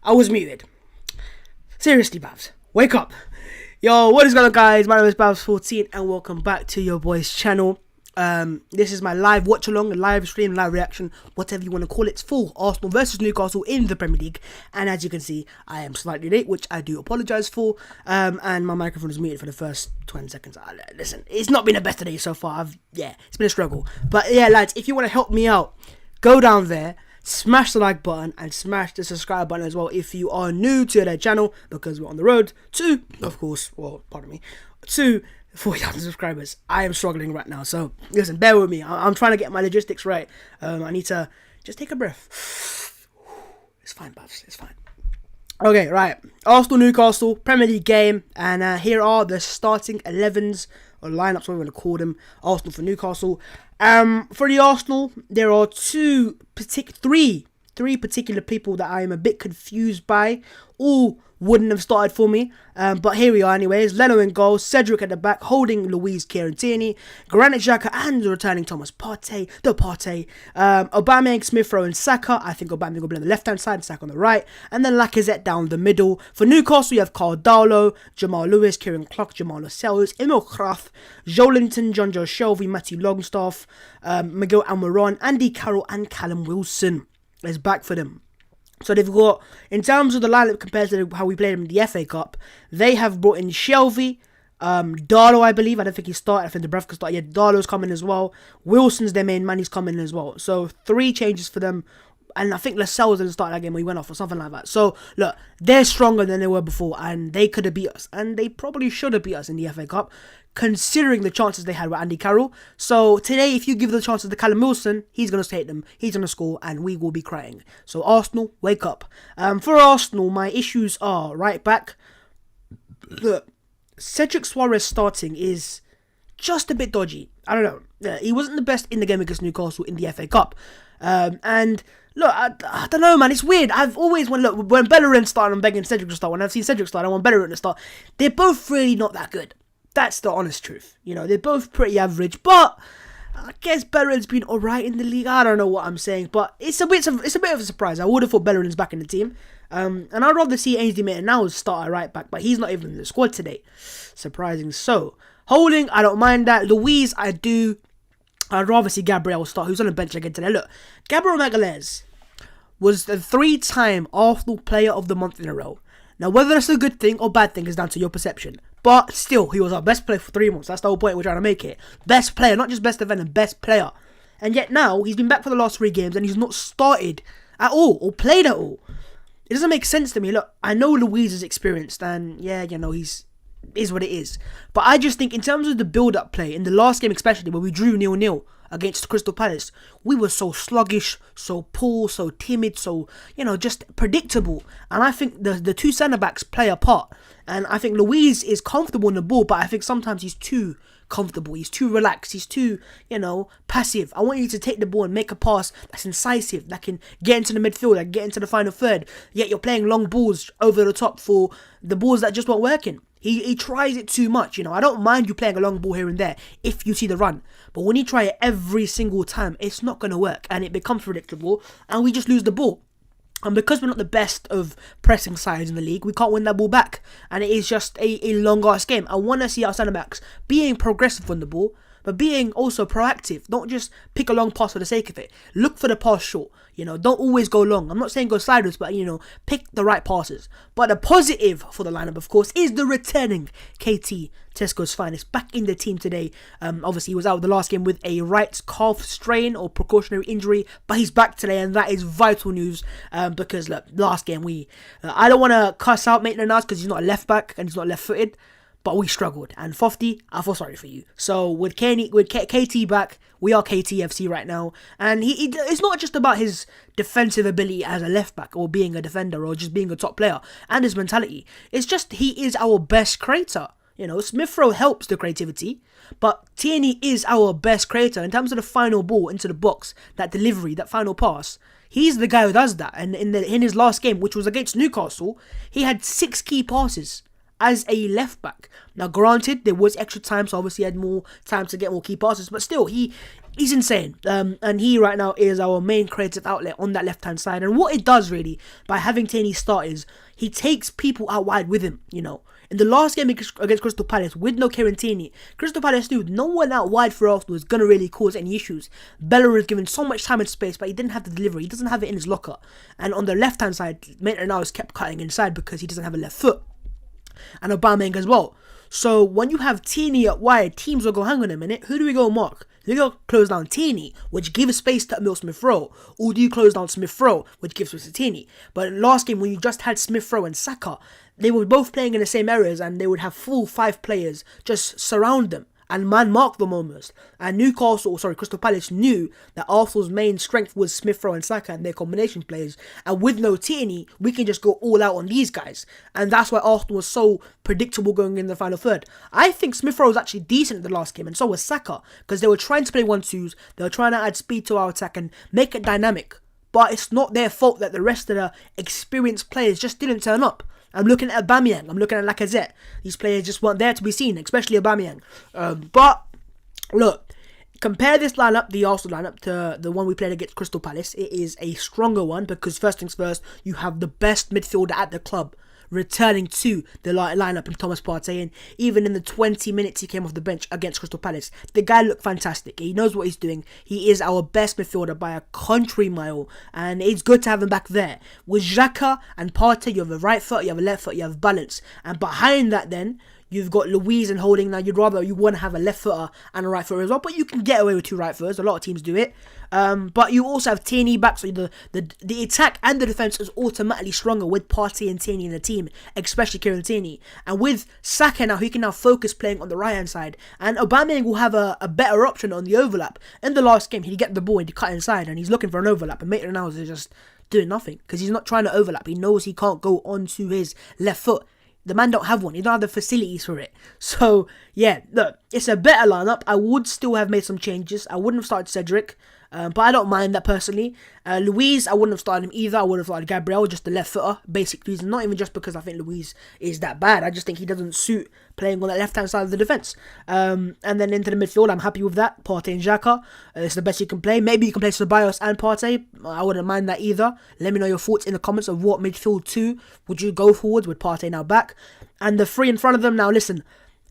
I was muted. Seriously, Babs, wake up. Yo, what is going on, guys? My name is Babs14 and welcome back to your boy's channel. This is my live watch-along, live stream, live reaction, whatever you want to call it. It's full Arsenal versus Newcastle in the Premier League. And as you can see, I am slightly late, which I do apologise for. And my microphone is muted for the first 20 seconds. Listen, it's not been the best today so far. It's been a struggle. But yeah, lads, if you want to help me out, go down there. Smash the like button and smash the subscribe button as well if you are new to the channel, because we're on the road to, of course, well, pardon me, to 40,000 subscribers. I am struggling right now, so listen, bear with me. I'm trying to get my logistics right. I need to just take a breath. It's fine, Babs, it's fine. Okay, right. Arsenal Newcastle Premier League game, and here are the starting 11s or lineups, whatever you want to call them. Arsenal for Newcastle. For the Arsenal, there are three particular people that I am a bit confused by. All wouldn't have started for me, but here we are anyways. Leno in goal, Cedric at the back, holding Luiz, Kieran, Tierney, Granit Xhaka and the returning Thomas Partey, Aubameyang, Smith Rowe and Saka. I think Aubameyang will be on the left hand side, Saka on the right, and then Lacazette down the middle. For Newcastle, you have Carl Darlow, Jamal Lewis, Kieran Clark, Jamal Lascelles, Emil Kraft, Joelinton, John Joe Shelby, Matthew Longstaff, Miguel Almiron, Andy Carroll and Callum Wilson is back for them. So they've got, in terms of the lineup compared to how we played them in the FA Cup, they have brought in Shelby, Darlow, I believe. I don't think he started. I think Dubravka started. Yeah, Darlow's coming as well. Wilson's their main man. He's coming as well. So 3 changes for them. And I think Lascelles didn't start that game when he went off or something like that. So, look, they're stronger than they were before. And they could have beat us. And they probably should have beat us in the FA Cup, considering the chances they had with Andy Carroll. So, today, if you give the chances to Callum Wilson, he's going to take them. He's going to score. And we will be crying. So, Arsenal, wake up. For Arsenal, my issues are right back. Look, Cedric Soares starting is just a bit dodgy. I don't know. He wasn't the best in the game against Newcastle in the FA Cup. And look, I don't know, man. It's weird. I've always, when Bellerin started, I'm begging Cedric to start. When I've seen Cedric start, I want Bellerin to start. They're both really not that good. That's the honest truth. You know, they're both pretty average. But I guess Bellerin's been alright in the league. I don't know what I'm saying, but it's a bit of a surprise. I would have thought Bellerin's back in the team. And I'd rather see Ainsley Maitland-Niles start at right back, but he's not even in the squad today. Surprising. So, Holding, I don't mind that. Luiz, I do. I'd rather see Gabriel start, who's on the bench again today. Look, Gabriel Magalhaes was the 3-time Arsenal Player of the Month in a row. Now, whether that's a good thing or bad thing is down to your perception. But still, he was our best player for 3 months. That's the whole point we're trying to make it. Best player, not just best defender, best player. And yet now, he's been back for the last 3 games and he's not started at all or played at all. It doesn't make sense to me. Look, I know Luiz is experienced and yeah, you know, is what it is. But I just think in terms of the build-up play, in the last game especially, where we drew 0-0 against Crystal Palace, we were so sluggish, so poor, so timid, so, you know, just predictable. And I think the 2 centre-backs play a part. And I think Luiz is comfortable in the ball, but I think sometimes he's too comfortable, he's too relaxed, he's too, you know, passive. I want you to take the ball and make a pass that's incisive, that can get into the midfield, that can get into the final third, yet you're playing long balls over the top for the balls that just weren't working. He tries it too much, you know. I don't mind you playing a long ball here and there if you see the run. But when you try it every single time, it's not going to work. And it becomes predictable. And we just lose the ball. And because we're not the best of pressing sides in the league, we can't win that ball back. And it is just a long-ass game. I want to see our centre-backs being progressive on the ball, but being also proactive. Don't just pick a long pass for the sake of it. Look for the pass short. You know, don't always go long. I'm not saying go sideways, but, you know, pick the right passes. But the positive for the lineup, of course, is the returning KT, Tesco's finest, back in the team today. Obviously, he was out the last game with a right calf strain or precautionary injury, but he's back today, and that is vital news. Because, look, last game, I don't want to cuss out Maitland-Niles because he's not a left back and he's not left-footed. But we struggled, and Fofty, I feel sorry for you. So with KT back, we are KTFC right now, and it's not just about his defensive ability as a left back or being a defender or just being a top player and his mentality. It's just he is our best creator. You know, Smith Rowe helps the creativity, but Tierney is our best creator in terms of the final ball into the box, that delivery, that final pass. He's the guy who does that, and in his last game, which was against Newcastle, he had 6 key passes. as a left back. Now, granted, there was extra time, so obviously he had more time to get more key passes, but still, he's insane. And he right now is our main creative outlet on that left-hand side. And what it does really, by having Tierney start, is he takes people out wide with him, you know. In the last game against Crystal Palace, with no Kieran Tierney, Crystal Palace knew no one out wide for Arsenal was going to really cause any issues. Bellerin was given so much time and space, but he didn't have the delivery. He doesn't have it in his locker. And on the left-hand side, Maitland-Niles kept cutting inside because he doesn't have a left foot. And Aubameyang as well. So when you have Tierney at wide, teams will go, hang on a minute, who do we go mark? Do you go close down Tierney, which gives space to Emil Smith-Rowe, or do you close down Smith-Rowe, which gives space to Tierney? But last game, when you just had Smith-Rowe and Saka, they were both playing in the same areas, and they would have full 5 players just surround them and man-mark them almost. And Crystal Palace knew that Arsenal's main strength was Smith-Rowe and Saka and their combination players. And with no Tierney, we can just go all out on these guys. And that's why Arsenal was so predictable going in the final third. I think Smith-Rowe was actually decent in the last game, and so was Saka, because they were trying to play 1-2s, they were trying to add speed to our attack and make it dynamic. But it's not their fault that the rest of the experienced players just didn't turn up. I'm looking at Aubameyang, I'm looking at Lacazette. These players just weren't there to be seen, especially Aubameyang. But, look, compare this lineup, the Arsenal lineup, to the one we played against Crystal Palace. It is a stronger one because, first things first, you have the best midfielder at the club returning to the lineup in Thomas Partey, and even in the 20 minutes he came off the bench against Crystal Palace, the guy looked fantastic. He knows what he's doing. He is our best midfielder by a country mile, and it's good to have him back there. With Xhaka and Partey, you have a right foot, you have a left foot, you have balance, and behind that then, you've got Luiz and Holding. Now, you want to have a left footer and a right footer as well, but you can get away with 2 right footers. A lot of teams do it. But you also have Tierney back, so the attack and the defense is automatically stronger with Partey and Tierney in the team, especially Kieran Tierney. And with Saka now, he can now focus playing on the right hand side, and Aubameyang will have a better option on the overlap. In the last game, he'd get the ball and he'd cut inside, and he's looking for an overlap, and Maitland-Niles is just doing nothing because he's not trying to overlap. He knows he can't go onto his left foot. The man don't have one. He don't have the facilities for it. So, yeah, look, it's a better lineup. I would still have made some changes. I wouldn't have started Cedric, but I don't mind that personally. Luiz, I wouldn't have started him either. I would have started Gabriel, just the left footer. Basic reason. Not even just because I think Luiz is that bad. I just think he doesn't suit playing on that left-hand side of the defence. And then into the midfield, I'm happy with that. Partey and Xhaka. It's the best you can play. Maybe you can play Ceballos and Partey. I wouldn't mind that either. Let me know your thoughts in the comments of what midfield 2 would you go forward with Partey now back. And the 3 in front of them, now listen,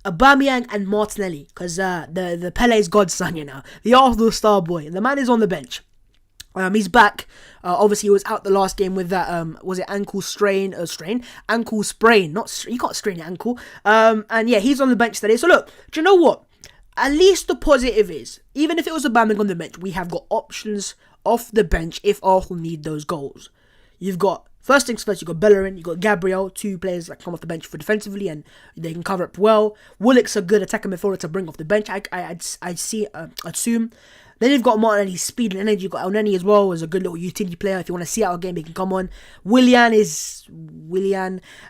Aubameyang and Martinelli, because the Pele's godson, you know, the Arsenal star boy. The man is on the bench. He's back. Obviously, he was out the last game with that, was it ankle sprain? Ankle sprain. You can't strain your ankle. And yeah, he's on the bench today. So look, do you know what? At least the positive is, even if it was Aubameyang on the bench, we have got options off the bench if Arsenal need those goals. You've got, first things first, you've got Bellerin, you've got Gabriel, 2 players that come off the bench for defensively and they can cover up well. Willock's a good attacking midfielder to bring off the bench, I'd assume. Then you've got Martinelli's speed and energy. You've got Elneny as well as a good little utility player. If you want to see out a game, he can come on. Willian.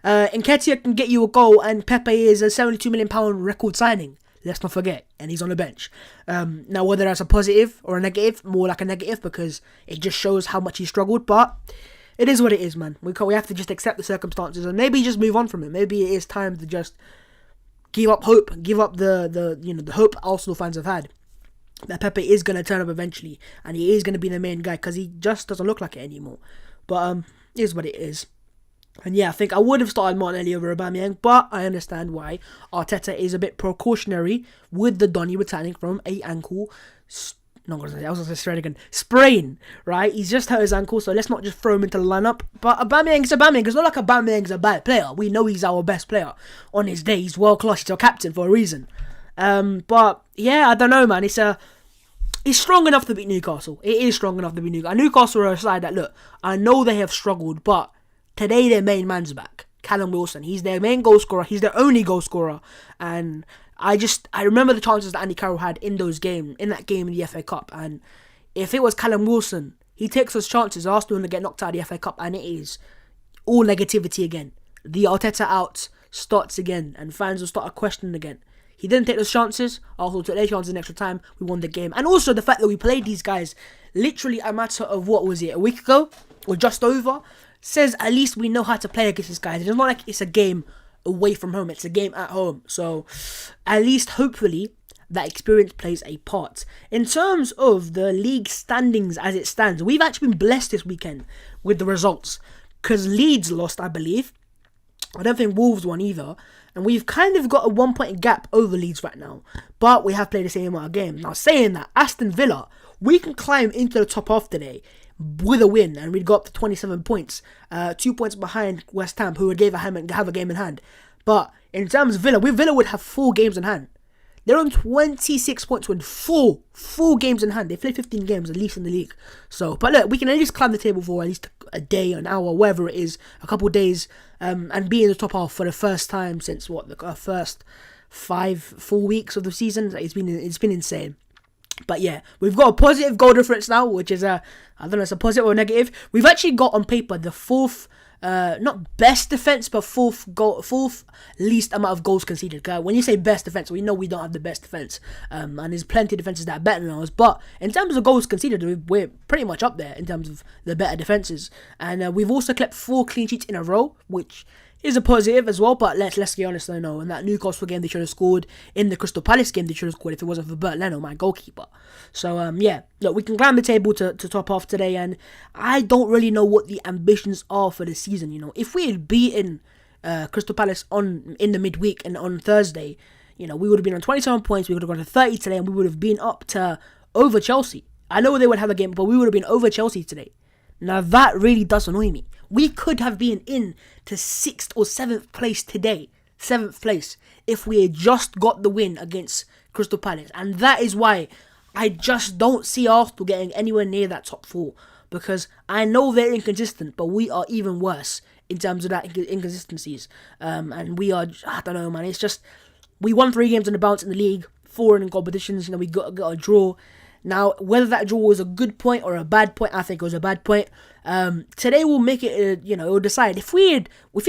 Nketiah can get you a goal, and Pepe is a £72 million record signing. Let's not forget, and he's on the bench. Now, whether that's a positive or a negative, more like a negative because it just shows how much he struggled. But it is what it is, man. We have to just accept the circumstances and maybe just move on from it. Maybe it is time to just give up hope, give up the hope Arsenal fans have had that Pepe is going to turn up eventually and he is going to be the main guy, because he just doesn't look like it anymore. But it is what it is. And yeah, I think I would have started Martinelli over Aubameyang, but I understand why Arteta is a bit precautionary with the Donny returning from a ankle sprain, right? He's just hurt his ankle, so let's not just throw him into the lineup. But Aubameyang's Aubameyang. It's not like Aubameyang's a bad player. We know he's our best player on his day. He's world class. He's our captain for a reason. But yeah, I don't know, man. It's strong enough to beat Newcastle. It is strong enough to beat Newcastle. And Newcastle are a side that, look, I know they have struggled, but today their main man's back. Callum Wilson. He's their main goal scorer. He's their only goal scorer. And I remember the chances that Andy Carroll had in that game in the FA Cup. And if it was Callum Wilson, he takes those chances. Arsenal to get knocked out of the FA Cup, and it is all negativity again. The Arteta out starts again, and fans will start questioning again. He didn't take those chances. Arsenal took their chances in extra time. We won the game. And also the fact that we played these guys literally a matter of, what was it, a week ago? Or just over? Says at least we know how to play against these guys. It's not like it's a game away from home. It's a game at home. So at least hopefully that experience plays a part. In terms of the league standings as it stands, we've actually been blessed this weekend with the results. Because Leeds lost, I believe. I don't think Wolves won either. And we've kind of got a 1 point gap over Leeds right now. But we have played the same amount of games. Now saying that, Aston Villa, we can climb into the top half today with a win. And we'd go up to 27 points. 2 points behind West Ham, who would have a game in hand. But in terms of Villa, Villa would have 4 games in hand. They're on 26 points with four games in hand. They played 15 games at least in the league. So, but look, we can at least climb the table for at least a day, an hour, whatever it is, a couple of days, and be in the top half for the first time since the first 4 weeks of the season. It's been insane. But yeah, we've got a positive goal difference now, which is I don't know, it's a positive or a negative. We've actually got on paper the fourth. Not best defense, but fourth least amount of goals conceded. When you say best defense, we know we don't have the best defense, and there's plenty of defenses that are better than ours. But in terms of goals conceded, we're pretty much up there in terms of the better defenses. And we've also kept 4 clean sheets in a row, which is a positive as well. But let's be honest, I know in that Newcastle game they should have scored. In the Crystal Palace game they should have scored if it wasn't for Bert Leno, my goalkeeper. So yeah, look, we can climb the table to top half today, and I don't really know what the ambitions are for the season. You know, if we had beaten Crystal Palace in the midweek and on Thursday, you know, we would have been on 27 points. We would have gone to 30 today, and we would have been up to over Chelsea. I know they would have a game, but we would have been over Chelsea today. Now that really does annoy me. We could have been in to 6th or 7th place today. 7th place. If we had just got the win against Crystal Palace. And that is why I just don't see Arsenal getting anywhere near that top 4. Because I know they're inconsistent, but we are even worse in terms of that inconsistencies. And we are, I don't know, man. It's just, we won 3 games on the bounce in the league. 4 in competitions. You know, we got a draw. Now, whether that draw was a good point or a bad point, I think it was a bad point. Today will make it, it will decide. If we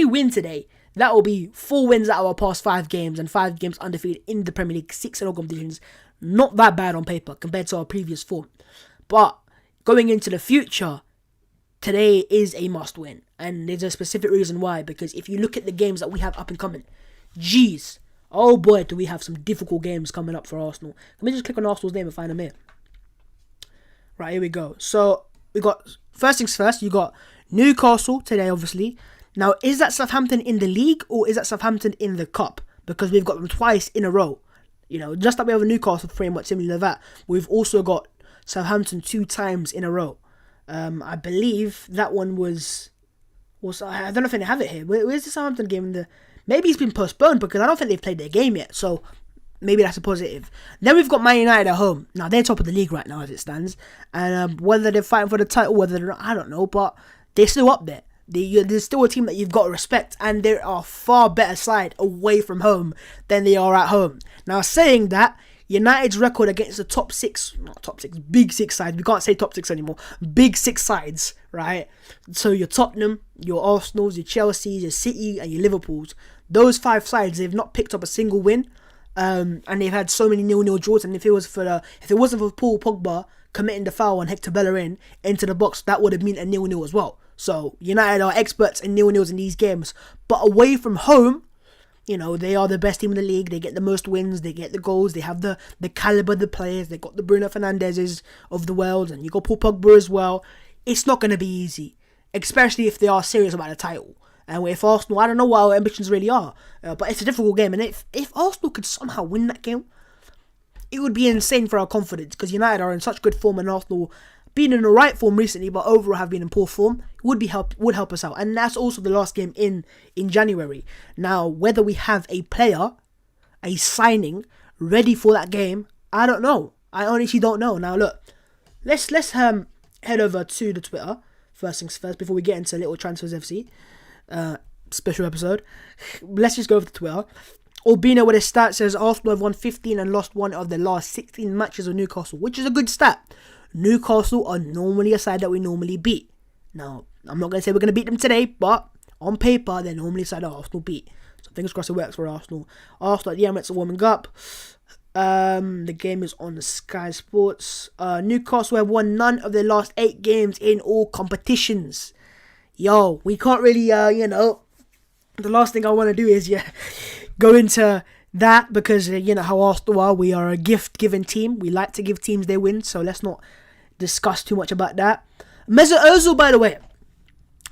win today, that will be 4 wins out of our past 5 games and 5 games undefeated in the Premier League, 6 in all competitions. Not that bad on paper compared to our previous form. But going into the future, today is a must win. And there's a specific reason why. Because if you look at the games that we have up and coming, jeez, oh boy, do we have some difficult games coming up for Arsenal. Let me just click on Arsenal's name and find them here. Right, here we go. So, we got, first things first, you got Newcastle today, obviously. Now, is that Southampton in the league or is that Southampton in the cup? Because we've got them twice in a row. You know, just like we have Newcastle, pretty much similar to that. We've also got Southampton 2 times in a row. I believe that one was I don't know if they have it here. Where's the Southampton game? Maybe it's been postponed because I don't think they've played their game yet. So, maybe that's a positive. Then we've got Man United at home. Now, they're top of the league right now as it stands. And whether they're fighting for the title, whether they're not, I don't know. But they're still up there. There's still a team that you've got to respect. And they are a far better side away from home than they are at home. Now, saying that, United's record against the big 6 sides. We can't say top 6 anymore. Big 6 sides, right? So your Tottenham, your Arsenals, your Chelseas, your City, and your Liverpools. Those 5 sides, they've not picked up a single win. And they've had so many 0-0 draws, and if it wasn't for Paul Pogba committing the foul on Hector Bellerin into the box, that would have been a 0-0 as well. So United are experts in 0-0s in these games, but away from home, you know, they are the best team in the league. They get the most wins, they get the goals, they have the caliber of the players. They got the Bruno Fernandezes of the world, and you got Paul Pogba as well. It's not going to be easy, especially if they are serious about the title. And if Arsenal, I don't know what our ambitions really are, but it's a difficult game. And if Arsenal could somehow win that game, it would be insane for our confidence. Because United are in such good form, and Arsenal, being in the right form recently, but overall have been in poor form, would help us out. And that's also the last game in January. Now, whether we have a player, a signing, ready for that game, I don't know. I honestly don't know. Now, look, let's head over to the Twitter. First things first, before we get into Little Transfers FC. Special episode. Let's just go over to Twitter. Albino with his stat says Arsenal have won 15 and lost 1 of their last 16 matches with Newcastle, which is a good stat. Newcastle are normally a side that we normally beat. Now, I'm not going to say we're going to beat them today, but on paper, they're normally a side that Arsenal beat. So fingers crossed it works for Arsenal. Arsenal at the Emirates are warming up. The game is on the Sky Sports. Newcastle have won none of their last 8 games in all competitions. Yo, we can't really, the last thing I want to do is go into that because you know how Arsenal are. We are a gift-giving team. We like to give teams their wins, so let's not discuss too much about that. Mesut Ozil, by the way,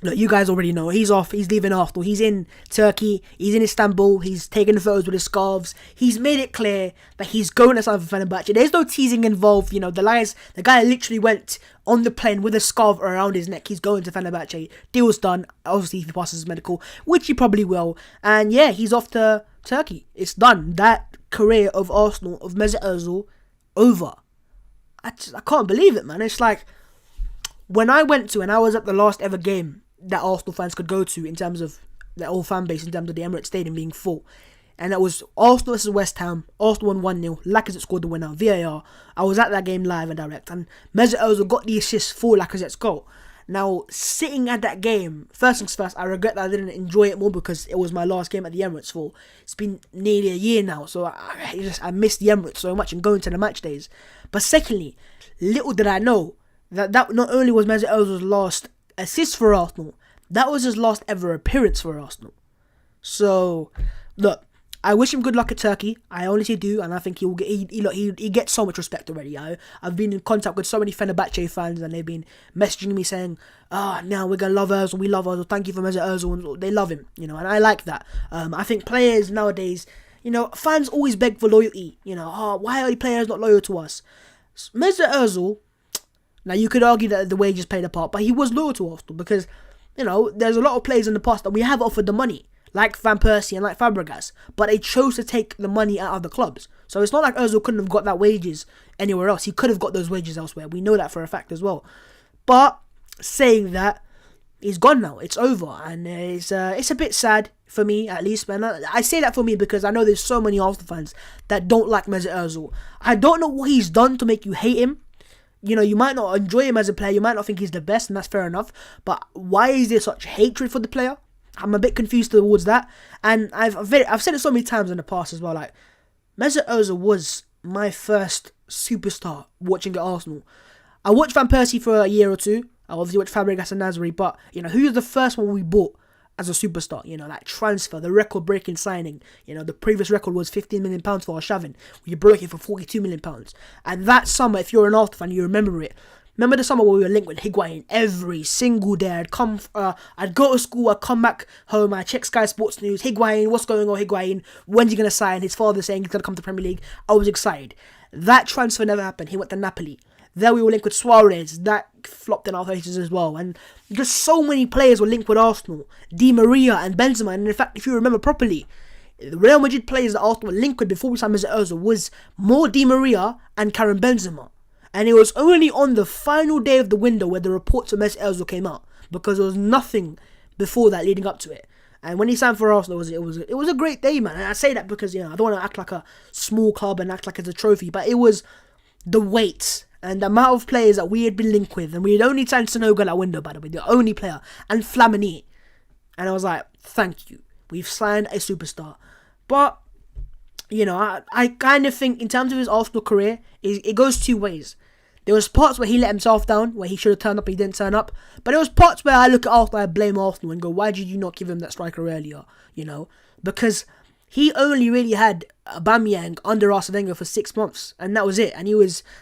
look, you guys already know he's off. He's leaving Arsenal. He's in Turkey. He's in Istanbul. He's taking the photos with his scarves. He's made it clear that he's going to sign for Fenerbahce. There's no teasing involved. You know, the guy literally went on the plane with a scarf around his neck. He's going to Fenerbahce. Deal's done. Obviously, if he passes his medical, which he probably will. And yeah, he's off to Turkey. It's done. That career of Arsenal, of Mesut Ozil, over. I can't believe it, man. It's like when I was at the last ever game that Arsenal fans could go to in terms of their whole fan base, in terms of the Emirates Stadium being full. And that was Arsenal versus West Ham. Arsenal won 1-0. Lacazette scored the winner. VAR. I was at that game live and direct. And Mesut Ozil got the assist for Lacazette's goal. Now, sitting at that game, first things first, I regret that I didn't enjoy it more because it was my last game at the Emirates for, it's been nearly a year now. So I missed the Emirates so much and going to the match days. But secondly, little did I know that not only was Mesut Ozil's last assist for Arsenal, that was his last ever appearance for Arsenal. So, look, I wish him good luck at Turkey. I honestly do, and I think he gets so much respect already. I've been in contact with so many Fenerbahce fans, and they've been messaging me saying, now we're gonna love Ozil, we love Ozil, thank you for Mesut Ozil, and they love him, you know, and I like that. I think players nowadays, you know, fans always beg for loyalty, you know, why are the players not loyal to us? Mesut Ozil, now you could argue that the wages played a part, but he was loyal to Arsenal because, you know, there's a lot of players in the past that we have offered the money, like Van Persie and like Fabregas, but they chose to take the money out of the clubs. So it's not like Ozil couldn't have got that wages anywhere else. He could have got those wages elsewhere. We know that for a fact as well. But saying that, he's gone now. It's over, and it's a bit sad for me, at least, man. I say that for me because I know there's so many Arsenal fans that don't like Mesut Ozil. I don't know what he's done to make you hate him. You know, you might not enjoy him as a player. You might not think he's the best, and that's fair enough. But why is there such hatred for the player? I'm a bit confused towards that. And I've said it so many times in the past as well. Like, Mesut Ozil was my first superstar watching at Arsenal. I watched Van Persie for a year or two. I obviously watched Fabregas and Nasri. But, you know, who was the first one we bought as a superstar? You know, like transfer, the record-breaking signing. You know, the previous record was £15 million for Arshavin. We broke it for £42 million. And that summer, if you're an Arsenal fan, you remember it. Remember the summer where we were linked with Higuain every single day? I'd go to school, I'd come back home, I'd check Sky Sports News. Higuain, what's going on, Higuain? When's he going to sign? His father saying he's going to come to Premier League. I was excited. That transfer never happened. He went to Napoli. There we were linked with Suarez. That flopped in our faces as well. And just so many players were linked with Arsenal. Di Maria and Benzema. And in fact, if you remember properly, the Real Madrid players that Arsenal were linked with before we signed Mesut Ozil was more Di Maria and Karim Benzema. And it was only on the final day of the window where the reports of Mesut Ozil came out, because there was nothing before that leading up to it. And when he signed for Arsenal, it was a great day, man. And I say that because, you know, I don't want to act like a small club and act like it's a trophy, but it was the weight and the amount of players that we had been linked with, and we had only signed Sonogo that window, by the way, the only player, and Flamini. And I was like, thank you, we've signed a superstar. But, you know, I kind of think in terms of his Arsenal career, it goes two ways. There was parts where he let himself down, where he should have turned up, he didn't turn up. But there was parts where I look at Arsenal, I blame Arsenal and go, why did you not give him that striker earlier? You know, because he only really had Aubameyang under Arsene Wenger for 6 months, and that was it. And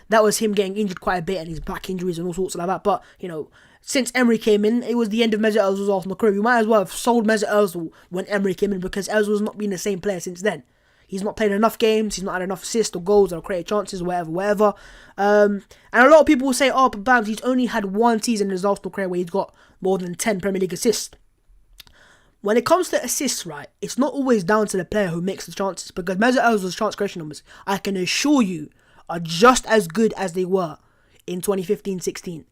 that was him getting injured quite a bit, and his back injuries and all sorts like that. But, you know, since Emery came in, it was the end of Mesut Ozil's Arsenal career. We might as well have sold Mesut Ozil when Emery came in, because Ozil's not been the same player since then. He's not played enough games, he's not had enough assists or goals or created chances or whatever. And a lot of people will say, but Bams, he's only had one season in his Arsenal career where he's got more than 10 Premier League assists. When it comes to assists, right, it's not always down to the player who makes the chances, because Mesut Ozil's chance creation numbers, I can assure you, are just as good as they were in 2015-16.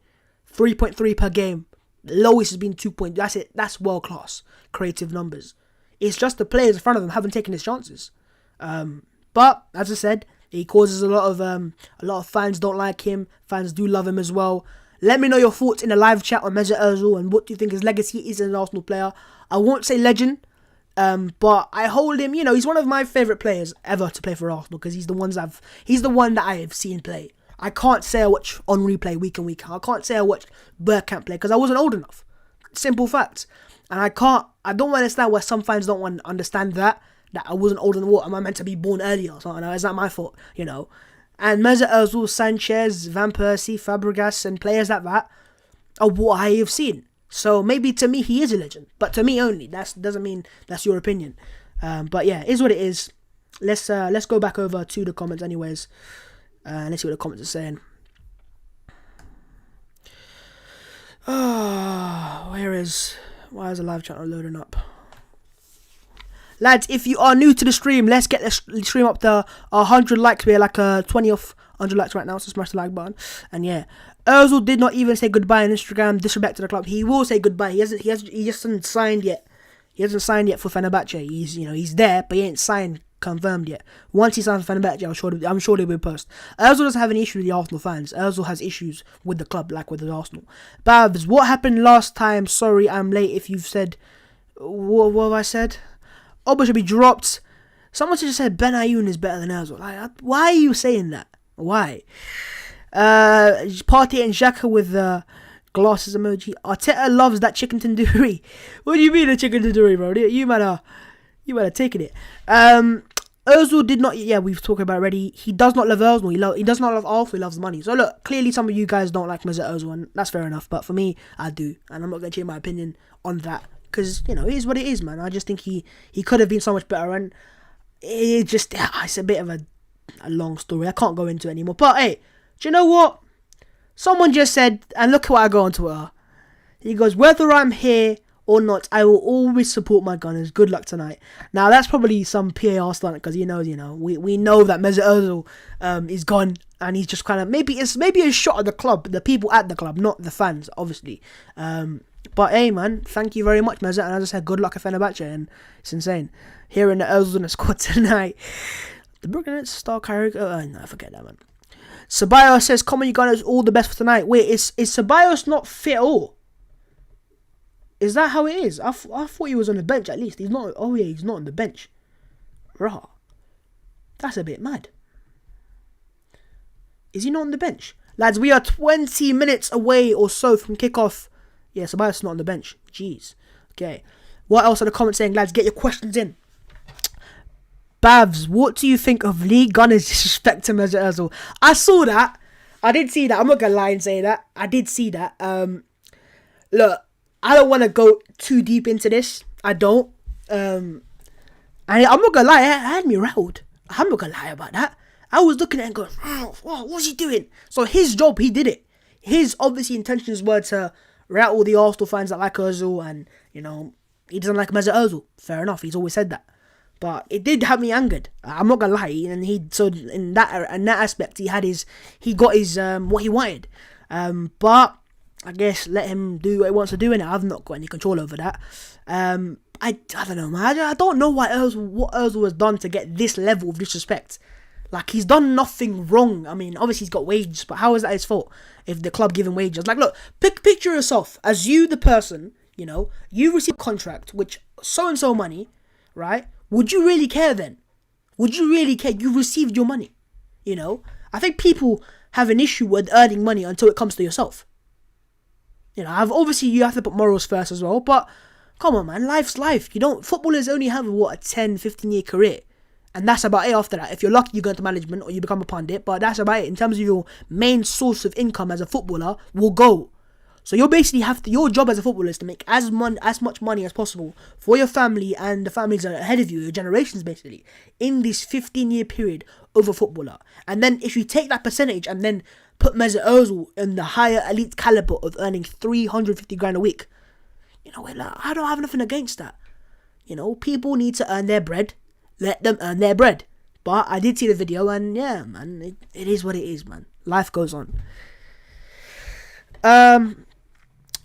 3.3 per game. The lowest has been 2 points. That's it. That's world-class creative numbers. It's just the players in front of them haven't taken his chances. But as I said, he causes a lot of fans don't like him. Fans do love him as well. Let me know your thoughts in the live chat on Mesut Ozil and what do you think his legacy is as an Arsenal player. I won't say legend, but I hold him. You know, he's one of my favourite players ever to play for Arsenal, because he's the one that I have seen play. I can't say I watch Henry play week in week out. I can't say I watch Bergkamp play because I wasn't old enough. Simple fact. And I don't understand why some fans don't want to understand that I wasn't old in the water. Am I meant to be born earlier or something? Is that my fault? And Mesut Ozil, Sanchez, Van Persie, Fabregas, and players like that are what I have seen. So maybe to me he is a legend, but to me only. That doesn't mean that's your opinion. But yeah, it is what it is. Let's go back over to the comments anyways. Let's see what the comments are saying. Why is the live chat not loading up? Lads, if you are new to the stream, let's get the stream up to 100 likes. We're like 20 off 100 likes right now, so smash the like button. And yeah, Ozil did not even say goodbye on Instagram. Disrespect to the club. He will say goodbye. He hasn't signed yet. He hasn't signed yet for Fenerbahce. He's there, but he ain't signed, confirmed yet. Once he signs for Fenerbahce, I'm sure they will post. Ozil doesn't have any issue with the Arsenal fans. Ozil has issues with the club, like with the Arsenal. Babs, what happened last time? Sorry, I'm late. If you've said, what have I said? Oba should be dropped. Someone just said Ben Ayoun is better than Ozil. Like, why are you saying that? Why? Partey and Xhaka with the glasses emoji. Arteta loves that chicken tandoori. What do you mean a chicken tandoori, bro? You better take it. Ozil did not. Yeah, we've talked about it already. He does not love Ozil. He does not love Arsenal. He loves money. So look, clearly some of you guys don't like Mesut Ozil, and that's fair enough. But for me, I do, and I'm not going to change my opinion on that. Because, it is what it is, man. I just think he could have been so much better. And it's a bit of a long story. I can't go into it anymore. But, hey, do you know what? Someone just said, and look at what I go on Twitter. He goes, whether I'm here or not, I will always support my Gunners. Good luck tonight. Now, that's probably some PAR stunt because, we know that Mesut Ozil is gone. And he's just kind of, maybe a shot at the club, the people at the club, not the fans, obviously. But hey, man, thank you very much, Mesut. And as I said, good luck at Fenerbahce, and it's insane. Hearing the Ozil in the squad tonight. The Brooklyn Nets star karaoke. No, I forget that, man. Ceballos says, come on, you guys, all the best for tonight. Wait, is Ceballos not fit at all? Is that how it is? I thought he was on the bench at least. He's not. Oh yeah, he's not on the bench. Rah. That's a bit mad. Is he not on the bench? Lads, we are 20 minutes away or so from kickoff. Yeah, Ceballos not on the bench. Jeez. Okay. What else are the comments saying? Lads, get your questions in. Bavs, what do you think of Lee Gunner's disrespect to Mesut Ozil? I saw that. I did see that. I'm not going to lie and say that. I did see that. Look, I don't want to go too deep into this. I don't. And I'm not going to lie. It had me rattled. I'm not going to lie about that. I was looking at it and going, oh, what's he doing? So his job, he did it. His obviously intentions were to rattle the Arsenal fans that like Ozil, and he doesn't like Mesut Ozil. Fair enough, he's always said that. But it did have me angered. I'm not gonna lie. And in that aspect, he got his what he wanted. But I guess let him do what he wants to do, and I've not got any control over that. I don't know, man. I don't know what Ozil has done to get this level of disrespect. Like, he's done nothing wrong. I mean, obviously he's got wages, but how is that his fault if the club give him wages? Like, look, picture yourself as you, the person, you receive a contract, which so-and-so money, right? Would you really care then? Would you really care? You received your money, I think people have an issue with earning money until it comes to yourself. Obviously you have to put morals first as well, but come on, man, life's life. Footballers only have, a 10, 15-year career. And that's about it after that. If you're lucky, you go into management or you become a pundit. But that's about it. In terms of your main source of income as a footballer will go. So you basically your job as a footballer is to make as much money as possible for your family and the families that are ahead of you, your generations basically, in this 15-year period of a footballer. And then if you take that percentage and then put Mesut Ozil in the higher elite caliber of earning 350 grand a week, I don't have nothing against that. People need to earn their bread. Let them earn their bread. But I did see the video, and yeah, man, it is what it is, man. Life goes on.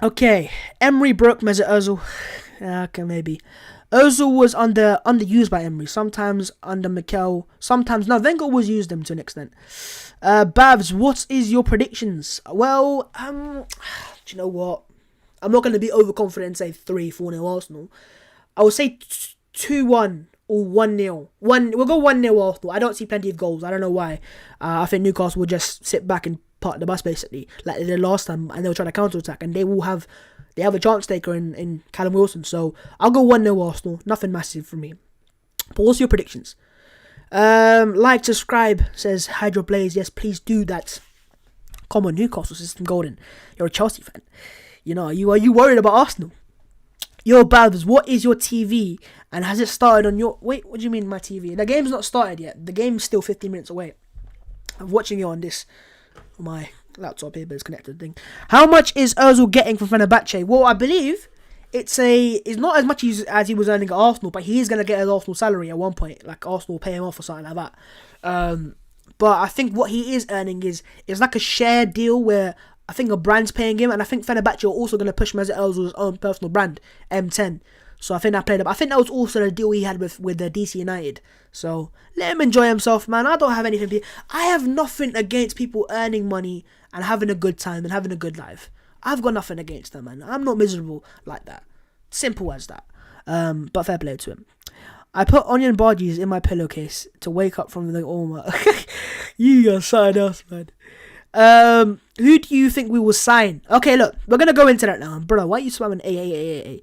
Okay. Emery broke Mesut Ozil. Okay, maybe. Ozil was underused by Emery. Sometimes under Mikel. Sometimes no. Wenger always used him to an extent. Babs, what is your predictions? Well, do you know what? I'm not going to be overconfident and say 3-4-0 Arsenal. I would say 2-1. Or 1-0. We'll go 1-0 Arsenal. I don't see plenty of goals. I don't know why. I think Newcastle will just sit back and park the bus basically, like they did last time, and they'll try to counter attack, and they will they have a chance taker in Callum Wilson. So I'll go 1-0 Arsenal. Nothing massive from me. But what's your predictions? Like, subscribe, says Hydro Blaze. Yes, please do that. Come on, Newcastle system golden. You're a Chelsea fan. You know, are you worried about Arsenal? Yo, Babs, what is your TV? And has it started on your... Wait, what do you mean my TV? The game's not started yet. The game's still 15 minutes away. I'm watching it on my laptop here, but it's connected thing. How much is Ozil getting from Fenerbahce? Well, I believe it's not as much as he was earning at Arsenal, but he is going to get his Arsenal salary at one point. Like, Arsenal will pay him off or something like that. But I think what he is earning is like a share deal where I think a brand's paying him, and I think Fenerbahce are also going to push Mesut Ozil's own personal brand, M10. So I think that played up. I think that was also the deal he had with the DC United. So let him enjoy himself, man. I don't have anything. I have nothing against people earning money and having a good time and having a good life. I've got nothing against them, man. I'm not miserable like that. Simple as that. But fair play to him. I put onion bhaji's in my pillowcase to wake up from the You are something else, man. Who do you think we will sign? Okay, look, we're gonna go into that now, brother. Why are you spamming A?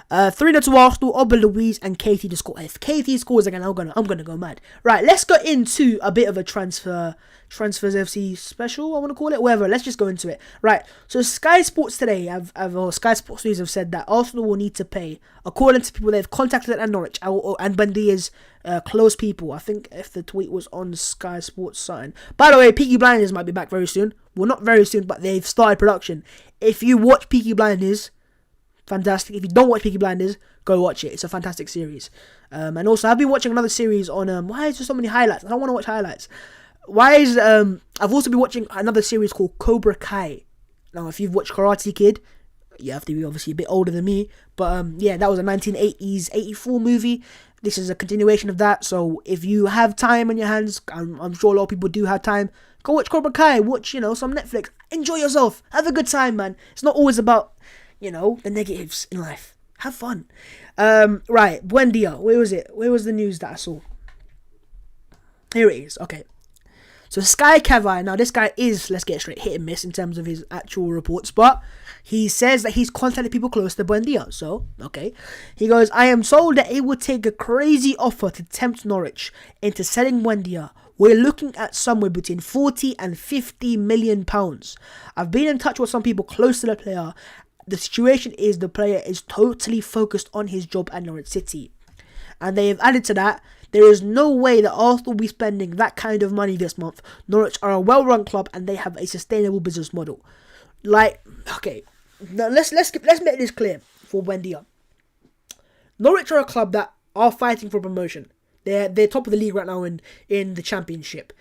3-0 to Arsenal. Oba, Louise, and Katie to score. If Katie scores again, I'm gonna go mad. Right, let's go into a bit of a transfers FC special, I want to call it, whatever. Let's just go into it. Right, so Sky Sports today, Sky Sports News have said that Arsenal will need to pay, according to people they've contacted at Norwich and Buendia's close people. I think if the tweet was on Sky Sports sign. By the way, Peaky Blinders might be back very soon. Well, not very soon, but they've started production. If you watch Peaky Blinders, fantastic. If you don't watch Peaky Blinders, go watch it. It's a fantastic series. And also, I've been watching another series on... why is there so many highlights? I don't want to watch highlights. I've also been watching another series called Cobra Kai. Now, if you've watched Karate Kid, you have to be obviously a bit older than me. But yeah, that was a 1980s, 84 movie. This is a continuation of that. So if you have time on your hands, I'm sure a lot of people do have time, go watch Cobra Kai, watch, some Netflix. Enjoy yourself. Have a good time, man. It's not always about, the negatives in life. Have fun. Right, Buendia. Where was it? Where was the news that I saw? Here it is. Okay. So Sky Cavi, now this guy is, let's get straight, hit and miss in terms of his actual reports, but he says that he's contacted people close to Buendia. So, okay. He goes, I am told that it would take a crazy offer to tempt Norwich into selling Buendia. We're looking at somewhere between 40 and 50 million pounds. I've been in touch with some people close to the player. The situation is the player is totally focused on his job at Norwich City. And they have added to that, there is no way that Arsenal will be spending that kind of money this month. Norwich are a well-run club and they have a sustainable business model. Like, okay, now let's make this clear for Buendia. Norwich are a club that are fighting for promotion. They're top of the league right now in the Championship.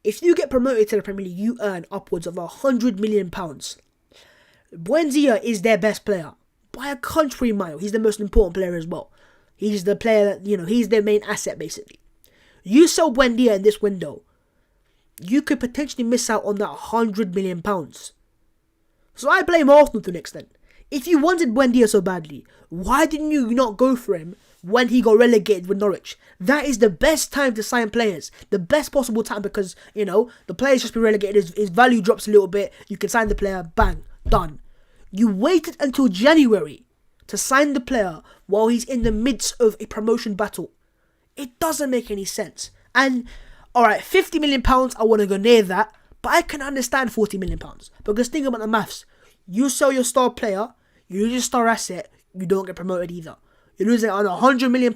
If you get promoted to the Premier League, you earn upwards of £100 million. Buendia is their best player by a country mile. He's the most important player as well. He's the player that, he's their main asset, basically. You sell Buendia in this window, you could potentially miss out on that £100 million. So I blame Arsenal to an extent. If you wanted Buendia so badly, why didn't you not go for him when he got relegated with Norwich? That is the best time to sign players. The best possible time because, the player's just been relegated. His value drops a little bit. You can sign the player. Bang. Done. You waited until January to sign the player while he's in the midst of a promotion battle. It doesn't make any sense. And, alright, £50 million, I want to go near that, but I can understand £40 million. Because think about the maths. You sell your star player, you lose your star asset, you don't get promoted either. You're losing on £100 million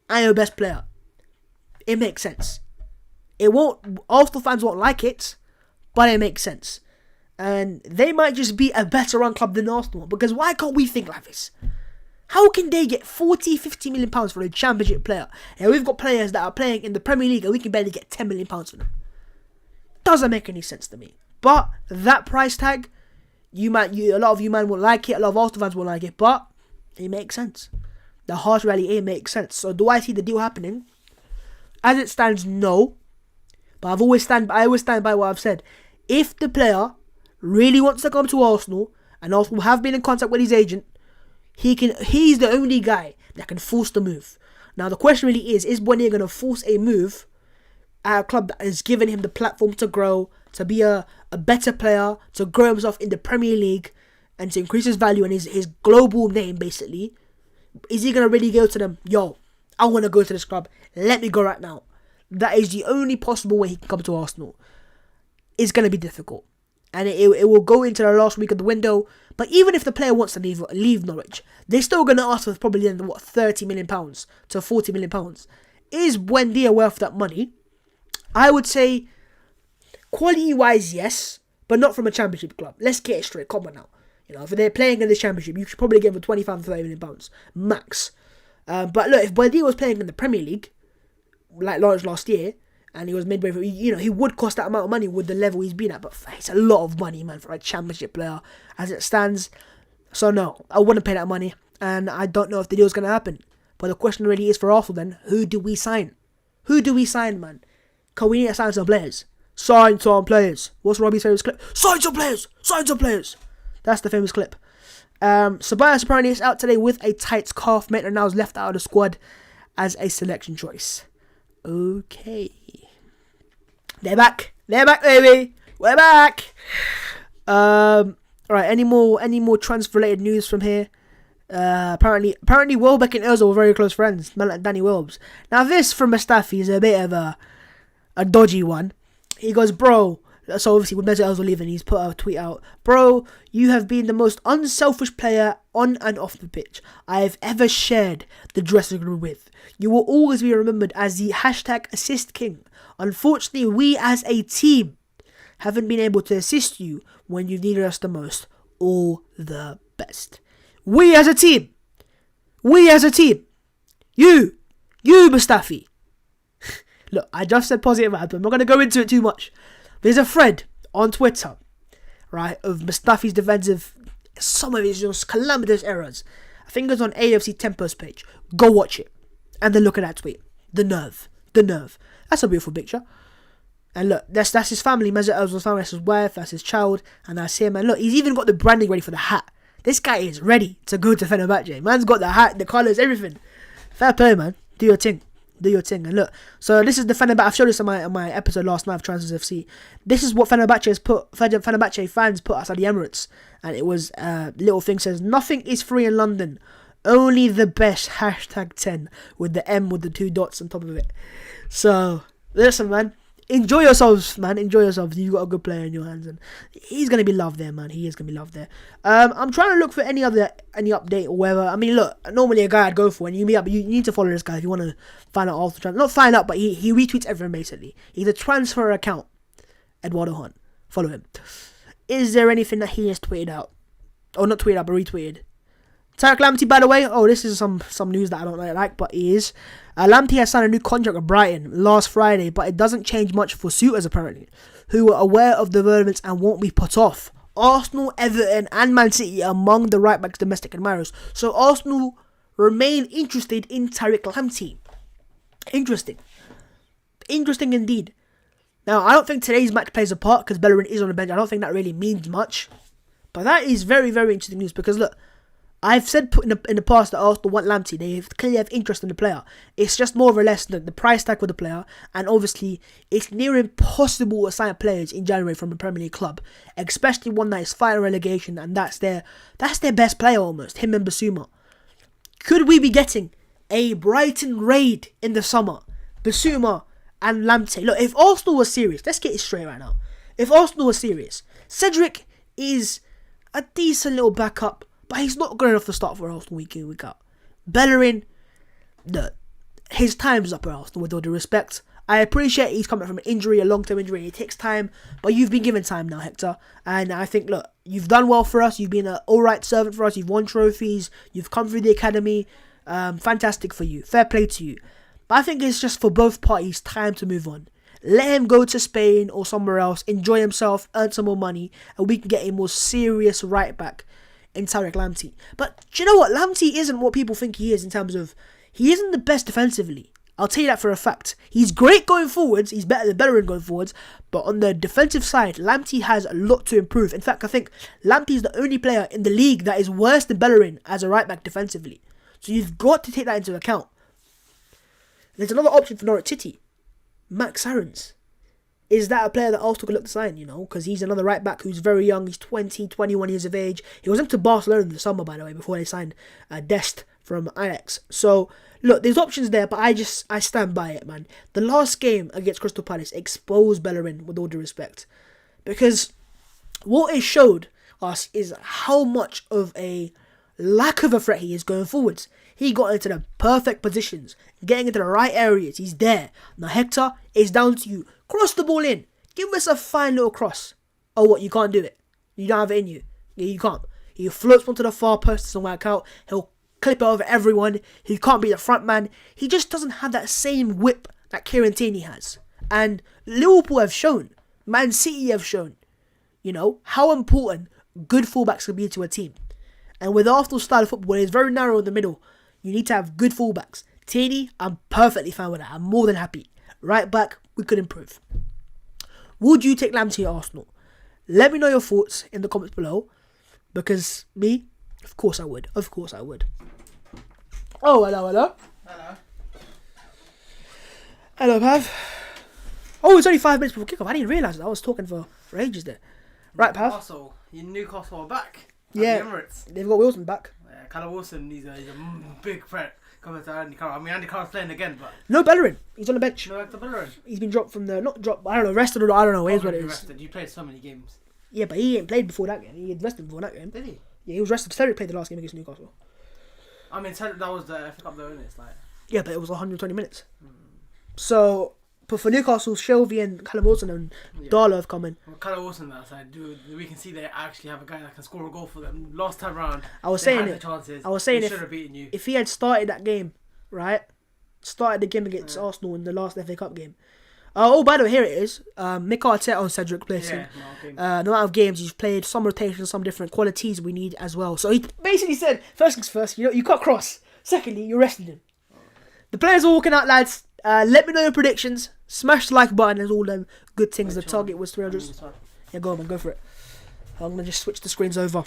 and your best player. It makes sense. Arsenal fans won't like it, but it makes sense. And they might just be a better run club than Arsenal. Because why can't we think like this? How can they get 40, 50 million pounds for a Championship player? And we've got players that are playing in the Premier League and we can barely get 10 million pounds for them. Doesn't make any sense to me. But that price tag, a lot of you man won't like it. A lot of Arsenal fans won't like it. But it makes sense. The harsh reality, it makes sense. So do I see the deal happening? As it stands, no. But I always stand by what I've said. If the player really wants to come to Arsenal, and Arsenal have been in contact with his agent, he's the only guy that can force the move. Now the question really is Buendia going to force a move at a club that has given him the platform to grow, to be a better player, to grow himself in the Premier League, and to increase his value and his global name, basically, is he going to really go to them, yo, I want to go to this club, let me go right now? That is the only possible way he can come to Arsenal. It's going to be difficult. And it will go into the last week of the window. But even if the player wants to leave Norwich, they're still going to ask for probably £30 million to £40 million. Is Buendia worth that money? I would say, quality-wise, yes, but not from a championship club. Let's get it straight. Come on now. You know, if they're playing in this championship, you should probably give them £25 to £30 million max. But look, if Buendia was playing in the Premier League, like Lawrence last year, and he was midway through, you know, he would cost that amount of money with the level he's been at. But it's a lot of money, man, for a championship player as it stands. So no, I wouldn't pay that money, and I don't know if the deal's going to happen. But the question really is for Arsenal then, who do we sign? Who do we sign, man? Can we need to sign some players? Sign some players. What's Robbie's famous clip? Sign some players! Sign some players! That's the famous clip. Ceballos apparently is out today with a tight calf, mate, and now is left out of the squad as a selection choice. Okay. They're back. They're back, baby. We're back. Alright, any more transfer-related news from here? Apparently Welbeck and Ozil were very close friends. Man like Danny Welbs. Now this from Mustafi is a bit of a dodgy one. He goes, bro. So obviously with Mesut Ozil leaving, he's put a tweet out. Bro, you have been the most unselfish player on and off the pitch I have ever shared the dressing room with. You will always be remembered as the #assist king. Unfortunately, we as a team haven't been able to assist you when you needed us the most. All the best. We as a team. You Mustafi. Look, I just said positive vibes, but I'm not going to go into it too much. There's a thread on Twitter, right, of Mustafi's defensive, some of his just calamitous errors. I think it's on AFC Tempo's page. Go watch it. And then look at that tweet. The nerve. That's a beautiful picture. And look, that's his family, Mesut Ozil's family, that's his wife, that's his child, and that's him. And look, he's even got the branding ready for the hat. This guy is ready to go to Fenerbahce. Man's got the hat, the colours, everything. Fair play, man. Do your thing. And look, so this is the Fenerbahce. I've showed this on my episode last night of Transfers FC. This is what Fenerbahce fans put outside the Emirates. And it was, little thing says, nothing is free in London. Only the best. #10 with the M with the 2 dots on top of it. So, listen, man. Enjoy yourselves, man. Enjoy yourselves. You've got a good player in your hands, and he's gonna be loved there, man. He is gonna be loved there. I'm trying to look for any update or whatever. I mean, look, normally a guy I'd go for, and you need to follow this guy if you want to find out all the transfer. Not find out, but he retweets everything basically. He's a transfer account. Eduardo Hunt. Follow him. Is there anything that he has tweeted out, or not tweeted out, but retweeted? Tariq Lamptey, by the way. Oh, this is some news that I don't like, but he is. Lamptey has signed a new contract with Brighton last Friday, but it doesn't change much for suitors apparently, who are aware of the developments and won't be put off. Arsenal, Everton and Man City are among the right-back's domestic admirers. So Arsenal remain interested in Tariq Lamptey. Interesting indeed. Now, I don't think today's match plays a part because Bellerin is on the bench. I don't think that really means much. But that is very, very interesting news because look, I've said in the past that Arsenal want Lamptey. They clearly have interest in the player. It's just more or less the price tag for the player. And obviously, it's near impossible to sign players in January from a Premier League club. Especially one that is fighting relegation. And that's their best player almost. Him and Basuma. Could we be getting a Brighton raid in the summer? Basuma and Lamptey. Look, if Arsenal was serious. Let's get it straight right now. If Arsenal was serious. Cedric is a decent little backup. But he's not good enough to start for Arsenal week in, week out. Bellerin, his time's up at Arsenal with all due respect. I appreciate he's coming from an injury, a long-term injury, and it takes time. But you've been given time now, Hector. And I think, look, you've done well for us. You've been an alright servant for us. You've won trophies. You've come through the academy. Fantastic for you. Fair play to you. But I think it's just for both parties time to move on. Let him go to Spain or somewhere else, enjoy himself, earn some more money, and we can get a more serious right back in Tariq Lamptey. But do you know what? Lamptey isn't what people think he is in terms of... He isn't the best defensively. I'll tell you that for a fact. He's great going forwards. He's better than Bellerin going forwards. But on the defensive side, Lamptey has a lot to improve. In fact, I think Lamptey is the only player in the league that is worse than Bellerin as a right back defensively. So you've got to take that into account. There's another option for Norwich City. Max Aarons. is that a player that Arsenal could look to sign, you know? Because he's another right back who's very young. He's 20, 21 years of age. He was linked to Barcelona in the summer, by the way, before they signed Dest from Ajax. So, look, there's options there, but I stand by it, man. The last game against Crystal Palace exposed Bellerin, with all due respect. Because what it showed us is how much of a lack of a threat he is going forwards. He got into the perfect positions, getting into the right areas. He's there. Now, Hector, it's down to you. Cross the ball in. Give us a fine little cross. Oh, what? You can't do it. You don't have it in you. Yeah, you can't. He floats onto the far post and work out. He'll clip it over everyone. He can't be the front man. He just doesn't have that same whip that Kieran Tierney has. And Liverpool have shown, Man City have shown, you know, how important good fullbacks can be to a team. And with Arsenal's style of football, it's very narrow in the middle. You need to have good fullbacks. Tierney, I'm perfectly fine with that. I'm more than happy. Right back, we could improve. Would you take Lamptey at Arsenal? Let me know your thoughts in the comments below. Because me, of course I would. Of course I would. Oh, hello. Hello. Hello, Pav. Oh, it's only 5 minutes before kickoff. I didn't realise that. I was talking for ages there. Right, Pav? Newcastle are back. Yeah. The Emirates. They've got Wilson back. Yeah, Callum Wilson, he's a big threat compared to Andy Carroll. I mean, Andy Carroll's playing again, but... No Bellerin. He's on the bench. No, like the Bellerin. He's been dropped from the... Not dropped, I don't know, rested or I don't know. Here's what it is. Rested. You played so many games. Yeah, but he ain't played before that game. He had rested before that game. Did he? Yeah, he was rested. Cedric played the last game against Newcastle. I mean, that was the FA Cup though, isn't it? It's like... Yeah, but it was 120 minutes. So, but for Newcastle, Shelby and Callum Wilson and Darlow have come in. Well, Callum Wilson, that side, dude, we can see they actually have a guy that can score a goal for them. Last time round, I was they saying had it. the chances. I was saying they should have beaten you. If he had started that game, right? Started the game against Arsenal in the last FA Cup game. Oh, by the way, here it is. Mikel Arteta on Cedric placing. The amount of games he's played, some rotations, some different qualities we need as well. So he basically said, first things first, you can't cross. Secondly, you rested him. The players are walking out, lads. Let me know your predictions. Smash the like button and all them good things. The target was 300. Yeah, go on, man, go for it. I'm gonna just switch the screens over.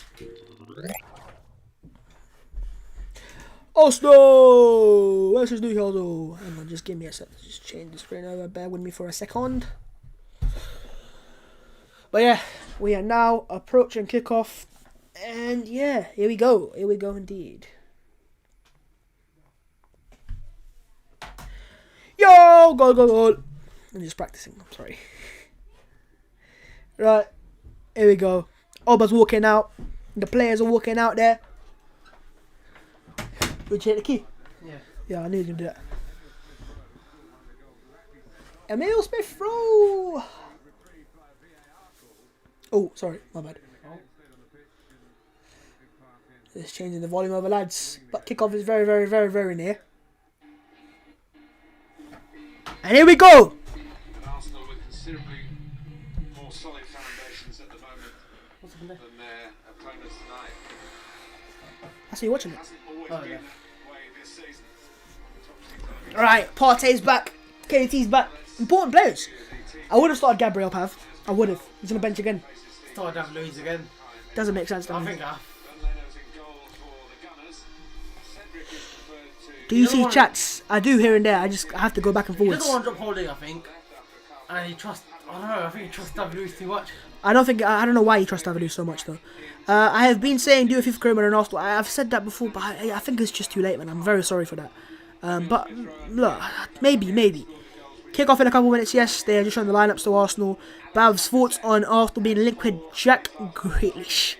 Arsenal versus Newcastle. Hang on, just give me a sec. Just change the screen over. Bear with me for a second. But yeah, we are now approaching kickoff. And yeah, here we go. Here we go indeed. Yo, goal. I'm just practicing. I'm sorry. Right, here we go. Oba's walking out. The players are walking out there. Would you hit the key? Yeah, I knew you could do that. Emil Smith Rowe. Oh, sorry, my bad. Just changing the volume over, lads. But kickoff is very, very, very, very near. And here we go. Arsenal with considerably more solid foundations at the moment than their opponents tonight. I see you watching it. Hasn't always been the way this season. Right, Partey's back. KT's back. Important players. I would have started Gabriel Pav. I would have. He's on the bench again. Started David Luiz again. Doesn't make sense to I me. think Do you see chats? I do here and there. I have to go back and he forwards. doesn't want to drop Holding, I think. And he trusts... I don't know, I think he trusts David Luiz too much. I don't know why you trust David so much though. I have been saying do a fifth career in Arsenal. I've said that before, but I think it's just too late, man. I'm very sorry for that. But look, maybe. Kick off in a couple of minutes. Yes, they are just showing the lineups to Arsenal. Bav's thoughts on Arsenal being linked with Jack Grealish.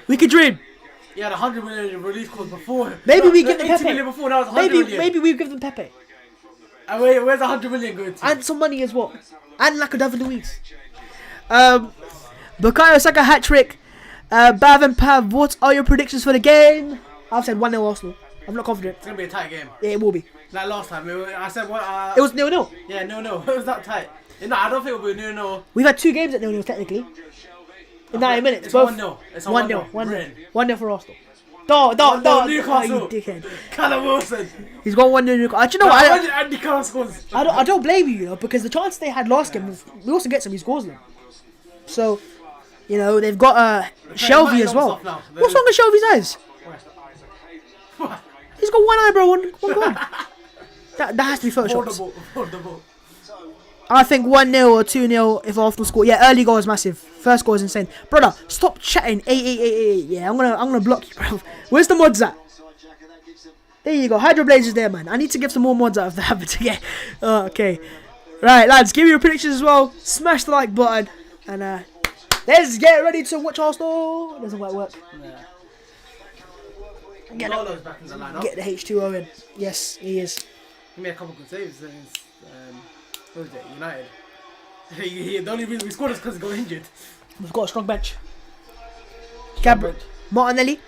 We could dream. He had 100 million release clause before. Maybe we give them 80 Pepe. million before, now it's 100 million. Maybe we give them Pepe. And where's 100 million going to? And some money as well. And like a David Luiz. Bukayo Saka hat trick. Bav and Pav, what are your predictions for the game? I've said 1-0 Arsenal. I'm not confident. It's going to be a tight game. Yeah, it will be. Like last time, I said what? It was 0-0. Yeah, no. It was that tight. No, I don't think it will be 0-0. We've had 2 games at 0-0 technically. In 90 minutes. It's both 1-0. It's 1-0. 1-0. 1-0 for Arsenal. Don't, Newcastle. you dickhead. Callum Wilson. He's got 1-0 Newcastle. Do you know what? Andy Carroll scores. I don't blame you, because the chance they had last game, we also get some, he scores them. So, they've got Shelby as well. What's wrong with Shelby's eyes? He's got one eyebrow, one gone. That has to be photoshopped. Foldable. I think 1-0 or 2-0 if Arsenal score. Yeah, early goal is massive. First goal is insane. Brother, stop chatting. Yeah, I'm gonna block you, bro. Where's the mods at? There you go. Hydro Blaze is there, man. I need to give some more mods out of the habit to get. Okay. Right, lads, give me your predictions as well. Smash the like button. And let's get ready to watch Arsenal. Doesn't quite work. Yeah. Get Lolo's back in the lineup. the H2O in. Yes, he is. He made a couple good saves against, what was it, United. The only reason we scored is because he got injured. We've got a strong bench. Gabriel, Martinelli.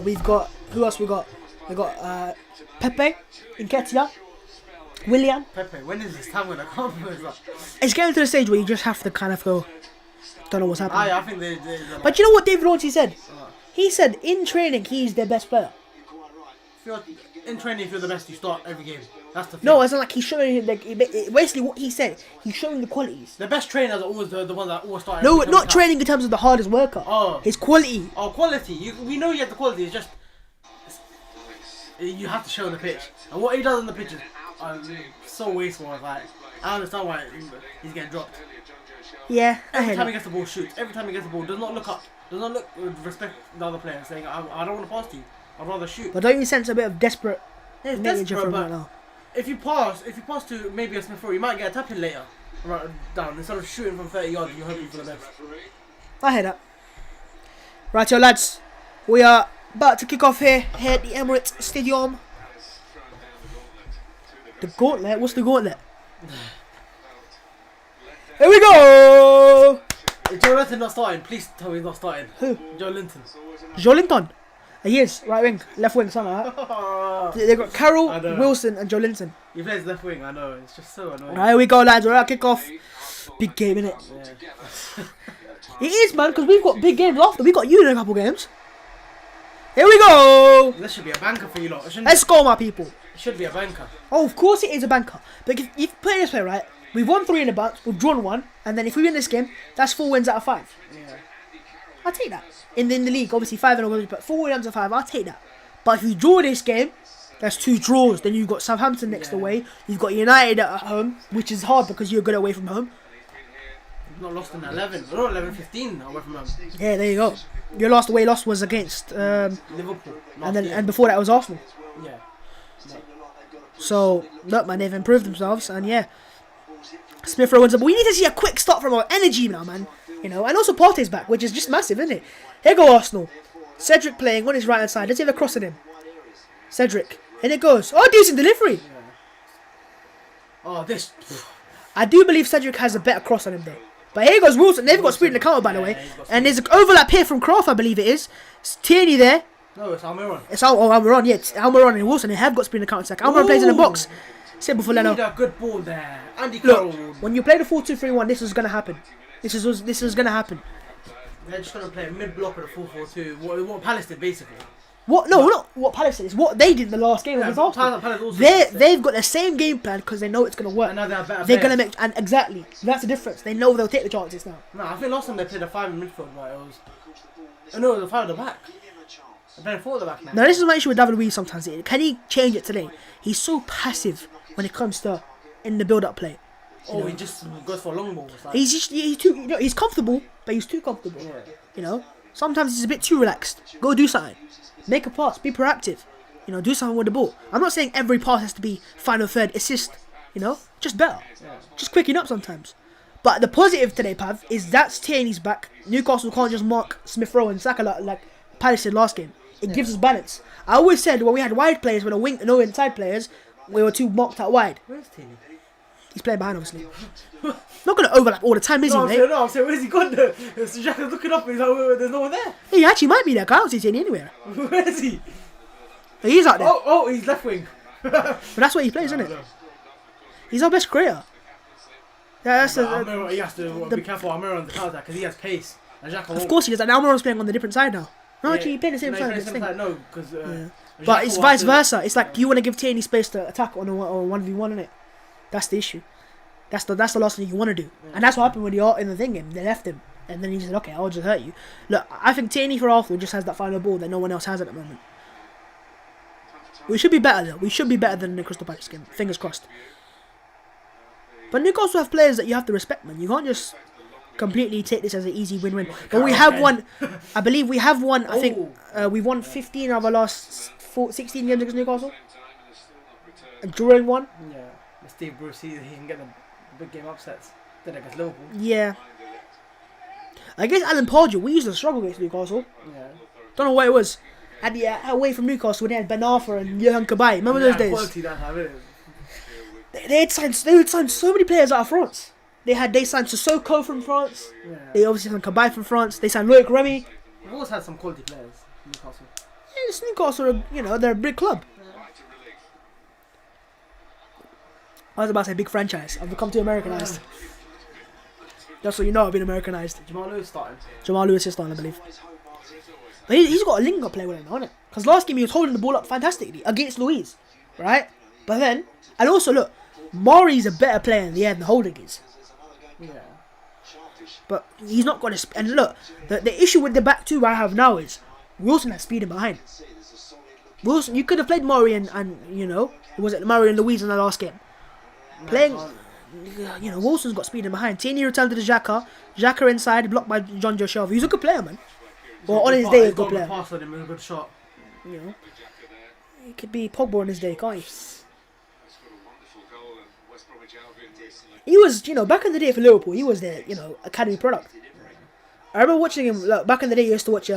We've got, who else we got? We got Pepe, Nketiah, Willian. Pepe, when is this time gonna come? It's getting to the stage where you just have to kind of go, don't know what's happening. I think they're But you know what David Ortiz said? He said in training he's their best player. in training, if you're the best, you start every game. That's the thing. No, it's not like he's showing, like, basically what he said, he's showing the qualities. The best trainers are always the ones that always start. No, not training in terms of the hardest worker. Oh. His quality. Oh, quality. We know you have the quality. It's just you have to show on the pitch. And what he does on the pitch is so wasteful. Like, I understand why he's getting dropped. Yeah, Every time he gets the ball, shoots. Every time he gets the ball, does not look up. Does not look with respect the other player, saying, I don't want to pass to you. I'd rather shoot. But don't you sense a bit of desperate It's nature desperate, from but right now? if you pass to maybe a Smith Rowe, you might get a tap in later. Right down. Instead of shooting from 30 yards, you're hoping for the best. I hear that. Right, yo, lads. We are about to kick off here at the Emirates Stadium. The gauntlet? What's the gauntlet? Here we go! Is Joe Linton not starting? Please tell me he's not starting. Who? Joe Linton. Joelinton. He is. Right wing. Left wing, something like that. They've got Carroll, Wilson and Joelinton. He plays left wing, I know. It's just so annoying. Right, here we go, lads. We're at kick off. Big game, innit? Yeah. It is, man, because we've got big games after. We've got you in a couple games. Here we go! This should be a banker for you lot. Let's go, my people. It should be a banker. Oh, of course it is a banker. But if you put it this way, right? We've won 3 in the bounce, we've drawn 1, and then if we win this game, that's 4 wins out of 5. Yeah. I'll take that. In the league, obviously 5 in a row, but 4 wins out of 5, I'll take that. But if you draw this game, that's 2 draws. Then you've got Southampton next away. You've got United at home, which is hard because you're good away from home. We've not lost in 11. We're not 11-15 away from home. Yeah, there you go. Your last away loss was against Liverpool. and before that was Arsenal. Yeah. So look, man, they've improved themselves, and yeah, Smith Rowe wins up. But we need to see a quick start from our energy now, man. You know, and also Partey's back, which is just massive, isn't it? Here go Arsenal. Cedric playing on his right hand side. Let's see the cross at him. Cedric, and it goes. Oh, decent delivery. Yeah. Oh, this. I do believe Cedric has a better cross on him though. But here goes Wilson. They've got speed in the counter, by the way. And there's an overlap here from Kraft, I believe it is. It's Tierney there. No, it's Almiron. It's Almiron, yeah. It's Almiron and Wilson. They have got speed in the counter attack. Almiron plays in the box. Simple for Leno. Need a good ball there. Andy Look, Carroll. when you play the 4-2-3-1, this is going to happen. This is going to happen. They're just going to play a mid-block of the 4-4-2. What Palace did, basically. What? No, not what Palace did. It's what they did in the last game against Arsenal. They've got the same game plan because they know it's going to work. I know they're better. They're going to make... And exactly. That's the difference. They know they'll take the chances now. No, I think last time they played a 5 in midfield, right? It was... Oh, no, it was a 5 at the back. They're playing 4 at the back now. Now, this is my issue with David Luiz sometimes. Can he change it today? He's so passive when it comes to in the build-up play. Oh, he just goes for a long ball. Like... He's too... You know, he's comfortable, but he's too comfortable. Yeah. You know? Sometimes he's a bit too relaxed. Go do something. Make a pass. Be proactive. You know, do something with the ball. I'm not saying every pass has to be final third assist. You know? Just better. Yeah. Just quicken up sometimes. But the positive today, Pav, is that's Tierney's back. Newcastle can't just mark Smith Rowe and Saka like Palace did last game. It gives us balance. I always said when we had wide players, when a wing, no inside players, we were too marked out wide. Where's Tierney? He's playing behind, obviously. Not going to overlap all the time, is he, mate? I'm saying, where's he gone there? So Jack is looking up and he's like, wait, there's no one there. He actually might be there. I don't see Tierney anywhere. Where is he? He's out there. Oh, he's left wing. But that's what he plays, isn't it? He's our best creator. Yeah, that's he has to be careful of Almiron on the counter because he has pace. Of course he does. And Almiron's playing on the different side now. No, actually, he played the same side. No, because... But it's vice versa. It's like you want to give Tierney space to attack on a 1v1, innit? That's the issue. That's the last thing you want to do. Yeah. And that's what happened with the in the thing game. They left him. And then he said, okay, I'll just hurt you. Look, I think Tierney for Arsenal just has that final ball that no one else has at the moment. We should be better though. We should be better than the Crystal Palace game. Fingers crossed. But Newcastle have players that you have to respect, man. You can't just completely take this as an easy win-win. But we have won. I believe we have won. I think we've won 15 of our last 16 games against Newcastle. And drawing one. Yeah. Steve Bruce, he can get the big game upsets. Then against Liverpool. Yeah. Against Alan Pardew, we used to struggle against Newcastle. Yeah. Don't know what it was. At the away from Newcastle, they had Ben Arthur and Johan Cabaye. Remember those days? Quality that have, innit? They had signed so many players out of France. They signed Sissoko from France. Yeah. They obviously signed Cabaye from France. They signed Loic Remy. We've always had some quality players in Newcastle. It's Newcastle, they're a big club. I was about to say big franchise. I've become too Americanized. Just so you know, I've been Americanized. Jamal Lewis starting. Jamal Lewis is starting, I believe. But he's got a link-up play with him, hasn't it? Because last game he was holding the ball up fantastically against Luiz, right? But then, and also look, Mari's a better player in the air than Holding is. Yeah. But he's not going to... And look, the issue with the back two I have now is Wilson has speed in behind. Wilson, you could have played Mari and was it Mari and Luiz in the last game? Playing... Wilson's got speed in behind. Tierney returned to the Xhaka. Xhaka inside, blocked by John Joe Shelby. He's a good player, man. Or on his day, he's a good player. Pass on him, a good shot. He could be Pogba on his day, can't he? He was, back in the day for Liverpool, he was their, academy product. I remember watching him, back in the day, he used to watch,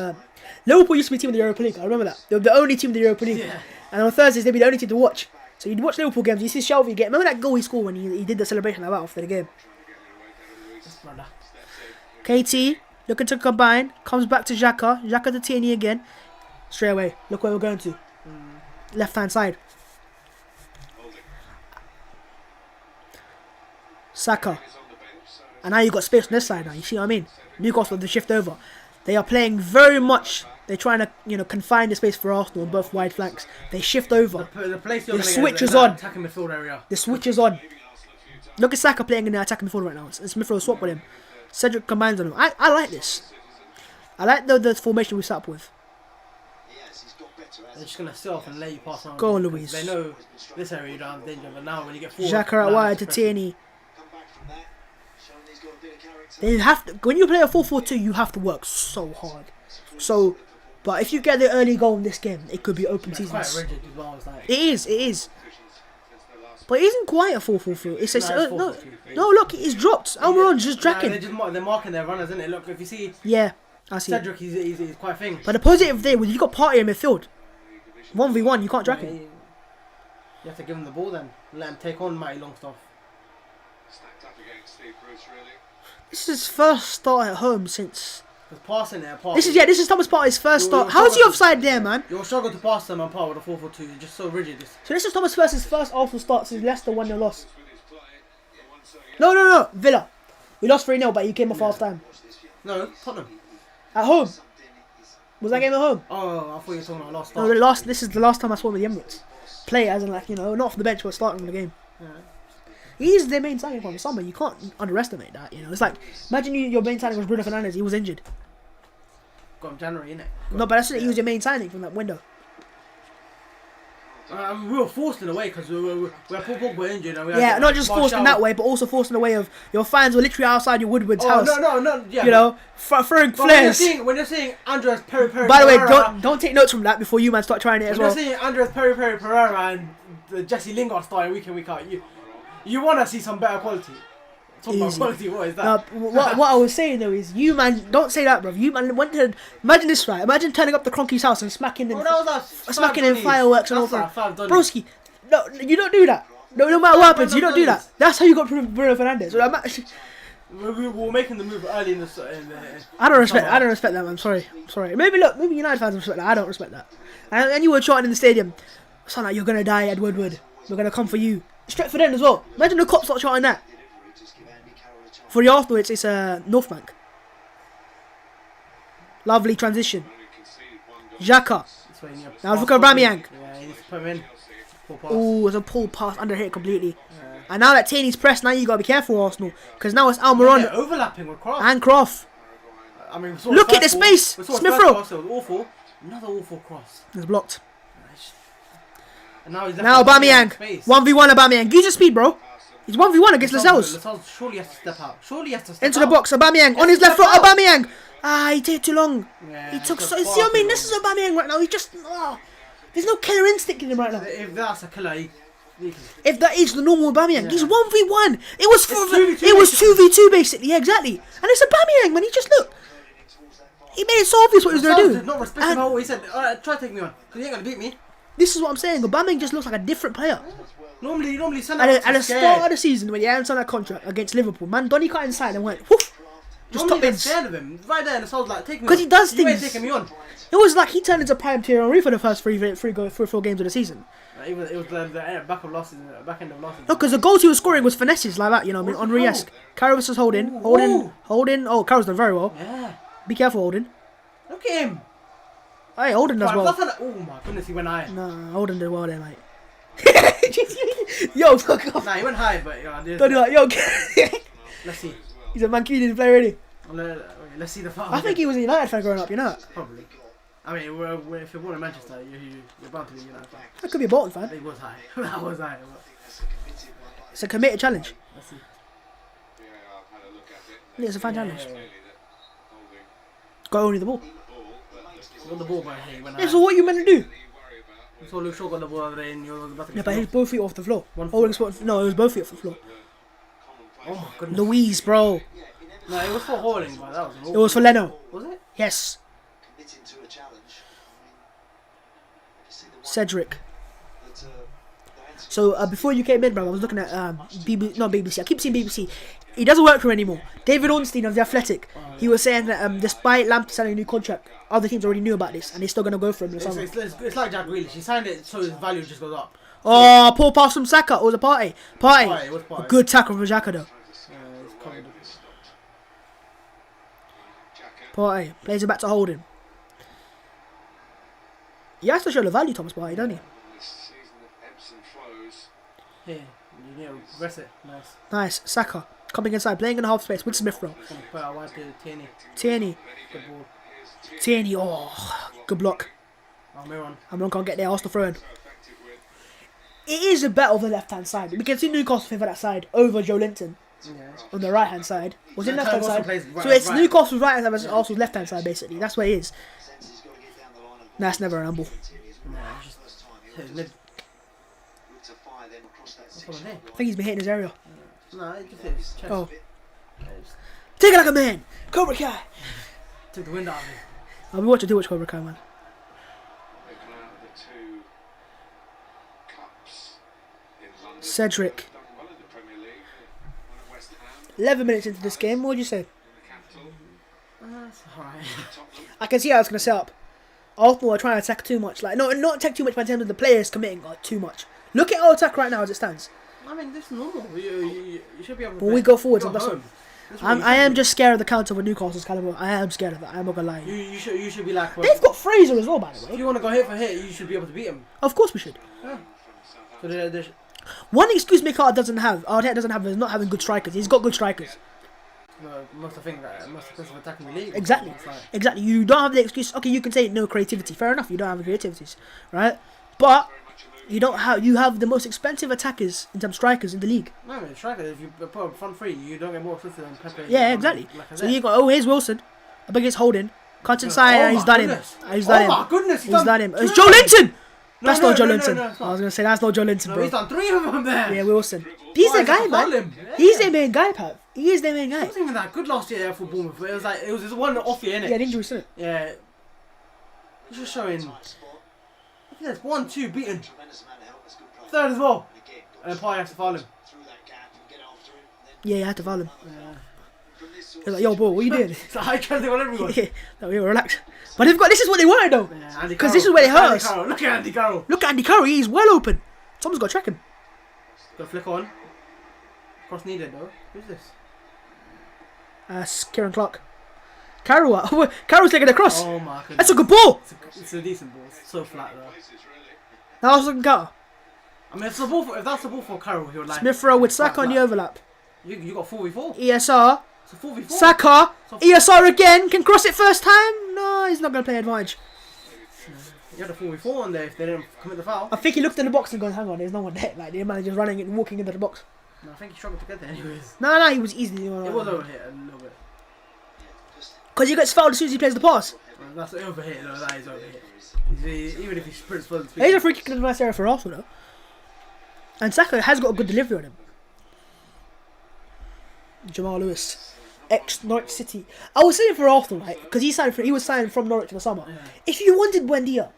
Liverpool used to be a team in the Europa League, I remember that. They were the only team in the Europa League. Yeah. And on Thursdays, they'd be the only team to watch. So you'd watch Liverpool games, you see Shelby get, remember that goal he scored when he did the celebration like that after the game? KT, looking to combine, comes back to Xhaka, Xhaka to Tierney again. Straight away, look where we're going to. Left hand side. Saka. And now you've got space on this side now, you see what I mean? Newcastle have to shift over. They are playing very much, they're trying to, confine the space for Arsenal on both wide flanks. They shift over. The switch is on. Attacking midfield area. The switch is on. Look at Saka playing in the attacking midfield right now. And Smith Rowe swap with him. Cedric combines on him. I like this. I like the formation we set up with. They're just going to sit off and let you pass on. Go on, Luiz. They know this area you don't have danger, but now when you get forward... Xhaka out wide to Tierney. They have to, when you play a 4-4-2, you have to work so hard. But if you get the early goal in this game, it could be open seasons. Quite rigid as well. It's like, it is. But it isn't quite a 4-4-2. It's no, look, it's dropped. Almiron's just tracking. They're marking their runners, isn't it? Look, if you see... Yeah, I see. Cedric, he's quite thing. But the positive there, when you got Partey in midfield, 1v1, you can't track him. You have to give him the ball then. Let him take on Matty Longstaff. Stacked up against Steve Bruce, really. This is his first start at home since... Passing there, This is Thomas Partey's first start. How's he offside there, man? You'll struggle to pass them on par with a 4-4-2. You're just so rigid. So this is Thomas First's first Arsenal start since Leicester 1-0 loss. No. Villa. We lost 3-0, but he came off half time. No, Tottenham. At home. Was that game at home? Oh, I thought you were talking about last No, start. this is the last time I saw him with the Emirates. Play as in not off the bench but starting the game. Yeah. He's their main signing from the summer. You can't underestimate that. It's like, imagine your main signing was Bruno Fernandes. He was injured. Got him January, innit? No, but that's it. He was your main signing from that window. We were forced in a way because we had Paul Pogba injured. And we Yeah, had, not just forced in that way, but also forced in the way of your fans were literally outside your Woodward's house. No, yeah. Throwing But flares. when you're seeing Andres Perry By the way, Pereira, don't take notes from that before you man start trying it as well. when you're seeing Andres Perry Pereira and Jesse Lingard starting week in week out, you want to see some better quality. Talking about Easy. quality, what is that? Now, what I was saying though is, you man, don't say that, bro. You man went to imagine this, right? Imagine turning up to Cronky's house and smacking him, smacking in fireworks and all that. Broski, no, you don't do that. No matter what happens, you don't do that. That's how you got Bruno Fernandes. We were making the move early in the. I don't respect that, man. I'm sorry. Maybe United fans respect that. I don't respect that. And you were chanting in the stadium, son, like, you're gonna die, Ed Woodward. We're gonna come for you. Straight for them as well. Imagine the cops start chanting that. For the Arsenal, it's North Bank. Lovely transition. Xhaka. Now look at Aubameyang. Yeah, he needs to put him in. Oh, it's a pull pass under hit completely. Yeah. And now that Tierney's pressed, now you gotta be careful, Arsenal, because now it's Almiron overlapping with Cross and Croft. I mean, look at the space. Smith Rowe. It was awful. Another awful cross. It's blocked. And now Aubameyang. 1v1 Aubameyang. Use your speed, bro. He's 1v1 against Lascelles. Lascelles surely has to step out. Surely has to step out. Into the box, Aubameyang on his left foot. Aubameyang. He took too long. Yeah, He took got so. See far what I mean? too This is Aubameyang right now. He just. There's no killer instinct in him right now. If that's a killer, he can... If that is the normal Aubameyang, he's 1v1. It was 2v2 it was 2v2 basically. Yeah, exactly. And it's Aubameyang, man. He just look. He made it so obvious what he was going Lascelles to did do. not respect him. He said, "Alright, try to take me on, because you ain't gonna beat me." This is what I'm saying. Aubameyang just looks like a different player. Normally, send At the start of the season, when he hadn't signed that contract against Liverpool, man, Donny got inside and went, whoof, just top ins. Scared of him. Right there, and Lascelles like, take me on. Because he does You ain't things. taking me on. It was like he turned into prime Tierney for the first three or four games of the season. It was the back end of last season. No, because the goals he was scoring was finesses like that, you know what I mean? Henry-esque. Carroll was holding. Oh, Carroll's done very well. Yeah. Be careful, Holden. Look at him. Hey, Holden does well. Oh my goodness, he went high. Nah, Holden did well there, mate. Yo, fuck off. Nah, he went high, but yeah. Don't do that. Yo, Let's see. he's a Mancunian player already. Let's see the foul. I think he was a United fan growing up, you know that? Probably. I mean, if you're born in Manchester, you're bound to be a United fan. That could be a Bolton fan. He was high. That was high. It's a committed challenge. Let's see. Yeah, it's a fan challenge. Got only the ball. He got the ball, but he went high. Yeah, so what you meant to do? So Luke Shaw got the ball over there, and you were about to Yeah, but he's both feet off the floor. One Holding spot. No, it was both feet off the floor. Oh my goodness. Louise, bro. No, it was for holding, but that was an It was for Leno. Was it? Yes. Cedric. So before you came in, bro, I was looking at BBC. I keep saying BBC. He doesn't work for him anymore. David Ornstein of The Athletic. He was saying that despite Lamptey signing a new contract, other teams already knew about this and they're still gonna go for him this summer. It's like Jack Grealish. He signed it so his value just goes up. Oh, poor pass from Saka. It was a party. It was Partey. A good tackle from Xhaka though. It's covered. Partey plays it back to Holding. He has to show the value, Thomas Partey, don't he? Yeah, you need to rest it. Nice. Nice. Saka coming inside, playing in the half space with Smith Rowe. Put out wide to Tierney. Tierney. Good ball. Tierney. Oh, good block. Almiron can't get there. Arsenal throw in. It is a battle of the left hand side. We can see Newcastle favour that side over Joe Linton on the right hand side. Was it left hand side? So it's Newcastle's right hand side versus Arsenal's left hand side basically. That's what it is. That's never a humble. I think he's been hitting his area. No, it just hit his chest. Oh. Take it like a man! Cobra Kai! Took the wind out of him. I'll be watching too much Cobra Kai, man. 'Cedric. 11 minutes into this game, what would you say? That's alright. I can see how it's going to set up. Arsenal are trying to attack too much. Like, no, not attack too much, but in terms of the players committing too much. Look at our attack right now as it stands. I mean, this is normal. You should be able to. When we go forwards, home. I am just scared of the counter with Newcastle's caliber. I am scared of that. I'm not gonna lie. You should be like. They've got Fraser as well, by the If way. you want to go hit for hit, you should be able to beat him. Of course we should. Yeah. So they're One excuse Arteta doesn't have is not having good strikers. He's got good strikers. most of the attack in the league. Exactly. Exactly. You don't have the excuse. Okay, you can say no creativity. Fair enough. You don't have the creativities, right? But you don't have. You have the most expensive attackers in terms of strikers in the league. No, I mean, strikers. If you put up front three, you don't get more assists than Pepe. Yeah, exactly. So you got. Oh, here's Wilson. I think it's Holding. Cuts inside and he's done him. He's done him. Oh my goodness, he's done him. It's Joe Linton. That's not Joe Linton. No, I was gonna say that's not Joe Linton, bro. He's done 3 of them there. Yeah, Wilson. He's the guy, man. He's their main guy, Pat. He is their main guy. He wasn't even that good last year for Bournemouth. But it was just one off year, innit? Yeah, injury, isn't it? Yeah. He's just showing. Look at this. 1, 2, beaten. Third as well. And then Partey has to foul him. Yeah, you had to foul him. He's like, yo, bro, what are you doing? It's like high trending on everyone. Yeah, no, yeah, relax. But they've got. This is what they wanted, though. Because this is where it hurts. Look at Andy Carroll. Look at Andy Carroll. He's well open. Someone's got to track him. Got to flick on. Cross needed though. Who's this? Kieran Clark. Carroll's taking a cross. Oh my goodness. That's a good ball. It's a decent ball. It's so flat though. That was looking counter. I mean, if that's the ball for Carroll, he would like. Smith Rowe with Saka on the overlap. You got 4v4. ESR. It's a 4v4. Saka. ESR again. Can cross it first time. No, he's not going to play advantage. You had a 4v4 on there if they didn't commit the foul. I think he looked in the box and gone, hang on, there's no one there. Like, the man just running and walking into the box. No, I think he struggled to get there anyways. No, he was easily. It was overhit a little bit. Because he gets fouled as soon as he plays the pass. Well, that's overhit, no, that is overhit. Even if he sprints further. He's a free kick in a nice area for Arsenal, though. And Saka has got a good delivery on him. Jamal Lewis, ex-Norwich City. I was saying for Arsenal, right? Because he was signed from Norwich in the summer. Yeah. If you wanted Buendia,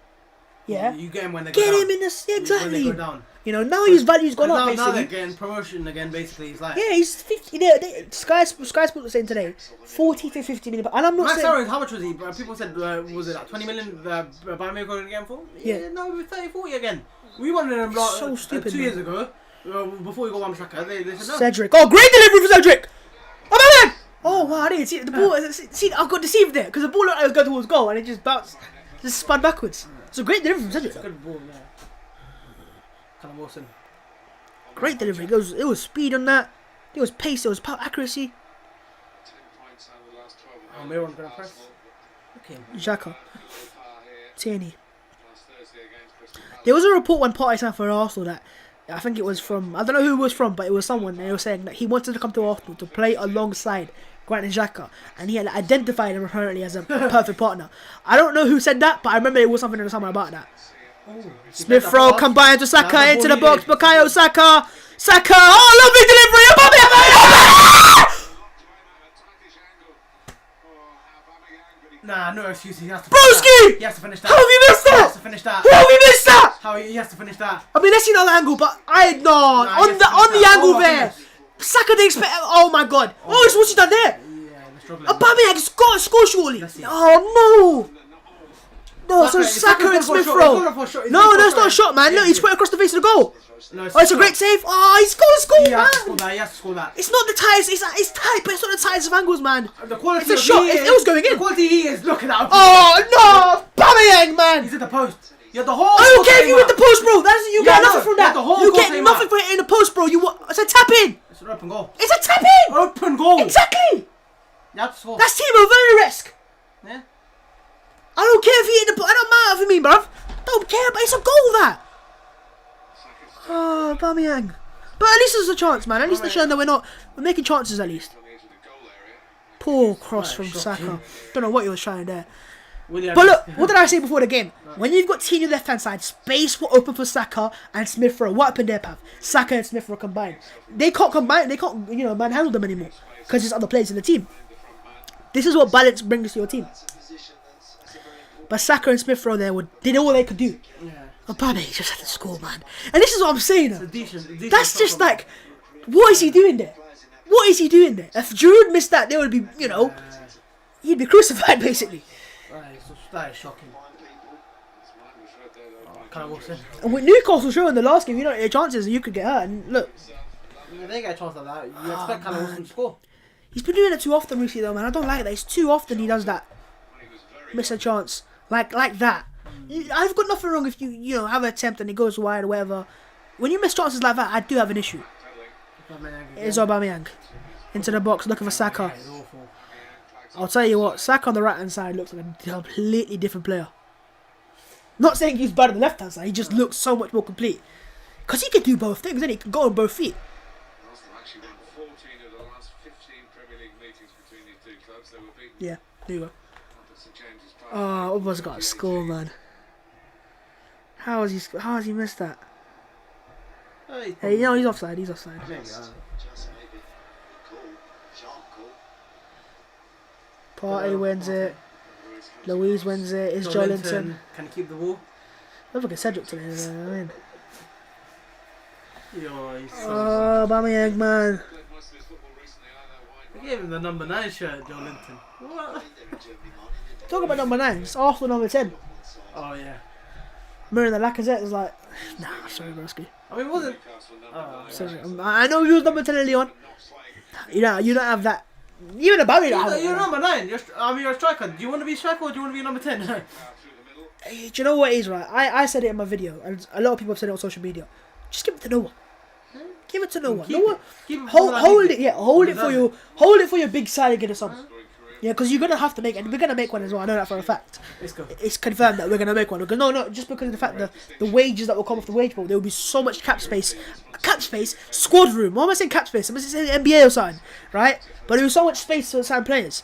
yeah, you get him when they go get down. him in the exactly. When they go down. You know, now his value's gone up. Now they're getting promotion again. Basically, he's like he's 50. Sky Sports was saying today 40 to 50 million. And I'm not saying salary. How much was he? People said was it like 20 million? Bayern going again for? Yeah, no, 30, 40 again. We wanted him like so stupid, 2 years ago. Before we got Wan-Bissaka, they said no. Cedric. Oh, great delivery for Cedric. Oh man! Oh wow, I didn't see it. The ball. See, I got deceived there because the ball looked like it was going towards goal and it just bounced, just spun backwards. It's a great delivery from Cedric. Good ball, yeah. Callum Wilson. Great delivery. It was speed on that. It was pace. It was accuracy. 10 points out of the last 12. Oh, Miron's gonna press. Okay. Xhaka. Tierney. Last Thursday against Crystal Palace. There was a report when Partey signed for Arsenal that I think it was from, I don't know who it was from, but it was someone. They were saying that he wanted to come to Arsenal to play alongside Granit Xhaka, and he had identified him apparently as a perfect partner. I don't know who said that, but I remember it was something in the summer about that. Smith Rowe combined to Saka into the box. Bukayo Saka. Oh, lovely delivery. Nah, no excuse. He has to. Broski! He has to finish that. How have you missed that? He has to finish that. How have you missed that? He has to finish that. I mean, let's see another angle, but on the angle there. Saka didn't expect. Oh my god. Oh, it's what's he done there? Yeah, they're struggling. Aubameyang has got to score surely. Oh no. No, so Saka and Smith Rowe. No, that's not a shot, man. Look, he's put across the face of the goal. No, it's a great save. Oh, he's got to score, man. He has to score that. It's not the tightest. It's tight, but it's not the tightest of angles, man. The quality it's a shot. It was going in. The quality he is. Look at that. Oh no, Aubameyang, man. He's at the post. You have the whole. I don't care if you hit the post, bro. You get nothing from that. You get nothing for hitting the post, bro. It's a tap in. It's an open goal. It's a tap in. Open goal. Exactly. You have to score. That's Timo Werner-esque. Yeah. I don't care if he hit the. I don't matter for me, bruv. Don't care, but it's a goal that. Oh, Aubameyang. But at least there's a chance, man. At least they're showing that we're making chances at least. Poor cross from Saka. Don't know what he was trying there. But look, what did I say before the game? When you've got Tierney left hand side, space will open for Saka and Smith Rowe. What happened there, Pav? Saka and Smith Rowe combined. They can't combine. They can't, manhandle them anymore because there's other players in the team. This is what balance brings to your team. But Saka and Smith Rowe there did all they could do. Yeah. Aubameyang just had to score, man. And this is what I'm saying. Decent that's just like, what is he doing there? What is he doing there? If Giroud missed that, there would be, he'd be crucified basically. That is shocking. And with Newcastle showing the last game, your chances you could get hurt. And look, they get a chance like that. You expect Callum Wilson to score. He's been doing it too often recently, though, man. I don't like that. It's too often he does that. Miss a chance like that. I've got nothing wrong if you have an attempt and it goes wide or whatever. When you miss chances like that, I do have an issue. It's Aubameyang into the box looking for Saka. I'll tell you what, Saka on the right hand side looks like a completely different player. Not saying he's better on the left hand side, he just looks so much more complete. Because he can do both things, and he can go on both feet. Actually won 14 of the last 15 Premier League meetings between these two clubs. They were beaten. Yeah, there you go. St James's Park. Oh, almost got a score, man. How has he missed that? Hey, he's offside. He's offside. Partey wins it. Louise wins it. It's Jolinton. Can he keep the ball? Don't forget Cedric today. I mean. Oh, Aubameyang, man. They gave him the number 9 shirt, Jolinton. What? Talk about number 9. It's Arsenal number 10. Oh yeah. Mirror the Lacazette is like, nah, sorry, Broski. I mean, wasn't. Sorry, I know you was number 10 early on. You don't have that. Even Aubameyang. You're number 9. You're a striker. Do you want to be a striker or do you want to be number 10? Do you know what it is, right? I said it in my video, and a lot of people have said it on social media. Just give it to no one. Give it to no one. No one. Hold it. Yeah, hold it for your big side against the summer. Yeah, because you're gonna have to make it. We're gonna make one as well. I know that for a fact. Let's go. It's confirmed that we're gonna make one. Because no, just because of the fact that the wages that will come off the wage bill, there will be so much cap space, squad room. Why am I saying cap space? I'm saying NBA or something, right? But there will be so much space to sign players,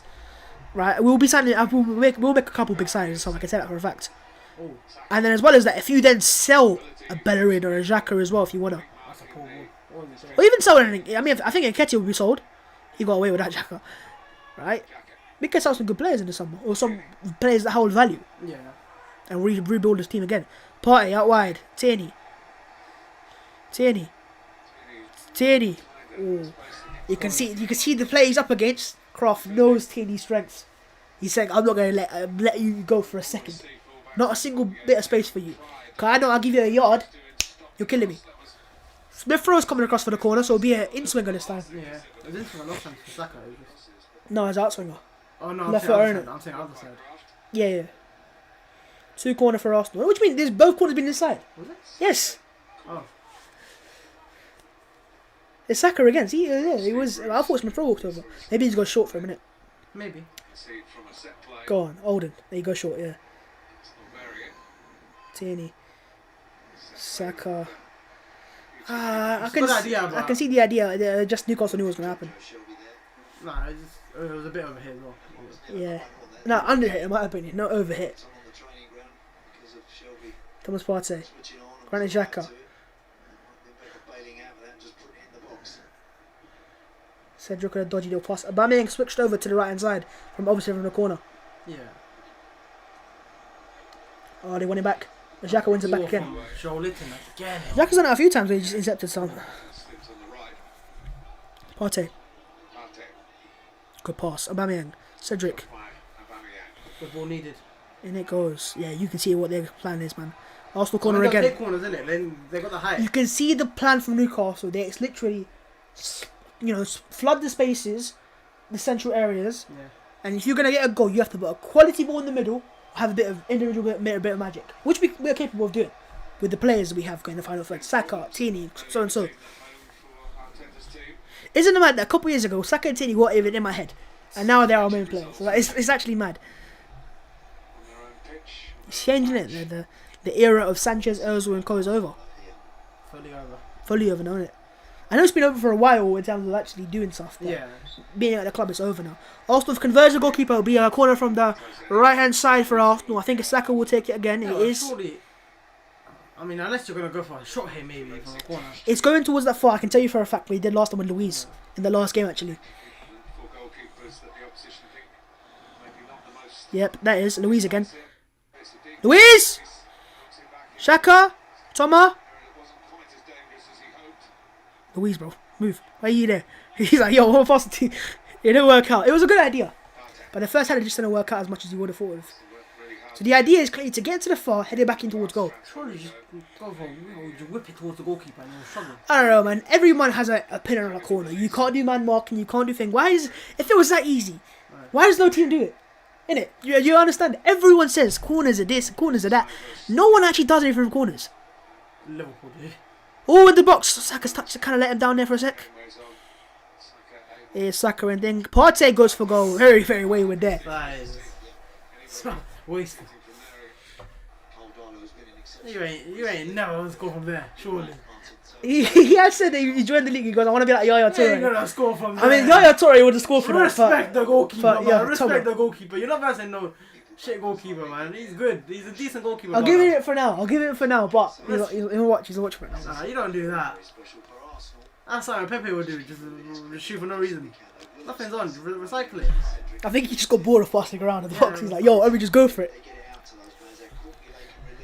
right? We'll be signing. We'll make a couple big signings. So I can say that for a fact. Oh, And then as well as that, if you then sell a Bellerin or a Xhaka as well, if you wanna, that's a poor ball. What was he saying? or even sell anything. I mean, I think Nketiah will be sold. He got away with that Xhaka, right? We can sell some good players in the summer, or some players that hold value, Yeah. and rebuild this team again. Partey out wide, Tierney. Ooh. You can see the player he's up against. Croft knows Tierney's strengths. He's saying, "I'm not going to let you go for a second. Not a single bit of space for you. Cause I know I'll give you a yard. You're killing me." Smith Rowe's coming across for the corner, so it'll be an in-swinger this time. Yeah. It is for a lot of times for Saka. No, it's out-swinger. Oh no, I'm Left saying foot, other innit? side. I'm saying other side. Yeah. 2 corner for Arsenal. What do you mean? There's both corners been inside. Was it? Yes. Oh. It's Saka again. See, yeah, it was. I thought Smith Rowe walked over. Maybe he's got short for a minute. Maybe. Go on, Olden. There you go, short. Yeah. Tierney. Saka. I can. Good idea, I but- can see the idea. Just Newcastle knew what was going to happen. Nah, it was a bit over here as well. Yeah. No, under hit in my opinion. Not over hit. Thomas Partey. Granit Xhaka. Cedric with a dodgy little pass. Aubameyang switched over to the right hand side from obviously from the corner. Yeah. Oh, they won it back. Xhaka wins it back again. Again. Xhaka's done it a few times where he just intercepted some. Partey. Good pass. Aubameyang. Cedric. The ball needed. In it goes. Yeah, you can see what their plan is, man. Arsenal corner They got again. big corners, innit? Then they got the height. You can see the plan from Newcastle. It's literally, flood the spaces, the central areas. Yeah. And if you're gonna get a goal, you have to put a quality ball in the middle, have a bit of individual bit of magic, which we're capable of doing with the players we have going to final third. Saka, Tierney, so and so. Isn't it mad that a couple years ago Saka and Tierney weren't even in my head, and now they're our main players? So it's actually mad. It's changing it. The era of Sanchez, Ozil, and Co is over. Fully over, isn't it? I know it's been over for a while in terms of actually doing stuff. But Yeah. being at the club, it's over now. Arsenal have converged the goalkeeper. Will be a corner from the right hand side for Arsenal. I think Saka will take it again. It is. Surely, I mean, unless you're going to go for a shot here, maybe, from a corner. It's going towards that far. I can tell you for a fact. We did last time with Luis in the last game, actually. Yep, that is Luis again. Luis! Xhaka! Toma! Luis, bro. Move. Why are you there? He's like, yo, what fast team? It didn't work out. It was a good idea. But the first header just didn't work out as much as you would have thought of. So the idea is clearly to get to the far, head it back in towards goal. Surely just go for, you whip it towards the goalkeeper and you'll struggle. I don't know, man. Everyone has a pillar on a corner. You can't do man marking. You can't do thing. If it was that easy, why does no team do it? Innit? You understand? Everyone says corners are this, corners are that. No one actually does anything from corners. Liverpool do. Oh, in the box. Saka's touch to kind of let him down there for a sec. Here's Saka and then Partey goes for goal. Very, very wayward there. That is wasted. You ain't never score from there, surely. He has said that he joined the league. He goes, I want to be like Yaya You ain't Toure. gonna score from there. I mean, Yaya Toure would have scored for that. Respect the goalkeeper, but, yeah, man. Respect Tomo. the goalkeeper. You're not gonna say no shit goalkeeper, man. He's good. He's a decent goalkeeper. I'll give it for now. But he'll watch for it now. Nah, you don't do that. That's something Pepe would do. Just shoot for no reason. Nothing's on. Recycle it. I think he just got bored of passing around in the box. He's like, yo, let me just go for it.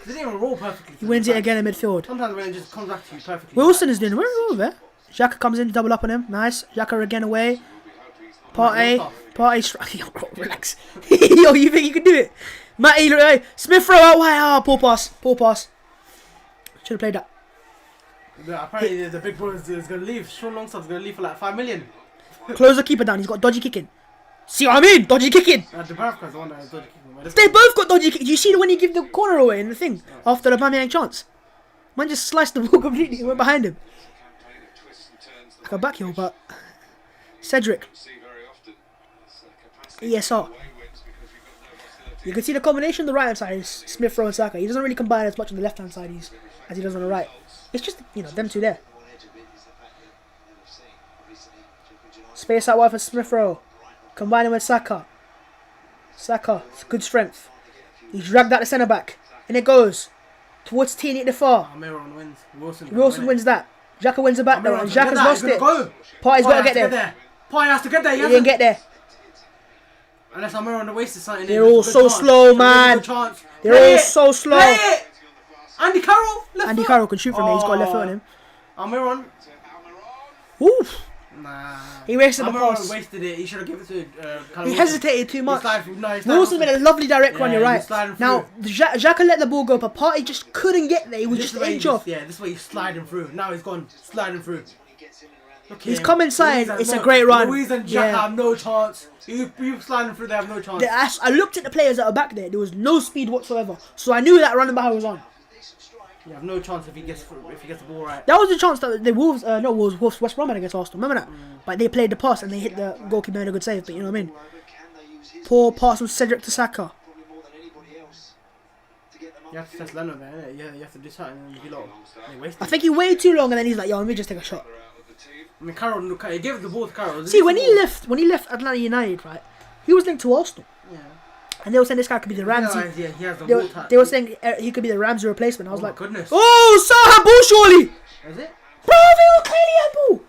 He didn't even roll perfectly. He wins it again in midfield. Sometimes when it just comes back to you perfectly. Wilson is doing very well there. Xhaka comes in, double up on him. Nice. Xhaka again away. Partey. Relax. Yo, you think you can do it? Matty, Smith Rowe out wide. Ah, poor pass. Should have played that. Yeah, apparently the big brother is going to leave. Sean Longstaff's going to leave for like 5 million. Close the keeper down. He's got dodgy kicking. See what I mean? Dodgy kicking. Dubravka's the one that has dodgy kicking. They both got dodgy kicking. Do you see when he give the corner away in the thing after the Aubameyang chance? Man just sliced the ball completely and went behind him. Like a back heel, but Cedric. ESR. You can see the combination on the right hand side is Smith Rowe and Saka. He doesn't really combine as much on the left hand side as he does on the right. It's just, you know, them two there. Space out wide for Smith Rowe. Combining with Saka. Saka, it's good strength. He's dragged out the centre back. And it goes towards Tierney at the far. Almiron wins. Wilson wins that. Xhaka wins the back though, and Xhaka's lost it. Partey's got to get there. Partey has to get there. He didn't get there. Unless Almiron on the waist is something. They're all so slow, man. They're all so slow. Play it. Andy Carroll. Andy Carroll can shoot from there. He's got a left foot on him. Almiron. Oof. Nah. He wasted the Almiron pass. wasted it. He should have given it to He hesitated too much. Wilson Wilson made a lovely direct run, you're right. sliding Now, Xhaka let the ball go, but Partey just couldn't get there. He was just an inch off. Yeah, this way he's sliding through. Now he's gone sliding through. He's come inside. It's a great run. Louise and Xhaka have no chance. You sliding through, they have no chance. I looked at the players that are back there. There was no speed whatsoever. So I knew that running back was on. You have no chance if he gets the ball right. That was the chance that the Wolves, West Brom had against Arsenal. Remember that? But they played the pass and they hit the goalkeeper and a good save. But you know what I mean? Poor pass from Cedric to Saka. You have to test Leno there, innit? Yeah, you have to do something and you lot, they wasted I think he waited too long and then he's like, yo, let me just take a shot. I mean, Carroll, he gave the ball to Carroll. See, when he left Atlanta United, right, he was linked to Arsenal. Yeah. And they were saying this guy could be the Ramsey. Yeah, he has the They were saying he could be the Ramsey replacement. I was like, goodness. oh, Saha handball surely! Is it? Bro, they were clearly handball!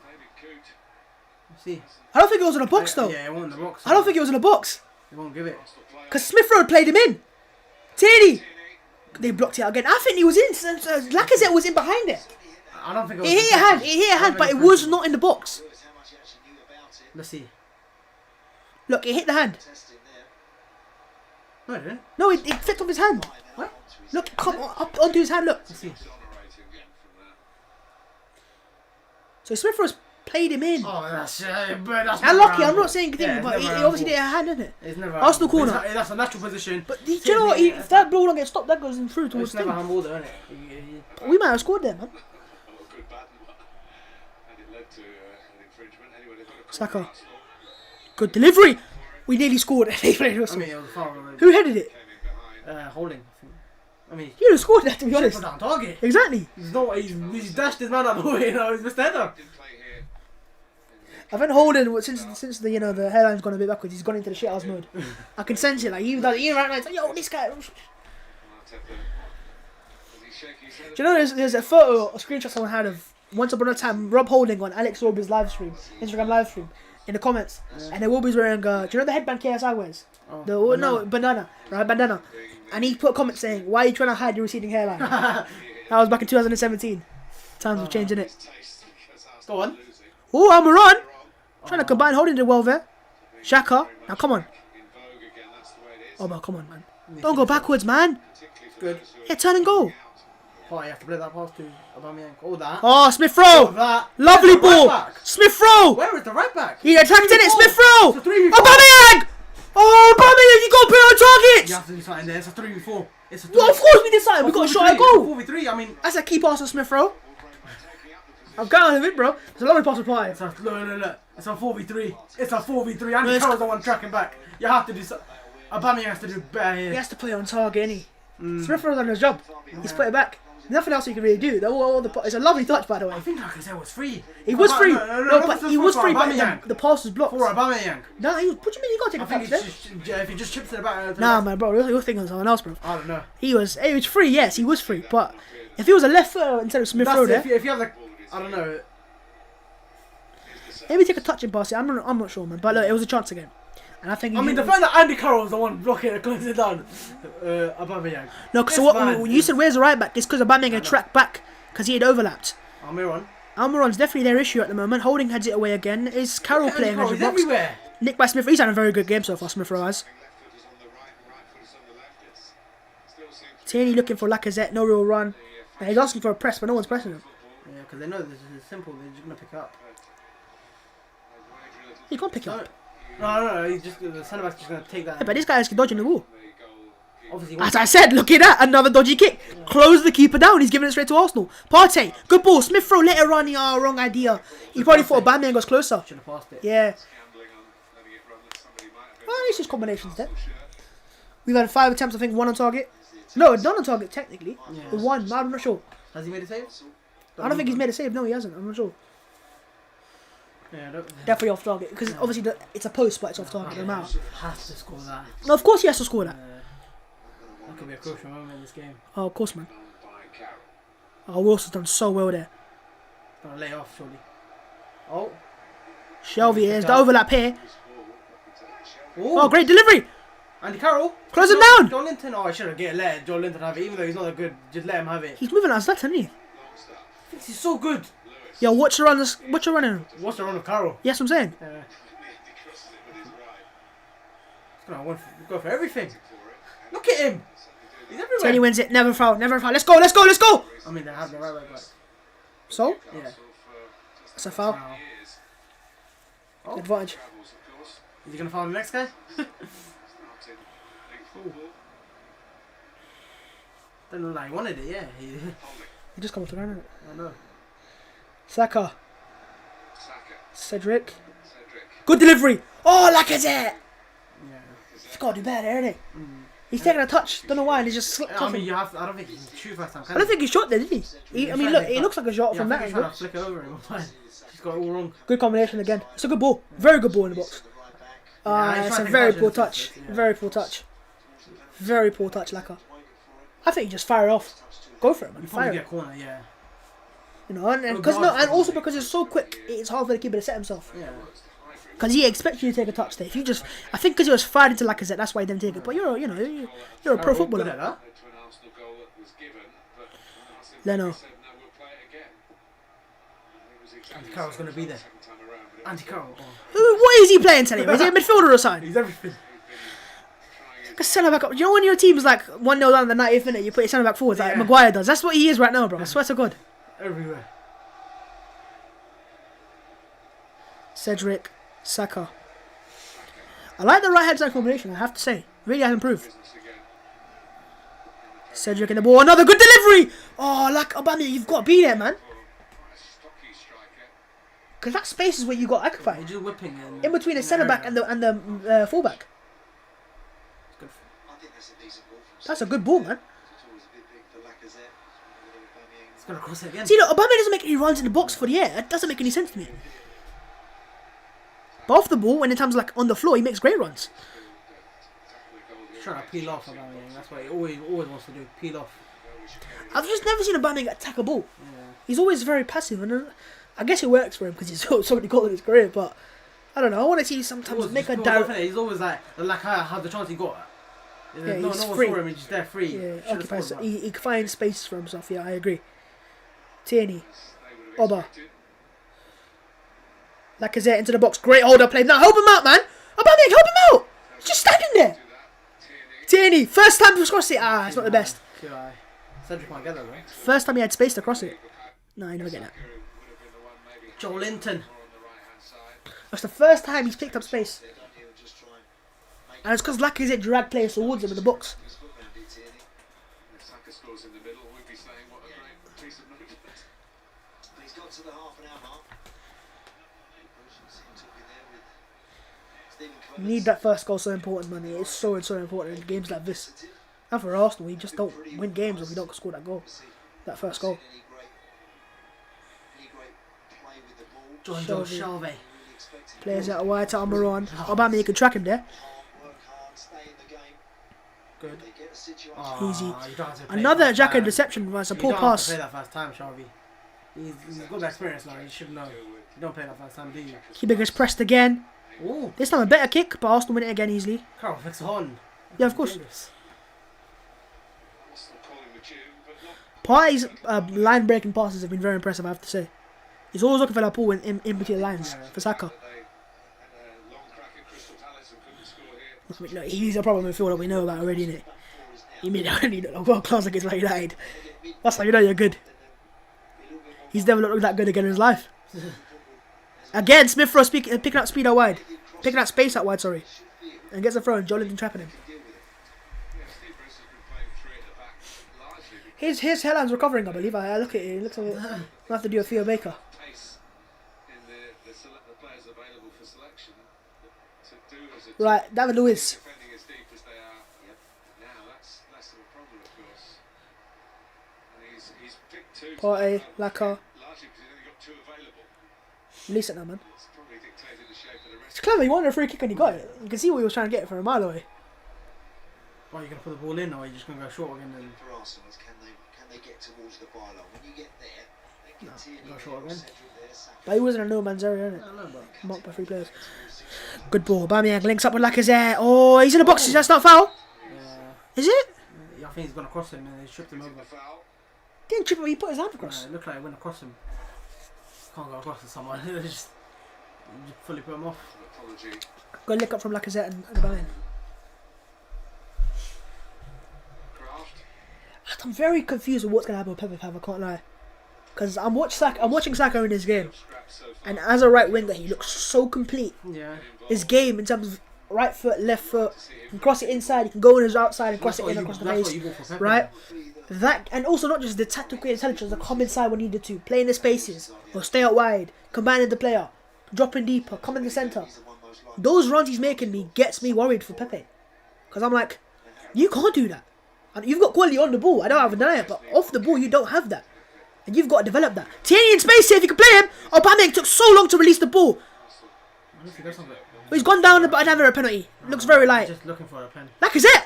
Let's see. I don't think it was in a box though. Yeah, it wasn't in the box. I don't think it was in a box. They won't give it. Because Smith Rowe played him in. Tierney! They blocked it out again. I think he was in. Lacazette was in behind it. I don't think it was. He hit a hand, but it was not in the box. Let's see. Look, it hit the hand. No, it didn't. No, it flipped off his hand. What? Look, come on, up onto his hand, look. Let's see. So Smith Rowe's played him in. Oh, that's Unlucky, I'm not saying anything, but he obviously did a hand, didn't it? It's never Arsenal handball. corner. That's a natural position. But do you know what? If that ball don't get stopped, that goes in through towards It's never him. handball though, innit? We might have scored there, man. Saka. Good delivery. We nearly scored. They played us. I mean, it was far away. Who headed it? Holding. I think. I mean, You would have scored that, to be honest. put down target. Exactly. He's dashed his man out of the way. You know, he's missed the header. I think Holden, since the the hairline's gone a bit backwards, he's gone into the shithouse mode. I can sense it. Like even right now, it's like, yo, this guy. Do you know there's a photo, a screenshot someone had of once upon a time Rob Holding on Alex Wilby's Instagram live stream in the comments, and then Wilby's wearing do you know the headband KSI wears? Bandana, right, bandana, and he put a comment saying, "Why are you trying to hide your receding hairline?" That was back in 2017. Times have changed, innit? Go on. Oh, Almiron trying to combine Holding did well there. Xhaka, now come on. Oh, but come on, man. Don't go backwards, man. Good. Yeah, turn and go. Oh, you have to play that pass to Aubameyang. Oh, that. Oh, Smith Rowe. That. Lovely Where's the ball. right back? Smith Rowe. Where is the right back? He attacked in it. Smith Rowe. It's a 3v4. Aubameyang. Oh, Aubameyang, you got to put it on target. You have to do something there. It's a 3v4. It's a 3v4. Well, of course we decided. We got a shot at goal. 4v3. I mean, That's a key pass on Smith Rowe. I'm going of it, bro. It's a lovely pass to Partey. look. It's a 4v3. It's a 4v3. Andy Carroll's the one tracking back. You have to do something. Aubameyang has to do better here. He has to play on target, innit? Smith Rowe's done his job. He's put it back. Nothing else he can really do. It's a lovely touch, by the way. I think Lacazette was free. He was free. No, But he was free, but the pass was blocked. For Aubameyang. No, what do you mean? You got to take I a think touch it's there? just, if he just chips it back. Nah, man, bro. You're thinking of someone else, bro. I don't know. It was free, yes, he was free. But if he was a left footer instead of Smith Rowe there, If you have the, I don't know. maybe take a touching pass. I'm not sure, man. But look, it was a chance again. And I think. I mean, the fact that Andy Carroll was the one blocking it and closing it down, Aubameyang. No, because what you said, where's the right back? It's because Aubameyang had tracked back because he had overlapped. Almiron's definitely their issue at the moment. Holding heads it away again. Is Carroll playing as a box? Everywhere. Nick by Smith. He's had a very good game so far. Smith Rowe has. Tierney looking for Lacazette. No real run. And he's asking for a press, but no one's pressing him. Yeah, because they know this is simple. They're just gonna pick it up. He can't pick it up. No. He's just the centre back's just gonna take that. Yeah, but this guy is dodging the ball. Obviously, As I said, look at that, another dodgy kick. Close the keeper down. He's giving it straight to Arsenal. Partey, good ball. Smith Rowe let it run. Wrong idea. He probably thought Aubameyang was closer. should have passed it. Yeah. nice his combinations there. We've had 5 attempts, I think 1 on target. No, none on target technically. Yeah. Or 1, I'm not sure. Has he made a save? I don't think he's made a save. No, he hasn't. I'm not sure. Yeah, I don't. Definitely off target because obviously it's a post, but it's off target. No matter. Has to score that. No, of course he has to score that. That could be a crucial moment in this game. Oh, of course, man. Oh, Wilson's done so well there. Gonna lay off, surely. Oh. Shelby is the overlap here. Ooh. Oh, great delivery. Andy Carroll. Close him down. Joe Linton. Oh, I should have let Joe Linton have it, even though he's not that good. Just let him have it. He's moving like that, isn't he? He's so good. Yo, watch the run. Watch the running. What's the run of Carroll? Yes, I'm saying. He's gonna go for everything. Look at him. He's everywhere. Tierney wins it. Never foul. Never foul. Let's go. Let's go. Let's go. I mean, they have the right back. So, Yeah. that's a foul. Oh. Advantage. Is he gonna foul the next guy? Don't look like he wanted it. Yeah. He just come off the ground. I know. Saka. Cedric. Good delivery. Oh, Lacazette. Yeah. He's got to do better, isn't he? He's taking a touch. Don't know why. And he's just. I mean, you have. I don't think he can shoot first time. I don't think he shot there, did he? I mean, look. It looks like a shot from that He's trying angle. to flick it over him. He's got it all wrong. Good combination again. It's a good ball. Very good ball in the box. Yeah, It's he's a trying very to poor catch touch. it, yeah. Very poor touch. Very poor touch, Laka. I think you just fire it off. Go for it, man. You Fire probably it. get corner. Yeah. You know, and also because it's so quick, it's hard for the keeper to set himself. Yeah. Because he expects you to take a touch there. If you just, I think because he was fired into Lacazette, that's why he didn't take it. But you're a pro footballer. Good at that. Leno. Andy Carroll's gonna be there. Andy Carroll. Oh. What is he playing today? Is he a midfielder or something? He's everything. Like a centre back up. You know when your team's like 1-0 down in the 90th minute, you put your centre back forward like Yeah. Maguire does. That's what he is right now, bro. I swear to God. Everywhere. Cedric, Saka. I like the right hand side combination, I have to say. Really has improved. Cedric in the ball. Another good delivery! Oh, like Obama, you've got to be there, man. Because that space is where you got You're occupied. just whipping him. In between the centre back and the fullback. That's a good ball, man. He's gonna cross it again. See, look, Obama doesn't make any runs in the box for the air. That doesn't make any sense to me. But off the ball, when in terms of like on the floor, he makes great runs. He's trying to peel off about him. That's what he always wants to do. Peel off. I've just never seen Obama attack a ball. Yeah. He's always very passive, and I guess it works for him because he's so many goals in his career. But I don't know. I want to see sometimes Always make a just direct. peel off, innit? He's always like how the chance he got. Yeah, no he's one free. saw him. He's just there free. Yeah, Should've occupies. scored, He can find spaces for himself. Yeah, I agree. Tierney, Oba, Lacazette into the box. Great hold up play. Now help him out, man. Obama, help him out. He's just standing there. Tierney, first time to cross it. It's not the best. QI. Cedric might get that, right? First time he had space to cross it. No, you never get that. Joe Linton. That's the first time he's picked up space. And it's because Lacazette dragged players towards him in the box. You need that first goal so important, man. It's so important in games like this. And for Arsenal, we just don't win games if we don't score that goal. That first goal. John Shelby. Shelby. Players out wide to Almiron. Obama, you can track him there. Good. Easy. You don't have to play Another first Jack time. deception was a You poor don't have to pass. play that first time, Shelby. He's got experience now. You should know. You don't play that first time, do you? Keeper gets pressed again. Ooh. This time a better kick, but Arsenal win it again easily. Carl flicks it on. Yeah, of course. Partey's line breaking passes have been very impressive, I have to say. He's always looking for that ball in between the lines for Saka. I mean, look, he's a problem midfielder we know about already, innit? You mean only a world class against Man United. That's how you know you're good. He's never looked that good again in his life. Again, Smith Rowe picking up speed out wide. Picking up space out wide, sorry. And gets a throw and Joe Linton trapping him. His headline's recovering, I believe. I look at it. It looks like it. I'll have to do a Theo Baker. Right, David Luiz. Defending as deep as they are now, that's less of a problem, of course. And he's picked two. Partey, Laka. Largely because he's only got two available. Release it now, man. It's probably dictated the shape of the It's rest. clever. He wanted a free kick and he got it. You can see what he was trying to get from a mile away. Well, are you going to put the ball in, or are you just going to go short again? And... For Arsenal, is can they get towards the byline? When you get there, they No, continue go short again. But he wasn't a no man's area, innit? I don't know, but... Marked by 3 players. Good ball. Aubameyang links up with Lacazette. Oh, he's in the box. That's not foul. Is it? Yeah, I think he's going to cross him and he tripped him over. The foul. Didn't trip him. He put his hand across. It looked like it went across him. Can't go across to someone. just fully put him off. Apology. Got a lick up from Lacazette and Aubameyang. Craft. I'm very confused with what's going to happen with Pepe Pav, I can't lie. Because I'm watching Saka in this game. Scrapped so far. And as a right winger, he looks so complete. Yeah. His game in terms of right foot, left foot, he can cross it inside, he can go on his outside and cross it in across the face. Right? That, and also not just the tactical intelligence, the come inside when needed to, play in the spaces, or stay out wide, combine the player, drop in deeper, come in the centre. Those runs he's making me gets me worried for Pepe. Because I'm like, you can't do that. And you've got quality on the ball, I don't have to deny it, but off the ball you don't have that. And you've got to develop that. Tierney in space here, if you can play him. Aubameyang took so long to release the ball. He's gone down, but never a penalty. Looks very light. Just looking for a pen. Lacazette!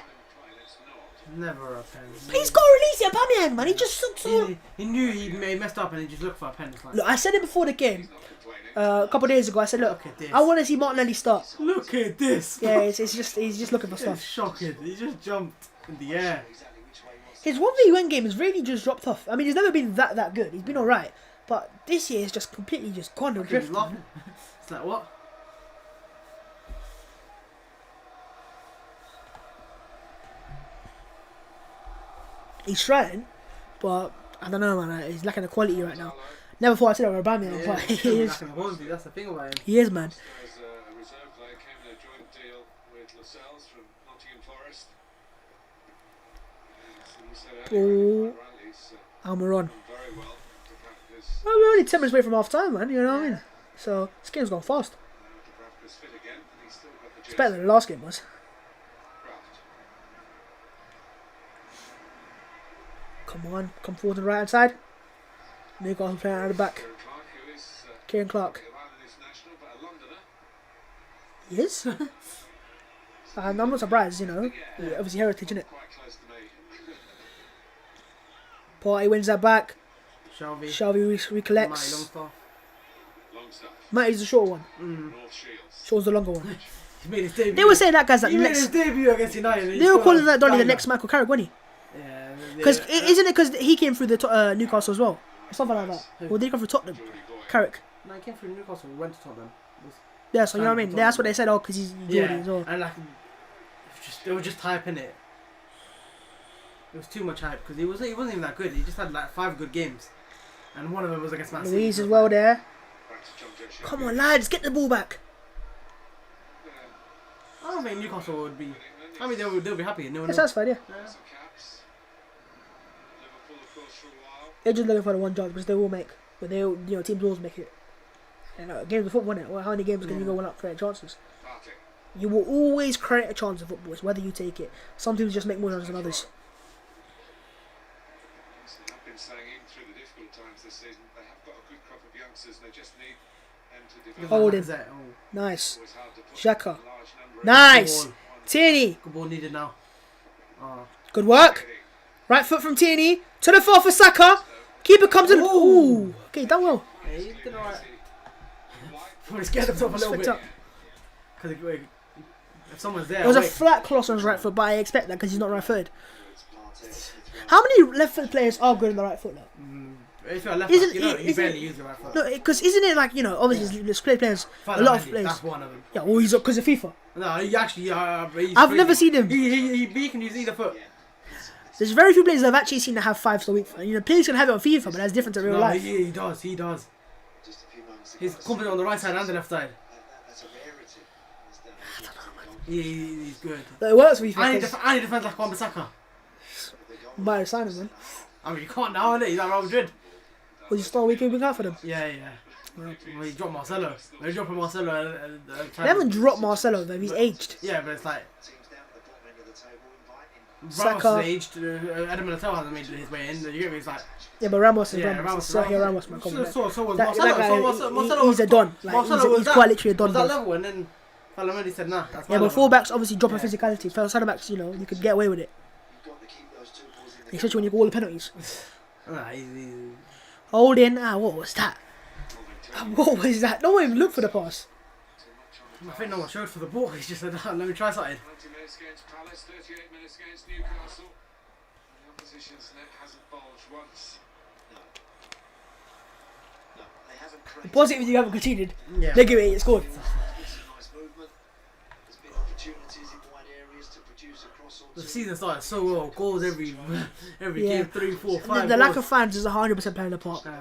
Never a pen. He's got to release it, Aubameyang, man. He just took so... He knew he messed up and he just looked for a pen. It's like, Look, I said it before the game. A couple of days ago, I said, look, Look at this. I want to see Martinelli start. look at this. Yeah, it's just he's just looking for It's stuff. shocking. He just jumped in the air. His 1v1 game has really just dropped off. I mean, he's never been that good. He's been alright. But this year is just completely just gone He's adrift. laughing. It's like, what? He's trying, but I don't know, man. He's lacking the quality right now. Never thought I'd say that about Aubameyang, but he's he is. lacking the quality, that's the thing about him. He is, man. As a reserve player, came in a joint deal with Lascelles from Nottingham Forest. Oh, Almiron. Very well to practice. Well, we're only 10 minutes away from half time, man. You know what I mean? So this game's gone fast. To practice fit again, and he's still got the It's better than the last game was. Craft. Come on, come forward to the right hand side. Newcastle playing out of the back. Kieran Clark, who is Kieran Clark. an Ireland international, but a Londoner. He is. And I'm not surprised, you know. Obviously heritage, innit? Quite close to me. Partey wins that back. Shelby. Shelby recollects. Longstaff. Longstaff. Matty's the short one. North Shields. Short's the longer one. He made his debut. They were saying that guy's like He the made his next. debut against United. They were calling that Donny the next Michael Carrick, wasn't he? Yeah. Because isn't it because he came through the Newcastle as well, or something like that? Or did he come from Tottenham? Geordie boy. Carrick. No, he came from Newcastle. Went to Tottenham. Yeah, so you know what I mean. That's what they said. Oh, because he's Geordie as well. And like, it was just hype in it. It was too much hype because he wasn't even that good. He just had like 5 good games, and one of them was against Man City. Louise as well there. Back to John Joe Shelby. Come on, lads, get the ball back. I don't think Newcastle would be. I mean, they'll be happy. No one Yes, knows. that's fine. Yeah, Some caps. Liverpool, of course, for a while. they're just looking for the one job because they will make, but they, you know, teams always make it. You know, games of football, innit? Well, how many games can you go without creating chances? Partey. You will always create a chance in football. It's whether you take it. Some teams just make more chances than others. They have been saying even through the difficult times this season, they have got a good crop of youngsters. They just need them to develop. Hold him. Lacazette, Nice. Always hard to put Xhaka. a large number of Nice. Ball. Tierney. Good ball needed now. Oh. Good work. Right foot from Tierney. To the far for Saka. Keeper comes in. Ooh. Okay, done well. Yeah, he did alright. Probably scared himself a little Flicked bit. up. Because if someone's there, It was a wait. flat cross on his right foot, but I expect that because he's not right footed. How many left foot players are good on the right foot though? If you're a left Isn't back, you know, it- he isn't barely it- used the right foot. No, because isn't it like, you know, obviously there's players, a Fala lot of Mendy, players. That's one of them. Yeah, well, he's because of FIFA. No, he actually. He's I've crazy. never seen him. He can use either foot. There's very few players I've actually seen that have 5-star weak foot. You know, players can have it on FIFA, but that's different to real No, life. he does. He does. Just a few moments ago, He's competent on the right side and the left side. that's a rarity. He's good. But it works for FIFA. And he 'cause defends like Wan-Bissaka. might sign him, man. I mean, you can't now, innit? He's at Real Madrid. Was you star week in, week out for them? Yeah. Well, Well, he dropped Marcelo. They dropped Marcelo. they haven't dropped Marcelo though. He's aged. Yeah, but it's like Teams down at the bottom end of the table inviting. Ramos Saka. is aged. Adam Militao hasn't made his way in. You get me? It's like Yeah, but Ramos is yeah, Ramos. Sergio Ramos, man. Come on. So was That Marcelo. guy, Marcelo he's a don. Like, he's quite literally a don. was that bro. level, and then Falamendi said, "Nah, that's Yeah, my but level." fullbacks obviously drop a physicality. For centre backs, you know, you could get away with it, You've got to keep those two balls in the especially when you get all the penalties. Nah, he's Hold in. What was that? What was that? No one even looked for the pass. I think no one showed for the ball. He's just said, "Let me try something." 90 minutes against Palace, 38 minutes against Newcastle. The opposition's net hasn't bulged once. No, they haven't created. Positive you haven't conceded. Yeah. Negative you scored. There's some nice movement. There's been opportunities in wide areas to produce a cross or The two. season started so well. Goals every Yeah. game, 3, 4, 5. The lack of fans is 100% playing a part. Uh,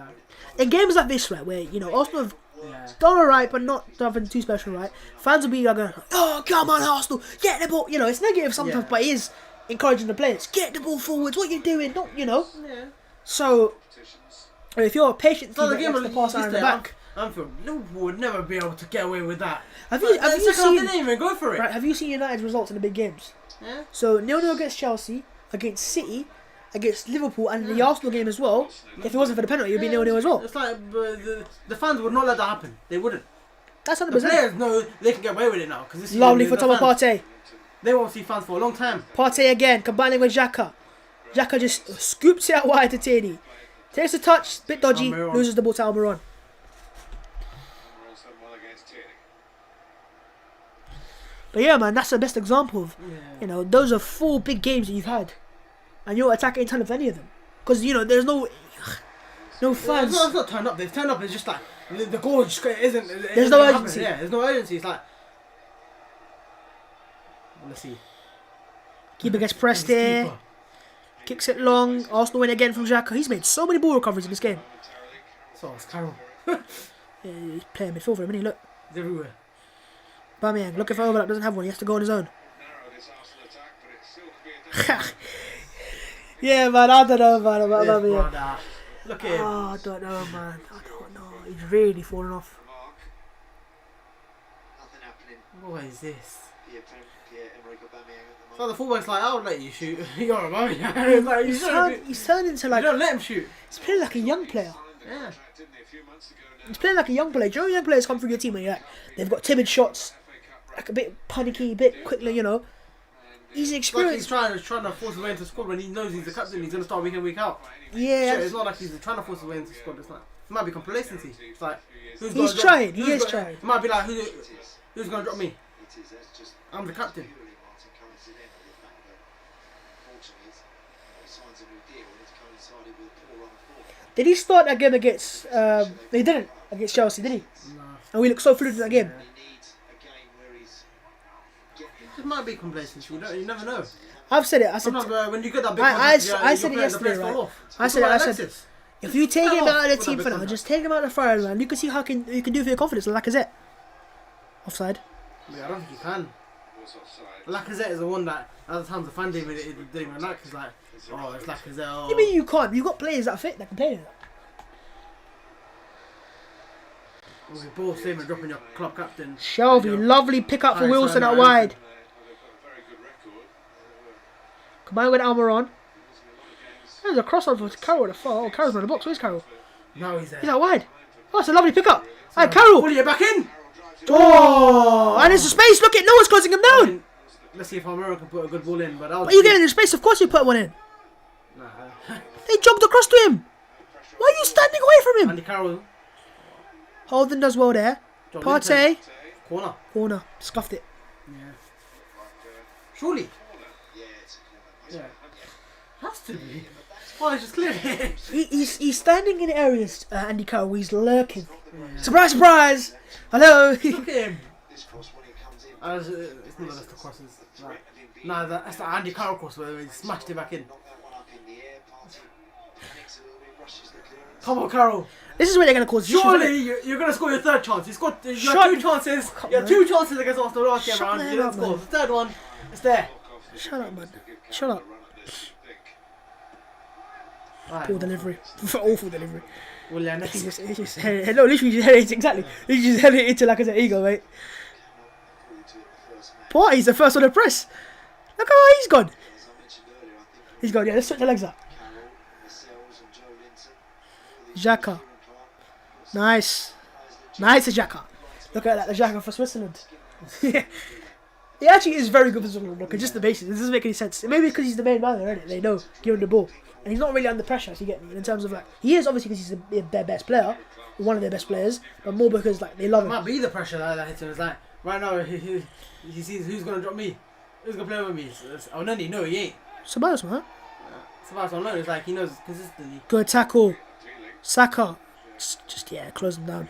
In games like this, right, where you know Arsenal have yeah. done alright, but not nothing too special, right? Fans will be like, "Oh, come on, Arsenal, get the ball." You know, it's negative sometimes, Yeah. but it is encouraging the players. Get the ball forwards. What you doing? Don't you know? Yeah. So Competitions. if you're a patient So the team game that was gets the pass out in the back, Anfield, Liverpool would never be able to get away with that. have you Second half, they didn't seen even go for it. right? Have you seen United's results in the big games? Yeah. So 0-0 against Chelsea, against City, against Liverpool, and the Arsenal game as well. If it wasn't for the penalty, it'd be 0-0 as well. It's like the fans would not let that happen. They wouldn't. That's The 100%. players know they can get away with it now because this Lovely is for the Thomas fans. Partey. They won't see fans for a long time. Partey again, combining with Xhaka. Xhaka just scoops it out wide to Tierney. Takes a touch, bit dodgy, Almiron. loses the ball to Almiron. Cameron's done well against Tierney. But yeah, man, that's the best example of, Yeah. you know, those are 4 big games that you've had. And you're attacking ton of any of them. Because, you know, there's no It's fans. not turned up. They've turned up. It's just like the goal just isn't. There's no urgency. Yeah, there's no urgency. It's like let's see. Keeper gets pressed there. Kicks it long. Arsenal win again from Xhaka. He's made so many ball recoveries in this game. So it's Carroll. Yeah, he's playing midfield for him, isn't he? Look. He's everywhere. Bamiyang looking for overlap, doesn't have one. He has to go on his own. Narrow this Arsenal attack, but it still could be a different. Yeah, man, I don't know, man, about Yes, Bamiyang. brother. Look at him. Oh, I don't know, man. I don't know. He's really fallen off. Mark. Nothing happening. What is this? Pierre-Emerick Aubameyang at the So moment. the fullback's like, I'll let you shoot. You're a mummy. It's like, He's turned into you like, don't let him shoot. he's playing like a young player. Yeah. Didn't he, a few months ago now? He's playing like a young player. Do you know young players come through your team and you're like, they've got timid shots, FA Cup like a bit panicky, a bit quickly, you know. He's It's like he's experienced. trying to force his way into the squad when he knows he's the captain. He's gonna start week in week out. Yeah, So it's not like he's trying to force his way into the squad. It's like it might be complacency. It's like He's gonna drop- trying, he who's is gonna- trying. It might be like It is. who's gonna drop me? It is. That's just I'm the captain. purely Martin coincidental with the fact that unfortunately he signs a new deal and it's coincided with a poor run of form. Did he start that game against, he didn't, against Chelsea, did he? Nah. And we looked so fluid in that game. He needs a game where he's getting It might be complacency. You never know. I've said it, I said, Sometimes when you get that big I contract, said it your yesterday, players fall right? off. I Look said it, at I said- Alexis. if you take him Fell out of the off with team that for big now, just take him out of the fire, man. You can see how you can do for your confidence, like Lacazette. Offside. Yeah, I don't think you can. Was offside. Lacazette is the one that other times the fan didn't even like. It's like, oh, it's Lacazette. Oh. What do you mean you can't? You've got players that are fit, that can play in it. We're both same and dropping your club captain. Shelby, Yeah. lovely pick up for Alright, Wilson so out now wide. They've got a very good record. Combined with Almiron. Losing a lot of games. There's a crossover to Carroll at the far. Oh, Carroll's in the box. Where's Carroll? No, he's there. He's out wide. Oh, it's a lovely pick up. Hey, Carroll. Pull you back in. Oh, and there's a space. Look at no one's closing him I down. mean, let's see if Almiron can put a good ball in. But that was Are you getting in space? Of course you put one in. Nah. They jogged across to him. Why are you standing away from him? Andy Carroll. Holden does well there. John Partey. Linton. Corner. Corner. Scuffed it. Yeah. Surely. yeah, it's a corner. Yeah. Has to be. Oh, it's just clear. He's standing in areas, Andy Carroll, where he's lurking. Surprise, surprise. Hello. Look at him. This cross when it comes in. It's not just the crosses. Nah, that's the Andy Carroll cross where he smashed it back in. Knock that one up in the air. Party panics a little bit, rushes the clearance. Come on, Carroll. This is where they're going to cause issues, isn't it? Surely you're going to score your third chance. You got Shut- two chances. Come You had on. 2 chances against Arsenal last game Shut round. the You hell didn't up, score. man. The third one, it's there. Shut up, man. Shut up. Right. Poor delivery. Awful delivery. Well, yeah, He just no, literally just headed exactly. He just headed it into like I said, ego, mate. According to the first match, Party's the first on the press. Look how he's gone. as I mentioned earlier, I think He's gone. Yeah, let's switch the legs up. Carroll, Lascelles and Joe Linton. Xhaka. Nice. Nice, Xhaka. Look at that, the Xhaka for Switzerland. Yeah. He actually is very good for Switzerland. Look, just the basics. It doesn't make any sense. Maybe because he's the main man there, innit? They know, give him the ball. And he's not really under pressure, if you get me, in terms of like... He is obviously because he's their best player. One of their best players. But more because like they love It him. might be the pressure that hits him. It's like, right now, he sees who's going to drop me. Who's going to play with me? Oh, no, he ain't. Ceballos, man. Sebastian knows. It's like, he knows consistently. Good tackle. Saka. Just yeah, close him down.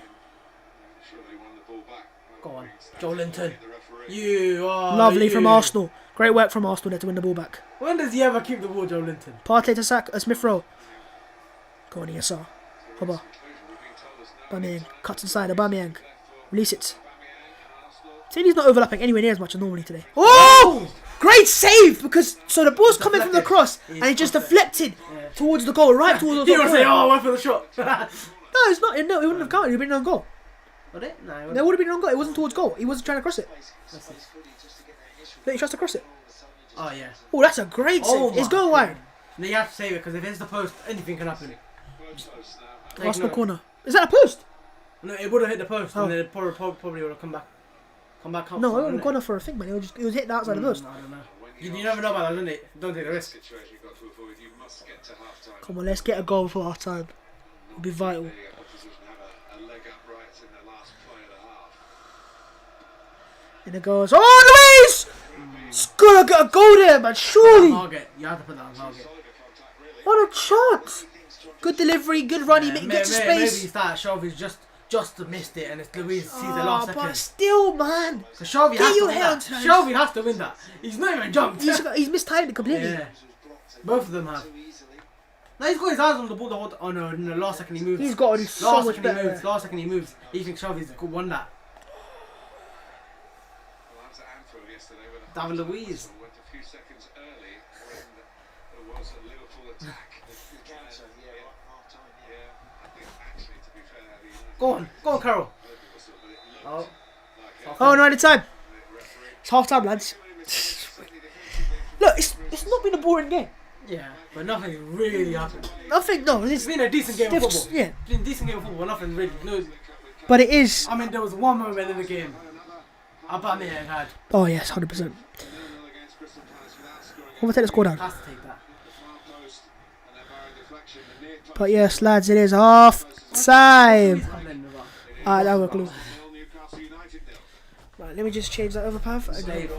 Surely won the ball back. Go on. Joe Linton. The referee. You are... Lovely from Arsenal. Great work from Arsenal there to win the ball back. When does he ever keep the ball, Joe Linton? Partey to Saka, Smith Rowe. Go on, ESR. Hobba. Aubameyang. Cuts inside, Aubameyang. Release it. Tierney's not overlapping anywhere near as much as normally today. Oh! Great save! Because, so the ball's coming from the cross, and it just deflected towards the goal, right towards the He goal. was saying, oh, I went for the shot. No, it's not. No, it wouldn't have counted. It would have been on goal. Would it? No, it There wouldn't. would have been on goal. It wasn't towards goal. He wasn't trying to cross it. Look, he tries to cross it. Oh, yeah. Oh, that's a great save. Oh It's my going wide. No, you have to save it, because if it's the post, anything can happen. Like, Arsenal no. corner. Is that a post? No, it would have hit the post, Oh. and then it probably would have come back. Out No, it front, would have wouldn't gone off for a thing, man. It was hit the outside the post. I don't know. You never know about that, don't it? Don't take the risk. Situation you've got to avoid. You must get to half time. Come on, let's get a goal before half time. It'll be vital. The opposition have a leg up right in the last play of the half. And it goes. Oh, Luis! It's gonna get a goal there, man. Surely. Target. You have to put that on target. Solid contact, really. What a shot! Good delivery, good run. He gets to Maybe space. that Shelby's just missed it, and it's Louise sees the last But second. still, man. So Shelby Get has to your win head that. onto that. Shelby has to win that. He's not even jumped. He's mistimed it completely. Yeah. Both of them have. No, he's got his eyes on the ball the whole time. Oh no, in the last second he moves. He's got to do so last much second better. he moves. Last second he moves. He thinks Shelby's won that. Well, I was at Anfield yesterday with a David Luiz. Arsenal went a few seconds early when there was a Liverpool attack. I think actually, to be fair, United Go on, Carol. Oh. Oh, no, time. It's half time, lads. Look, it's not been a boring game. Yeah, but nothing really happened. Nothing, no. It's been a decent game of football. Yeah. It's been a decent game of football. Nothing really. No. But it is. I mean, there was one moment in the game. Aubameyang had. Oh, yes, 100%. We'll take the score down. Has to take that. But yes, lads, it is half time. He's coming about. Alright, that was close. Newcastle United 0. Right, let me just change that over path. Slave.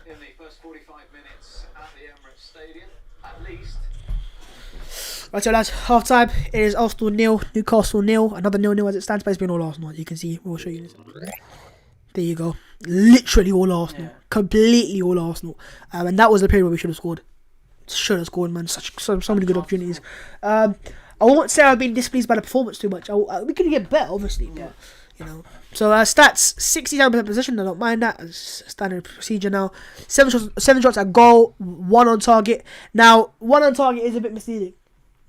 In the first 45 minutes at the Emirates Stadium, at least. Right, so lads, half time. It is Arsenal 0, Newcastle 0. Another 0-0 as it stands, but it's been all Arsenal. As you can see, we'll show you this. There you go. Literally all Arsenal. Yeah. Completely all Arsenal. And that was the period where we should have scored. Should have scored, man. So many good opportunities. I won't say I've been displeased by the performance too much. We could get better, obviously, but you know. So stats: 67% possession. I don't mind that. It's standard procedure now. 7 shots at goal, 1 on target. Now 1 on target is a bit misleading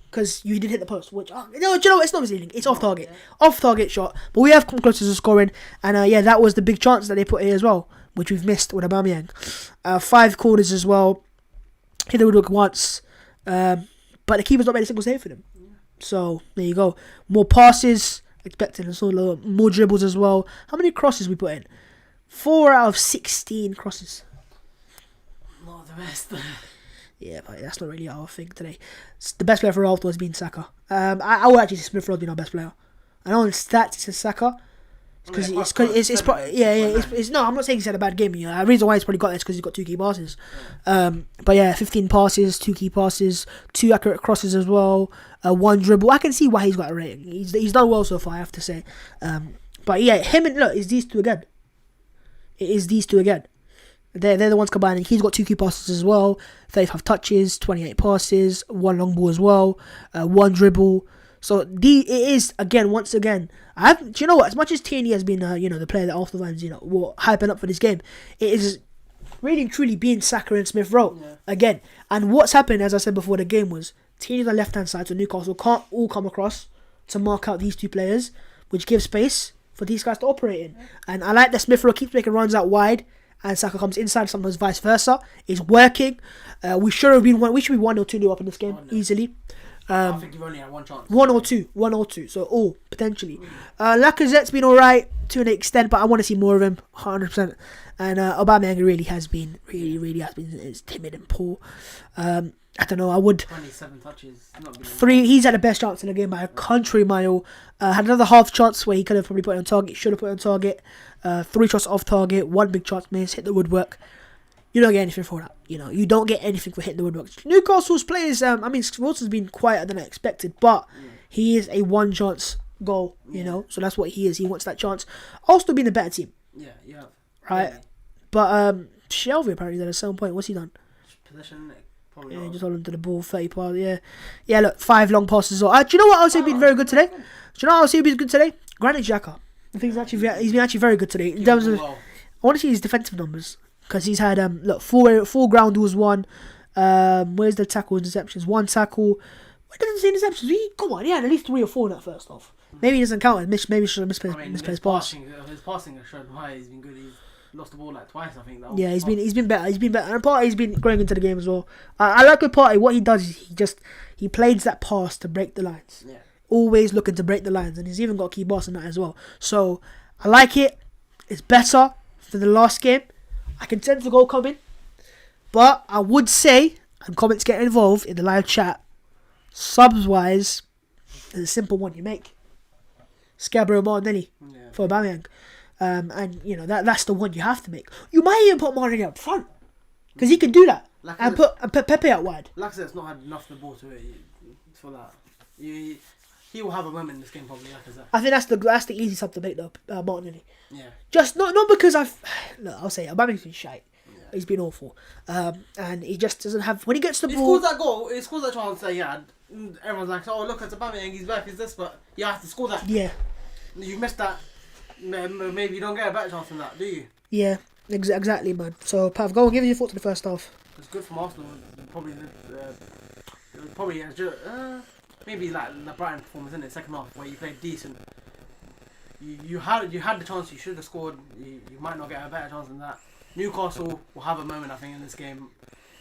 because you did hit the post. Which no, do you know what? It's not misleading. It's off target, off target shot. But we have come closer to scoring, and yeah, that was the big chance that they put here as well, which we've missed with Aubameyang. 5 corners as well. Hit the woodwork once, but the keeper's not made a single save for them. So there you go. More passes expected, and so more dribbles as well. How many crosses we put in? 4 out of 16 crosses. Not the best. Yeah, but that's not really our thing today. The best player for Arsenal has been Saka. I would actually say Smith Rowe has been our best player. I know in stats it's Saka. Because it's no, I'm not saying he's had a bad game. The reason why he's probably got that is because he's got 2 key passes. But yeah, 15 passes, 2 key passes, 2 accurate crosses as well, 1 dribble. I can see why he's got a rating. He's done well so far, I have to say. But yeah, him and look, it's these two again. It is these two again. They're the ones combining. He's got 2 key passes as well, 35 touches, 28 passes, 1 long ball as well, 1 dribble. So it is once again. Do you know what? As much as Tierney has been, the player that Arsenal fans, were hyping up for this game, it is really and truly being Saka and Smith Rowe again. And what's happened, as I said before the game, was Tierney on the left hand side, so Newcastle can't all come across to mark out these two players, which gives space for these guys to operate in. And I like that Smith Rowe keeps making runs out wide and Saka comes inside, sometimes vice versa. It's working. We should be 1 or 2 up in this game easily. I think you've only had one chance. 1 or 2. So, potentially. Lacazette's been alright to an extent, but I want to see more of him, 100%. And Aubameyang really has been is timid and poor. I don't know, I would... 27 touches. Not been 3, he's had the best chance in the game by a country mile. Had another half chance where he could have probably put it on target, should have put it on target. 3 shots off target, 1 big chance miss, hit the woodwork. You don't get anything for that. You don't get anything for hitting the woodwork. Newcastle's players, Wilson's been quieter than I expected, but he is a 1 chance goal, so that's what he is. He wants that chance. Arsenal being the better team. Yeah. Right? Really. But Shelby apparently at some point, what's he done? Possession, probably Yeah, not. just hold on to the ball, 30 pass, yeah. Look, 5 long passes. Do you know what else has been very good today? Do you know what else has been good today? Granit Xhaka. I think he's been actually very good today in terms of. I want to see his defensive numbers because he's had 4 ground duels, 1. Where's the tackle interceptions? 1 tackle. Why doesn't say interceptions? Come on, he had at least 3 or 4 in that first half. Maybe he doesn't count it. Maybe he should have misplaced his pass. His passing has shown why he's been good. He's lost the ball like twice, I think. Yeah, he's been better. And Partey's been growing into the game as well. I like with Partey. What he does is he plays that pass to break the lines. Yeah. Always looking to break the lines, and he's even got a key boss in that as well. So I like it. It's better than the last game. I can sense the goal coming, but I would say, and comments get involved in the live chat, subs wise, there's a simple one you make. Scarborough Martinelli for Aubameyang. And that's the one you have to make. You might even put Martinelli up front because he can do that, and put Pepe out wide. Lacazette's not had enough of the ball to it for that. He will have a moment in this game probably. Lacazette. I think that's the easy sub to make though, Martinelli. Yeah. Just not because I'll say it, Aubameyang's been shite. Yeah. He's been awful, and he just doesn't have when he gets the ball. He scores that goal. He scores that chance that he had. Everyone's like, "Oh, look at Aubameyang. He's back. He's this," but you have to score that. Yeah. You missed that. Maybe you don't get a better chance than that, do you? Yeah, exactly, man. So, Pav, go and give us your thoughts on the first half. It's good from Arsenal. Maybe like the Brighton performance in the second half where you played decent. You had the chance. You should have scored. You might not get a better chance than that. Newcastle will have a moment, I think, in this game.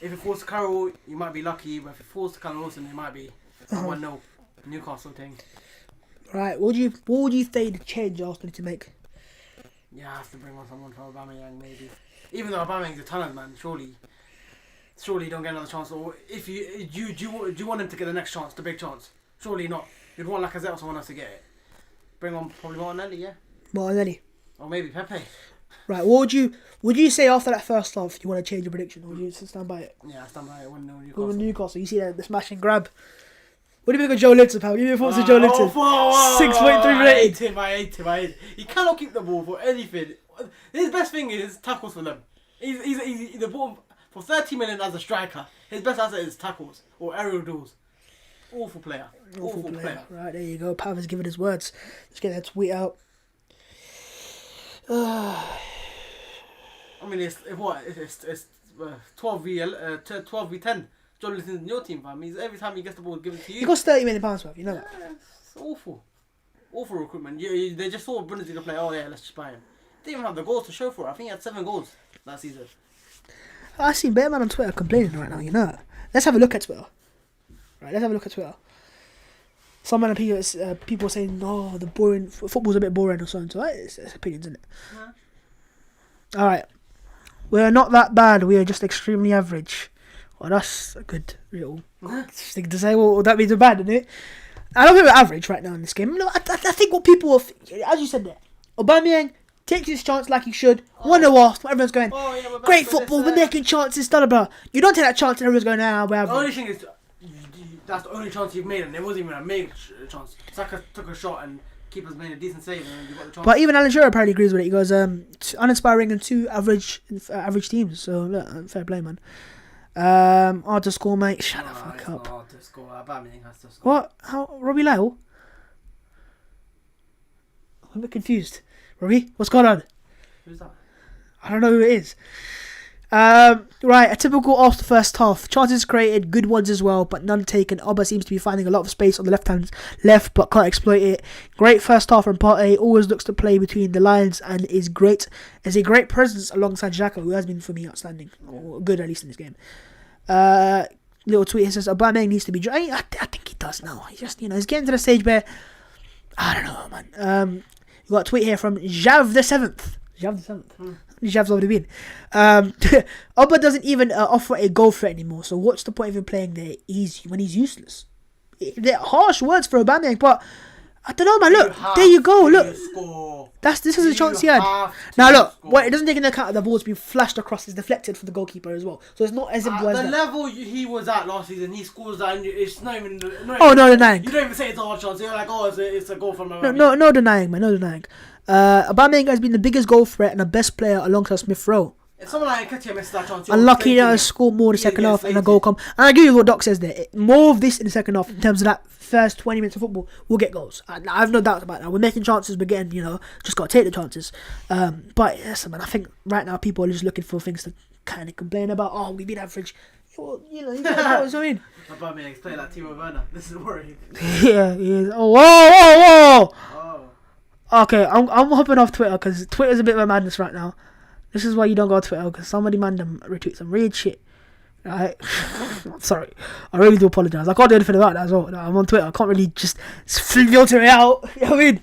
If it falls to Carroll, you might be lucky. But if it falls to Callum Wilson, it might be a 1-0 Newcastle thing. Right, what would you say the change Arsenal need to make? Yeah, I have to bring on someone for Aubameyang maybe. Even though Aubameyang's a talent man, surely you don't get another chance. Or if do you want him to get the next chance, the big chance? Surely not. You'd want Lacazette or someone else to get it. Bring on probably Martinelli, yeah. Martinelli. Or maybe Pepe. Right, what would you say after that first half? You want to change your prediction, or would you stand by it? Yeah, I stand by it. 1-0 Newcastle. You see the smash and grab. What do you think of Joe Linton, pal? Give me your thoughts on Joe Linton. 6.3 rated. I hate him. He cannot keep the ball for anything. His best thing is tackles for them. He's the ball for 30 million as a striker. His best asset is tackles or aerial duels. Awful player. Awful player. Right, there you go. Pav has given his words. Let's get that tweet out. I mean, it's 12v10. John Linton's in your team, fam. Every time he gets the ball, give it to you. He costs £30 million, Pav. You know that. It's awful. Awful recruitment. They just saw a Bundesliga player. Oh yeah, let's just buy him. Didn't even have the goals to show for it. I think he had 7 goals that season. I seen better man on Twitter complaining right now. You know that. Let's have a look at Twitter. Right, let's have a look at Twitter. Some of the people are saying, "Oh, the boring football's a bit boring" or something. So it's opinions, isn't it? Yeah. All right, we're not that bad. We are just extremely average. Well, that's a good little thing to say. Well, that means we're bad, isn't it? I don't think we're average right now in this game. No, I think what people are, as you said there, Aubameyang takes his chance like he should. 1-0 off. Everyone's going, great football. We're making chances. Blah. You don't take that chance, and everyone's going, we're average. The only thing is, that's the only chance you've made, and it wasn't even a mega chance. Saka took a shot, and keeper's made a decent save, and you got the chance. But even Alan Shearer apparently agrees with it. He goes, uninspiring and 2 average teams. So look, fair play, man. Hard to score, mate. Shut the fuck up. Hard to score. Aubameyang has to score. What? How? Robbie Lyle? I'm a bit confused. Robbie, what's going on? Who's that? I don't know who it is. Right, a typical Arsenal first half. Chances created, good ones as well, but none taken. Oba seems to be finding a lot of space on the left, but can't exploit it. Great first half from Partey. Always looks to play between the lines and is great. Is a great presence alongside Xhaka, who has been for me outstanding, or good at least in this game. Little tweet here says Aubameyang needs to be. I think he does now. He just he's getting to the stage where I don't know, man. You got a tweet here from Jav the Seventh. Jav's already been. Oba doesn't even offer a goal threat anymore. So what's the point of him playing there? When he's useless. They're harsh words for Aubameyang, but I don't know, man. Look, there you go. Look, this is a chance he had. Now look, it doesn't take into account that the ball's been flashed across, it's deflected for the goalkeeper as well. So it's not as simple as the that. level he was at last season, he scores that, and it's not even. No denying. You don't even say it's a hard chance. You're like, it's a goal from. No denying, man. No denying. Aubameyang has been the biggest goal threat and the best player alongside Smith Rowe. If someone like Nketiah misses that chance, unlucky that scored more in the second half and a goal come. And I agree with what Doc says there. More of this in the second half in terms of that first 20 minutes of football, we'll get goals. I have no doubt about that. We're making chances, we're getting, just got to take the chances. But yes, man, I think right now people are just looking for things to kind of complain about. Oh, we've been average. Well, you know what I mean. Aubameyang's playing like Timo Werner. This is worrying. Yeah, he is. Oh, whoa. Okay, I'm hopping off Twitter because Twitter's a bit of a madness right now. This is why you don't go on Twitter, because somebody retweet some weird shit. Right? I'm sorry. I really do apologise. I can't do anything about that as well. No, I'm on Twitter. I can't really just filter it out. You know what I mean?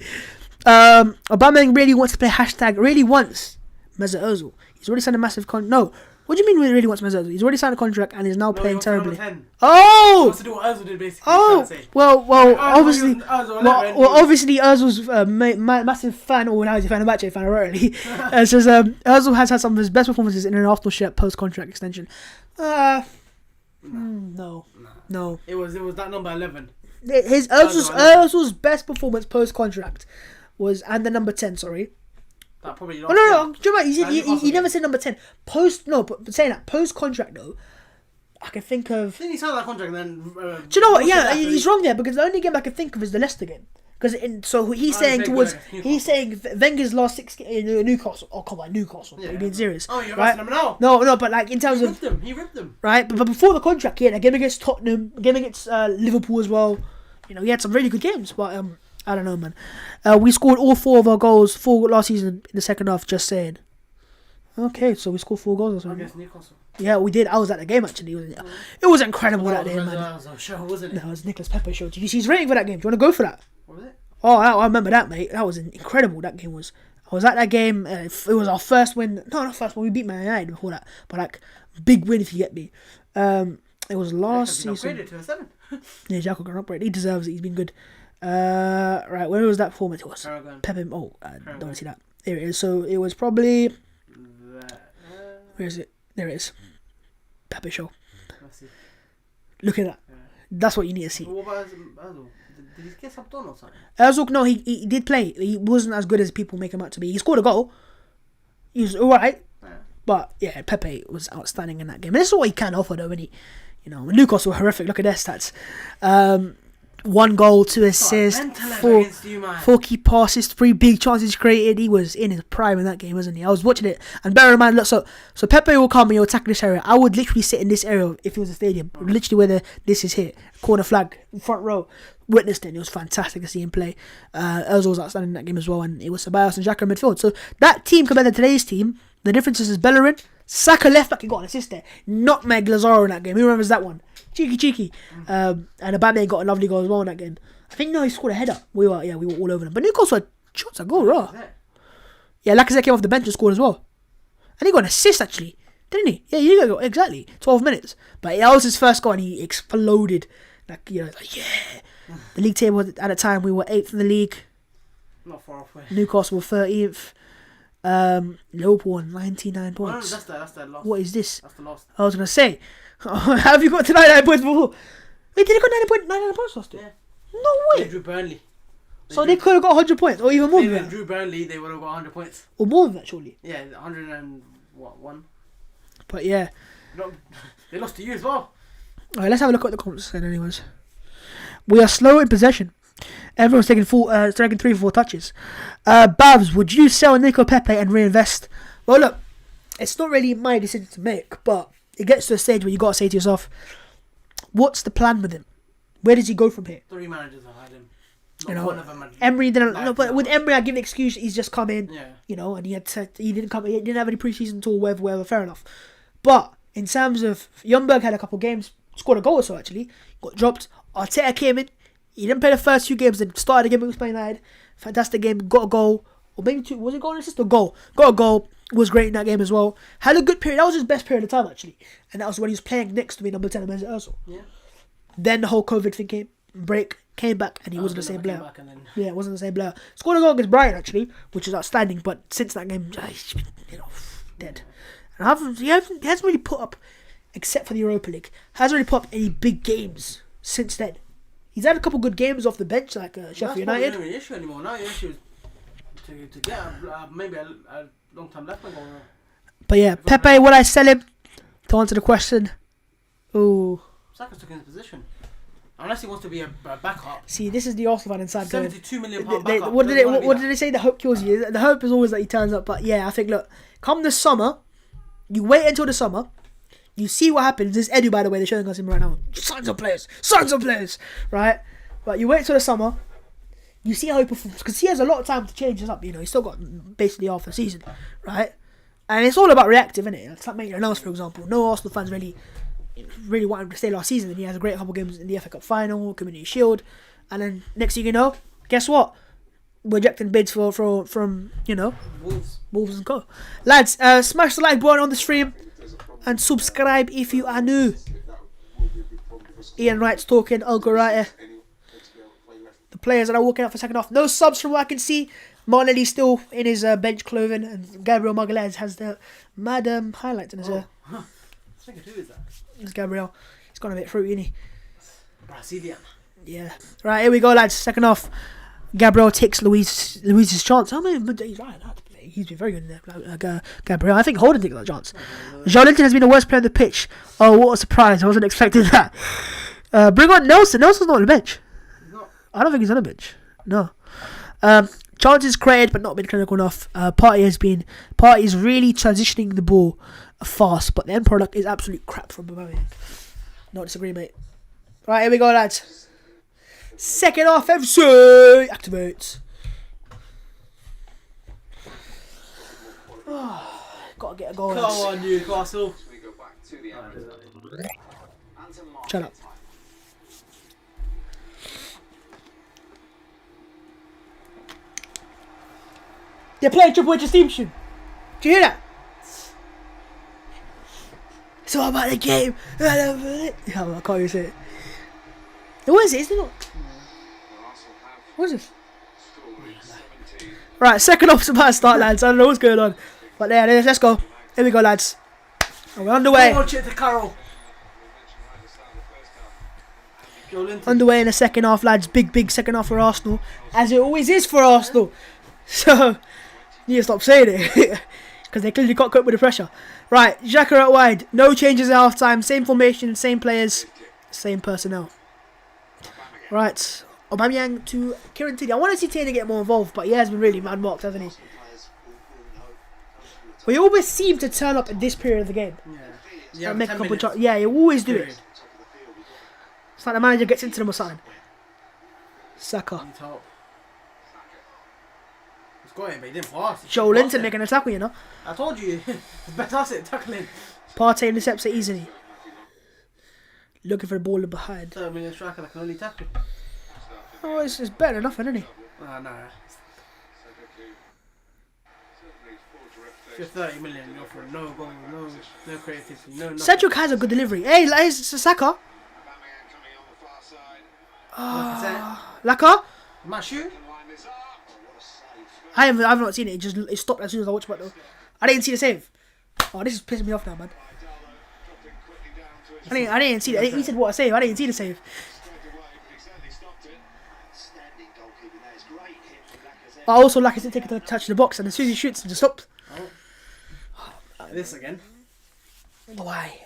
Aubameyang really wants to play really wants Mesut Ozil. He's already signed a massive No. What do you mean he really wants Mesut Ozil? He's already signed a contract and is now playing terribly. He wants to do what Ozil did, basically. Well, obviously Ozil's massive fan, or now he's a fan of Fenerbahce fan, apparently. Says Ozil has had some of his best performances in an Arsenal shirt post-contract extension. No. It was that number 11. Ozil's best performance post-contract was, and the number 10, sorry. That probably No. He never said number 10. But saying that post-contract though, I can think of. Didn't he sign that contract then? Do you know what? Yeah, he's wrong there, because the only game I can think of is the Leicester game. Because he's saying Wenger's last 6 games in Newcastle. Oh come on, Newcastle. Yeah. Are you being serious? Oh, you're right? Them now. No, but like in terms he ripped them. Right, but before the contract, a game against Tottenham, a game against Liverpool as well. He had some really good games, but I don't know, man. We scored all 4 of our goals for last season in the second half, just saying. Okay, so we scored 4 goals or something. Against Newcastle. Yeah, we did. I was at the game, actually. It was incredible that day, man. That was a show, wasn't it? That was Nicolas Pepe show. Did you see his rating for that game? Do you want to go for that? What was it? Oh, I remember that, mate. That was incredible, that game was. I was at that game. It was our first win. No, not first win. We beat Man United before that. But, like, big win if you get me. It was last season. Upgraded to a 7. Yeah, Jack got upgraded. He deserves it. He's been good. Right, where was that performance? It was Pepe. Oh, I don't want to see that. There it is. So it was probably. Where is it? There it is. Pepe show. Let's see. Look at that. Yeah. That's what you need to see. What about Ozil? Did he get subbed on or something? Ozil, no, he did play. He wasn't as good as people make him out to be. He scored a goal. He was alright. Yeah. But yeah, Pepe was outstanding in that game. And this is what he can offer though, when he, Newcastle were horrific. Look at their stats. 1 goal, 2 assists, 4 key passes, 3 big chances created. He was in his prime in that game, wasn't he? I was watching it, and bear in mind, look, so Pepe will come and he'll attack this area. I would literally sit in this area if it was a stadium, literally where this is here, corner flag, front row. Witnessed it. It was fantastic to see him play. Ozil was outstanding in that game as well, and it was Ceballos and Xhaka in midfield. So that team compared to today's team, the difference is Bellerin, Saka left back, he got an assist there. Nutmeg Lazaro in that game. Who remembers that one? Cheeky. And Aubameyang got a lovely goal as well in that game. I think he scored a header. We were all over them. But Newcastle had shots at goal, raw. Yeah, Lacazette came off the bench and scored as well. And he got an assist actually, didn't he? Yeah, he got exactly 12 minutes. But that was his first goal and he exploded. The league table at the time, we were 8th in the league. Not far off. Newcastle were 13th. Liverpool won 99 points. No, that's their loss. What is this? That's the loss. I was going to say, have you got to 99 points before? Wait, did they got 99 points last year? Yeah. No way. They drew Burnley. They could have got 100 points, or even more than that. If they drew Burnley, they would have got 100 points. Or more than that, surely. Yeah, 101. But yeah. No, they lost to you as well. Alright, let's have a look at the comments then anyways. We are slow in possession. Everyone's taking 3 or 4 touches. Babs, would you sell Nico Pepe and reinvest? Well, look, it's not really my decision to make, but it gets to a stage where you got to say to yourself, what's the plan with him? Where does he go from here? 3 managers have had him. You Not know, one of them had Emery didn't. liked No, but him with that much. Emery, I give the excuse he's just come in. Yeah. You know, and he didn't come. He didn't have any preseason tour, whatever. Fair enough. But in terms of Ljungberg had a couple games, scored a goal or so actually. Got dropped. Arteta came in. He didn't play the first few games. Then started the game against Man United. Fantastic game. Got a goal, or maybe 2. Was it goal and assist or goal? Got a goal. Was great in that game as well. Had a good period. That was his best period of time actually, and that was when he was playing next to me, number 10, Mesut Ozil. Yeah. Then the whole COVID thing came back, and he wasn't the same player. Yeah, it wasn't the same player. Scored a goal against Brighton actually, which is outstanding. But since that game, he's been, dead. And he hasn't really put up, except for the Europa League, hasn't really put up any big games since then. He's had a couple good games off the bench, like Sheffield United. That's not really an issue anymore. Now the issue is to get maybe a long-term left back going on. But yeah, Pepe, would I sell him? To answer the question, ooh. Saka's took his position. Unless he wants to be a backup. See, this is the Arsenal fan inside going. £72 million backup. What did they say? The hope kills you. The hope is always that he turns up. But yeah, I think, look, come the summer, you wait until the summer, you see what happens. This is Edu, by the way, they're showing us him right now. Sons of players, right? But you wait till the summer, you see how he performs. Because he has a lot of time to change this up. You know, he's still got basically half the season, right? And it's all about reactive, isn't it? It's like making announced, for example. No Arsenal fans really wanted him to stay last season, and he has a great couple games in the FA Cup final, Community Shield, and then next thing you know, guess what? We're rejecting bids from Wolves and Co. Lads, smash the like button on the stream and subscribe if you are new. Ian Wright's talking, Olga Wright. The players that are walking out for second half. No subs from what I can see. Martinelli's still in his bench clothing, and Gabriel Magalhaes has the mad highlights in his hair. Who is that? It's Gabriel. He's gone a bit fruity, isn't he? Brazilian. Yeah. Right, here we go, lads. Second half. Gabriel takes Luis's chance. How many he's right now to play? He's been very good in there. Gabriel. I think Holden takes that chance. Joelinton has been the worst player on the pitch. Oh, what a surprise. I wasn't expecting that. Bring on Nelson. Nelson's not on the bench. I don't think he's on the bench. No. Chances created, but not been clinical enough. Party is really transitioning the ball fast, but the end product is absolute crap from Buendia. No disagree, mate. Right, here we go, lads. Second half, FC activate. Gotta get a goal. Come on, Newcastle. We go back to the Shut up. They're playing Triple H's theme tune. Do you hear that? It's all about the game. I can't even say it. What is it? Is it not? What is this? Right, second off's about to start, lads. I don't know what's going on. But there, let's go. Here we go, lads. We're underway. Watch it to Carroll. Underway in the second half, lads. Big second half for Arsenal. As it always is for Arsenal. So, you need to stop saying it. Because they clearly can't cope with the pressure. Right, Xhaka out wide. No changes at half time. Same formation, same players, same personnel. Right, Aubameyang to Kieran Tierney. I want to see Tierney get more involved, but he has been really man-marked, hasn't he? But he always seems to turn up at this period of the game. Yeah, Make a couple he always do it. It's like the manager gets into them or something. Saka. He's got him, but he didn't pass. Joelinton making a tackle, you know. I told you, the best asset tackling. Partey intercepts it easily. Looking for the ball in behind. 30 million striker that can only tackle. Oh, it's better than nothing, isn't he? No. If you're 30 million, you're for no goal, no creativity, no nothing. Cedric has a good delivery. Hey, it's Saka. Laka. Mashu? I've not seen it. It stopped as soon as I watched it though. I didn't see the save. Oh, this is pissing me off now, man. I didn't see it. He said what a save. I didn't see the save. But also, like I said, take it to touch the box, and as soon as he shoots, it just stops. This again. Why?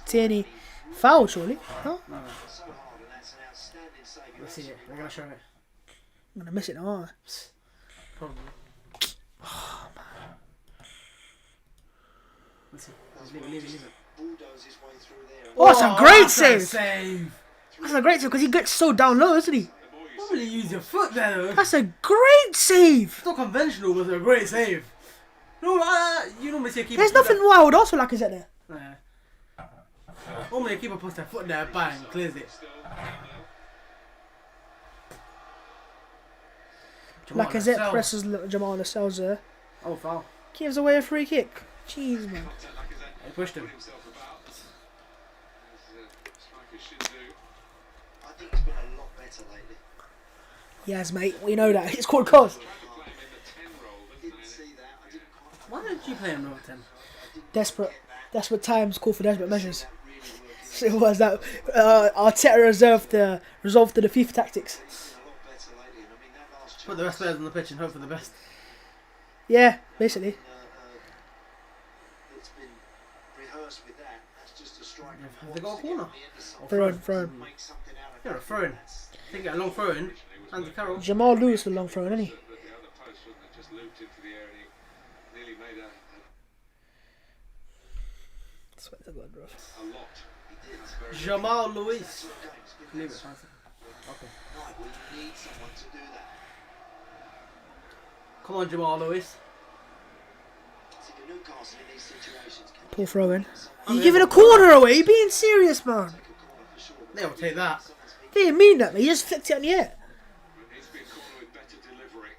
Tierney foul, surely? Huh? No. Let's see it. We're gonna show it. I'm gonna miss it now, aren't I? Probably. Oh, man. Let's see. Leave it. Bulldoze his way through there. Oh, that's a great that's save. save. That's a great save because he gets so down low, isn't he? Probably use your foot there though. That's a great save. It's not conventional, but it's a great save. No, you normally see a keeper. There's nothing more I would ask for Lacazette there. Yeah. Normally a keeper puts their foot there, bang, clears it. Jamal Lacazette Lascelles. presses Jamal Lascelles there. Oh, foul. Gives away a free kick. Jeez, man. He pushed him. I think he's been a lot better lately. Yes, mate. We know that. It's called cause. I didn't see that. I didn't quite. Why don't you play him number 10? Desperate. Desperate times call for desperate measures. That really working. So it was that Arteta resolved the FIFA tactics. He's been a lot better lately, and I mean that last Put the best players on the pitch and hope for the best. Yeah, basically. It's been rehearsed with that. That's just a strike. Have they got a corner? Throw in. Make something out of Yeah, a that. throw in. Think get a long throw in. Andy Carroll. Jamal Lewis with long throw, isn't he? The other post wasn't it? Just looped into the air and he nearly made a Swear to God, bro. lot. He did. It's very Jamal Lewis. That's what games give Leave it, us. Francis. Okay. Right, well, you need someone to do that. Come on, Jamal Lewis. See, for Newcastle in these situations, can Poor throw in. Oh, You giving a corner away? You being serious, man? take a corner for sure. They'll take that. They didn't mean that, man. You just flicked it in the air. He's been cornered with better delivery.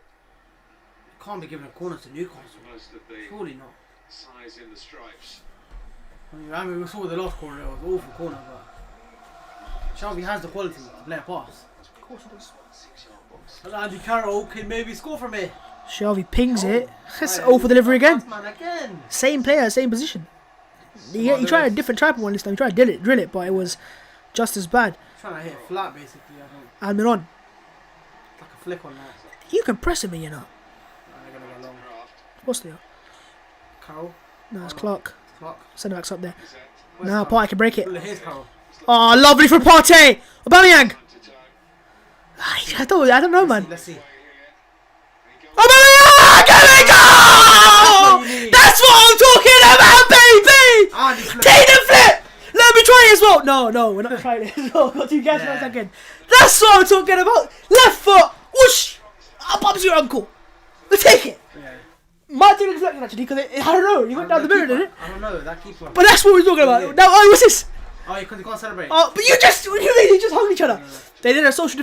Can't be giving a corner to Newcastle. Most of the Surely not. size in the stripes. I mean, we saw the last corner. It was an awful corner, but Shelby has the quality to play a pass. Of course it does. 6-yard box. And Andy Carroll can maybe score from here. Shelby pings it. That's awful delivery again. Man, again. Same player, same position. He tried a different type of one this time. He tried to drill it, but it was just as bad. Trying to hit it flat, basically. I think Almiron, like a flick on that. you can press him, you know. They're gonna go long. What's the? Carroll, No, it's Clark. clock. Centre back's up there. Where's Now Carroll? Partey can break it. Look, here's Carroll. Oh, lovely from Partey. Aubameyang. I don't know, man. Let's see. Aubameyang, there we go! That's what I'm talking about, baby. Andy flick. Take the flip. Let me try it as well. No, we're not trying it as well. Got two guys for a second. That's what I'm talking about. Left foot. Whoosh. Up bumps your uncle. But take it. Yeah. Might take a deflection actually because I don't know. You went down the middle, didn't it? I don't know, that keeper. But that's what we're talking about. Yeah. Now, oh, what's this? Oh, because you can't celebrate. Oh, but you just hung each other. They did a social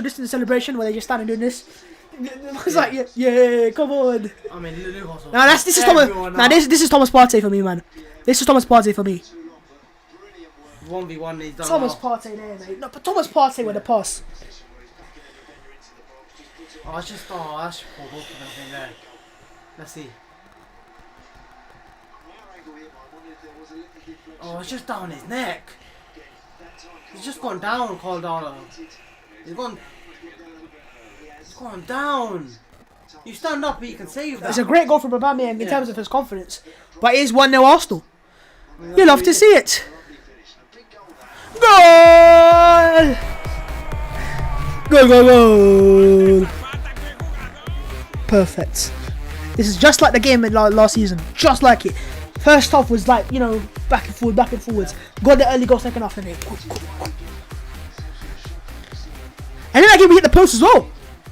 distance celebration where they just started doing this. It's like, yeah, come on. I mean, Newcastle. Now this is Thomas. Now this is Thomas Partey for me, man. This is Thomas Partey for me. 1v1, he's done Thomas well. Partey there, mate. No, but Thomas Partey with the pass. Oh, it's just, that's poor goalkeeper thing there. Let's see. Oh, it's just down his neck. He's just gone down, Caldano. He's gone down. You stand up, you can save that. It's a great goal from Aubameyang in terms of his confidence, but it is 1-0 Arsenal. You love to see it. Goal! Goal! Perfect. This is just like the game last season. Just like it. First half was like, you know, back and forwards. Got the early goal, second half, and then. And then that game we hit the post as well.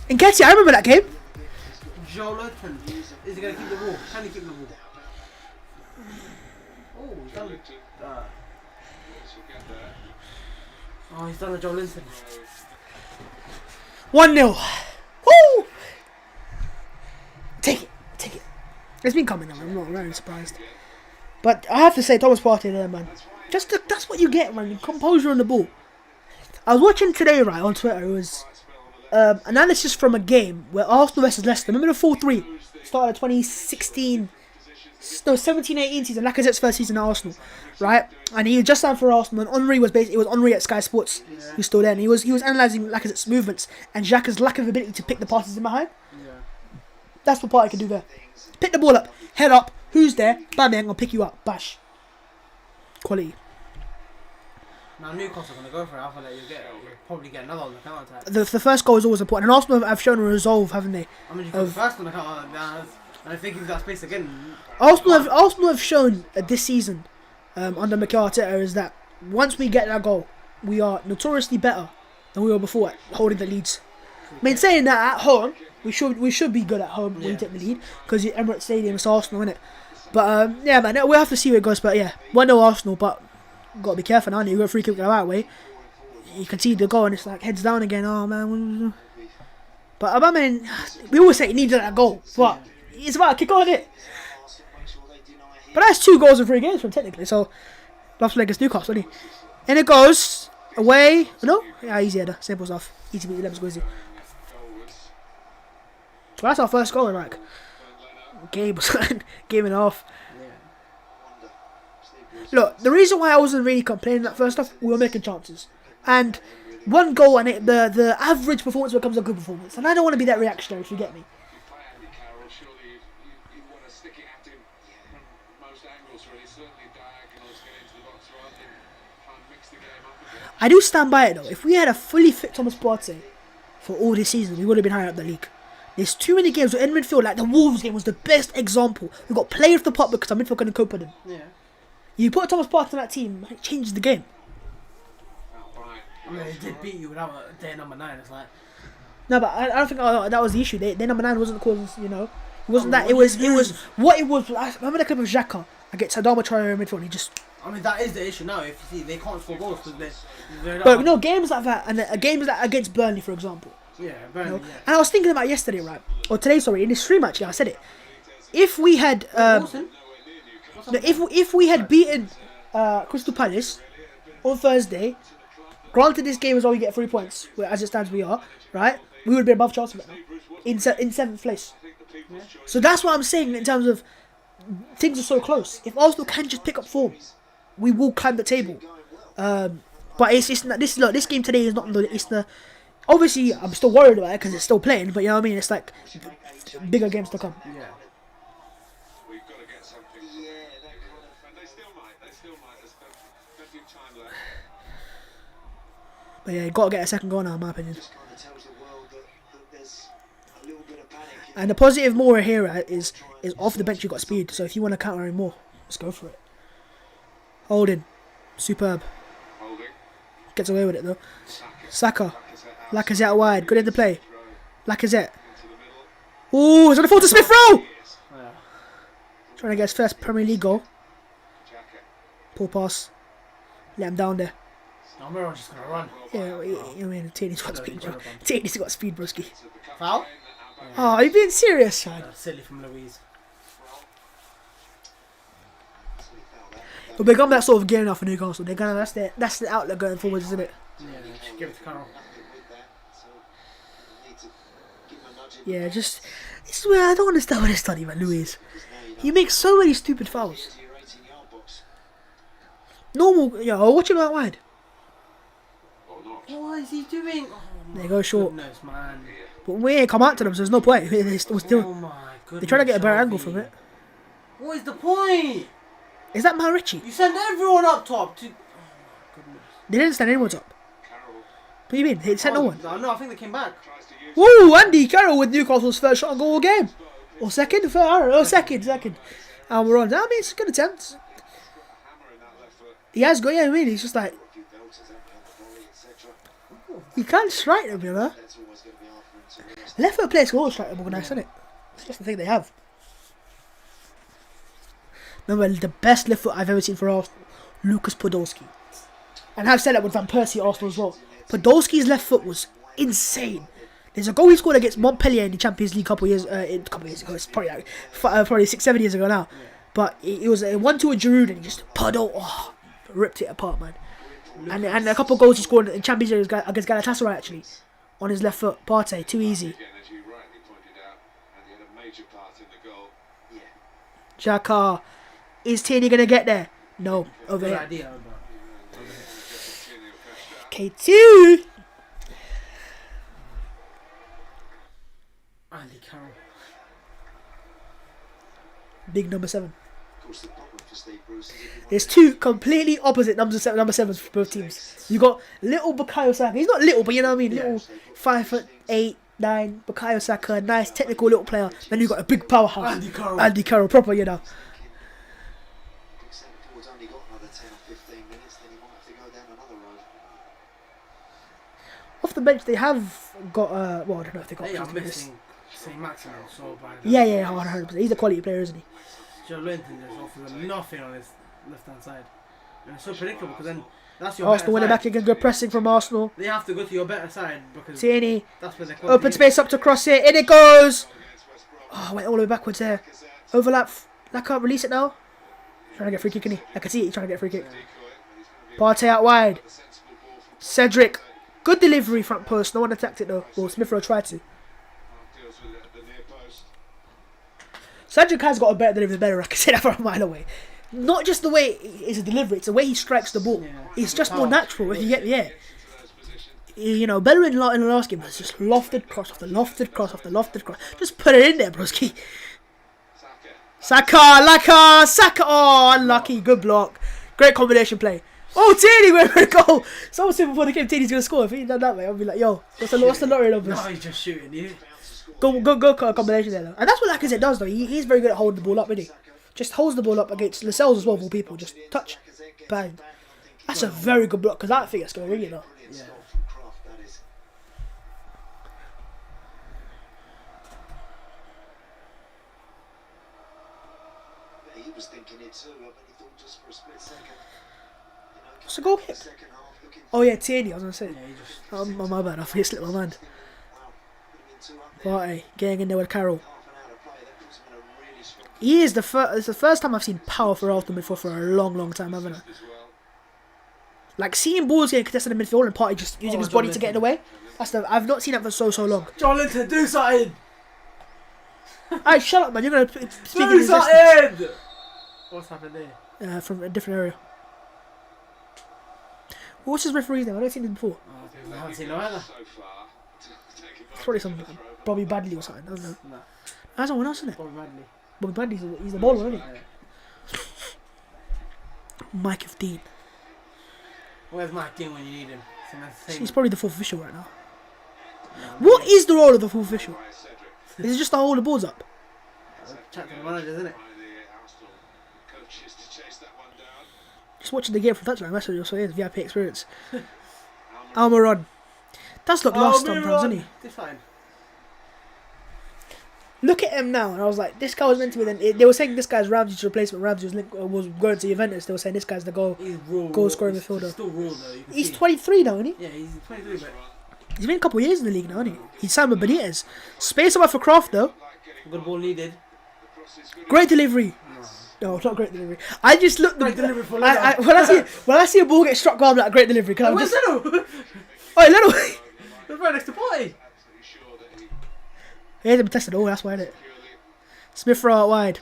In Ketty, I remember that game. Joe Luton. Is he going to keep the ball? Can he keep the ball? Oh, he's done it. Oh, he's done the Joe Linton. 1-0. Woo! Take it. It's been coming now. I'm not very surprised. But I have to say, Thomas Partey there, man. That's what you get, man. Composure on the ball. I was watching today, right, on Twitter. It was analysis from a game where Arsenal versus Leicester. Remember the 4-3? Started 2016. No, 17-18 season. Lacazette's first season at Arsenal, right? And he just signed for Arsenal. And Henry was basically, it was Henry at Sky Sports who's still there. And he was analysing Lacazette's movements and Xhaka's lack of ability to pick the passes in behind. Yeah. That's what Partey can do there. Pick the ball up, head up. Who's there? Bam, I'll pick you up. Bash. Quality. Now Newcastle going to go for it. I feel like you'll probably get another on the counter attack. The first goal is always important. And Arsenal have shown a resolve, haven't they? I mean, you got the first on the counter attack. And if they give that space again, Arsenal have shown this season under Mikel Arteta is that once we get that goal, we are notoriously better than we were before at holding the leads. I mean, saying that at home, we should be good at home when we take the lead because Emirates Stadium is Arsenal, isn't it? But yeah, man, we'll have to see where it goes. But yeah, 1-0 Arsenal, but gotta be careful now. You got a free kick the right way, you can see the goal, and it's like heads down again. Oh man, but I mean, we always say it needed that goal, but it's about a kick on it. But that's 2 goals in 3 games from technically, so last leg against Newcastle, really. And it goes away. No, yeah, easy header, simple stuff. Easy beat 11 squeezy. So that's our first goal in like game and a half. Look, the reason why I wasn't really complaining that first off, we were making chances, and 1 goal and the average performance becomes a good performance, and I don't want to be that reactionary. If you get me. I do stand by it though. If we had a fully fit Thomas Partey for all this season, we would have been higher up the league. There's too many games where in midfield, like the Wolves game was the best example. We got players off the pot because our midfield couldn't cope with them. yeah. You put Thomas Partey in that team, it changes the game. I mean, they did beat you without their number 9. It's like, No, but I don't think that was the issue. Their number 9 wasn't the cause, you know. It wasn't that. It was what it was. I remember the clip of Xhaka against Adama Traore in midfield. He just. I mean, that is the issue now. If you see, they can't score goals because they're not. But you know, games like that, and games like against Burnley, for example. Yeah, very. You know? And I was thinking about yesterday, right, or today, sorry, in this stream actually, I said it. If we had, if we had beaten Crystal Palace on Thursday, granted this game is only get 3 points, where as it stands we are, right? We would be above Chelsea right now, in 7th place. Yeah. So that's what I'm saying in terms of things are so close. If Arsenal can just pick up form, we will climb the table. But it's not, this game today is not the. Obviously, I'm still worried about it because it's still playing. But you know what I mean. It's like bigger games to come. Yeah. We've got to get something. And they still might. There's plenty of time left. But yeah, you got to get a second goal now, in my opinion. And the positive more here is off the bench you got speed. So if you want to counter him more, let's go for it. Holding, superb. Gets away with it though. Saka, Lacazette out wide, good in the play. Lacazette. Ooh, it's on the fall to Smith Rowe. Yeah. Trying to get his first Premier League goal. Pull pass, let him down there. I'm just gonna run. Yeah, I mean, Tierney's got speed, bro. Tierney's got speed, broski. Foul? Oh, are you being serious, man? Silly from Louise. But become that sort of game now for Newcastle. They're gonna that's the outlet going forward, isn't it? Yeah, should give it to Carroll. Yeah, just this is where I don't understand what he's studying, man. Louise, he makes so many stupid fouls. Normal, yeah. Watch him out wide. What is he doing? Oh, There you go, short. goodness, man. But we ain't come out to them, so there's no point. They're still, Oh my goodness. they're trying to get a better angle Sharpie. from it. What is the point? Is that Mal Ritchie? You send everyone up top to. Oh my goodness. They didn't stand anyone up. What do you mean? They sent no one. No, I think they came back. Woo! Andy Carroll with Newcastle's first shot on goal game. Or second? Second. And we're on. I mean, it's a good attempt. He has got, yeah, I mean, he's just like. You can't strike them, you know. Left foot players can always strike them organised, isn't it? It's just the thing they have. Remember, the best left foot I've ever seen for Arsenal, Lucas Podolski. And I've said that with Van Persie at Arsenal as well. Podolski's left foot was insane. There's a goal he scored against Montpellier in the Champions League a couple years ago. It's probably like probably 6-7 years ago now. But it was a 1-2 with Giroud and he just ripped it apart, man. And a couple of goals he scored in Champions League against Galatasaray actually, on his left foot. Partey, too easy. Xhaka, is Tierney gonna get there? No, over Good here. idea. K2. Andy Carroll. Big number 7. There's 2 completely opposite number 7s for both teams. You got little Bukayo Saka. He's not little, but you know what I mean. Little 5'8", 9. Bukayo Saka, nice technical little player. Then you got a big powerhouse. Andy Carroll. Proper, you know. Big centre forward's only got another 10 or 15 minutes, then he might have to go down another road. Off the bench, they have got, well, I don't know if they got... They are missing St. Maximin so bad. Yeah, 100%. He's a quality player, isn't he? Joe Linton just offers them nothing on his left-hand side. And it's so predictable because then that's your Arsenal winning better back side. again, good pressing from Arsenal. They have to go to your better side because Tierney, that's where they're open space up to cross it, in it goes! Oh, went all the way backwards there. Overlap, Laka, release it now. Trying to get free kick, isn't he? I can see it, he's trying to get free kick. Partey out wide. Cedric, good delivery front post, no one attacked it though. Well, Smith Rowe tried to. Cedric has got a better delivery than better, I can say that from a mile away. Not just the way it's a delivery, it's the way he strikes the ball. Yeah. It's just more natural if you get the air. You know, better in the last game, it's just lofted cross after lofted cross after lofted cross. Just put it in there, broski. Saka, Laka, Saka, oh, unlucky, good block. Great combination play. Oh, Tierney went for a goal. Someone said before the game, Tierney's going to score. If he'd done that way, I'd be like, yo, what's the lottery numbers? No, he's just shooting you. Go combination there though. And that's what Lacazette does though. He's very good at holding the ball up, isn't he? Just holds the ball up against Lascelles as well, for people. Just touch, bang. That's a very good block because I think it's going to ring, you know. Yeah. He was thinking it too, but he thought just for a split second. What's the goal kick? Oh yeah, Tierney, I was going to say. Yeah, he just... Oh, my bad, I forget, slipped my mind. Partey, getting in there with Carroll. He is it's the first time I've seen power for Arsenal before for a long time, haven't I? Like seeing balls getting contested in midfield and Partey just using his body to get in the way. I've not seen that for so long. John Linton, do something! Alright, shut up, man. You're gonna speak in Do existence. something! What's happened there? From a different area. What's his referee's name? I don't seen him before. Oh, I haven't seen him either. It's probably some Bobby Badley or something. I don't know. Nah, That's someone else, isn't it? Bobby Bradley. Bobby Badley's he's the bowler, isn't he? Yeah. Mike 15. Where's Mike Dean when you need him? He's probably the fourth official right now. What is the role of the fourth official? Is it just to hold the balls up? Chat to the managers, isn't it? Just watching the game from touchline, that's what you're saying, VIP experience. Almiron. That's looked lost sometimes, isn't he? It's fine. Look at him now, and I was like, this guy was meant to be. Then they were saying this guy's Ramsey's replacement. Ramsey was going to Juventus. They were saying this guy's the He's raw. goal scoring midfielder. He's still raw though. You can He's see. 23 now, isn't he? Yeah, he's 23, but He's been a couple of years in the league now, isn't he? He's signed with Benitez. Space away for Kraft though. good ball needed. Great delivery. No, not great delivery. I just looked. Great delivery for when I see a ball get struck, I'm like great delivery. Cause I'm Where's just. Leno? Oh, Leno. He's right next to Partey. He hasn't been tested all. That's why, innit? Smith Rowe out wide,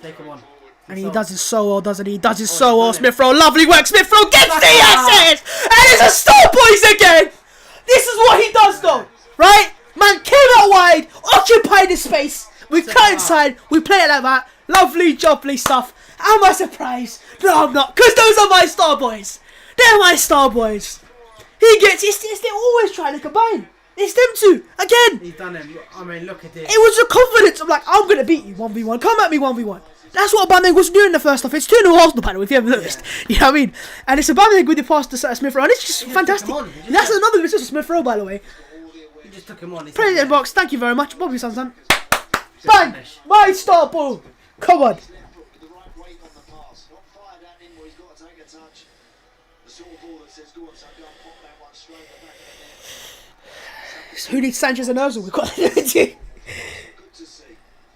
Take him on. and he does it so well, doesn't he? He does it so well. Smith Rowe, lovely work. Smith Rowe gets the assist, and it's a stop, boys again. This is what he does, though, right? Man came out wide, occupied the space. We cut inside, we play it like that. Lovely, jubbly stuff. Am I surprised? No, I'm not, because those are my star boys. They're my star boys. They're always trying to combine. It's them two, again. He's done him. I mean, look at it. It was the confidence of like, I'm going to beat you 1v1. Come at me 1v1. That's what Aubameyang was doing in the first half. It's 2-0 Arsenal, by the way, if you haven't noticed. You know what I mean? And it's Aubameyang with the pass to Smith Rowe. And it's just fantastic. took him on. That's another good assist for Smith Rowe, by the way. He just took him on. Put it in the box. Thank you very much. Bobby Sansan. Just Bang! finish. My star ball. Come on. With the right weight on the pass, not fired at him where he's got to take a touch. The sort of ball that says go on, so go and pop that one straight at the back of the net. Who needs Sanchez and Ozil? We've got to Good to see.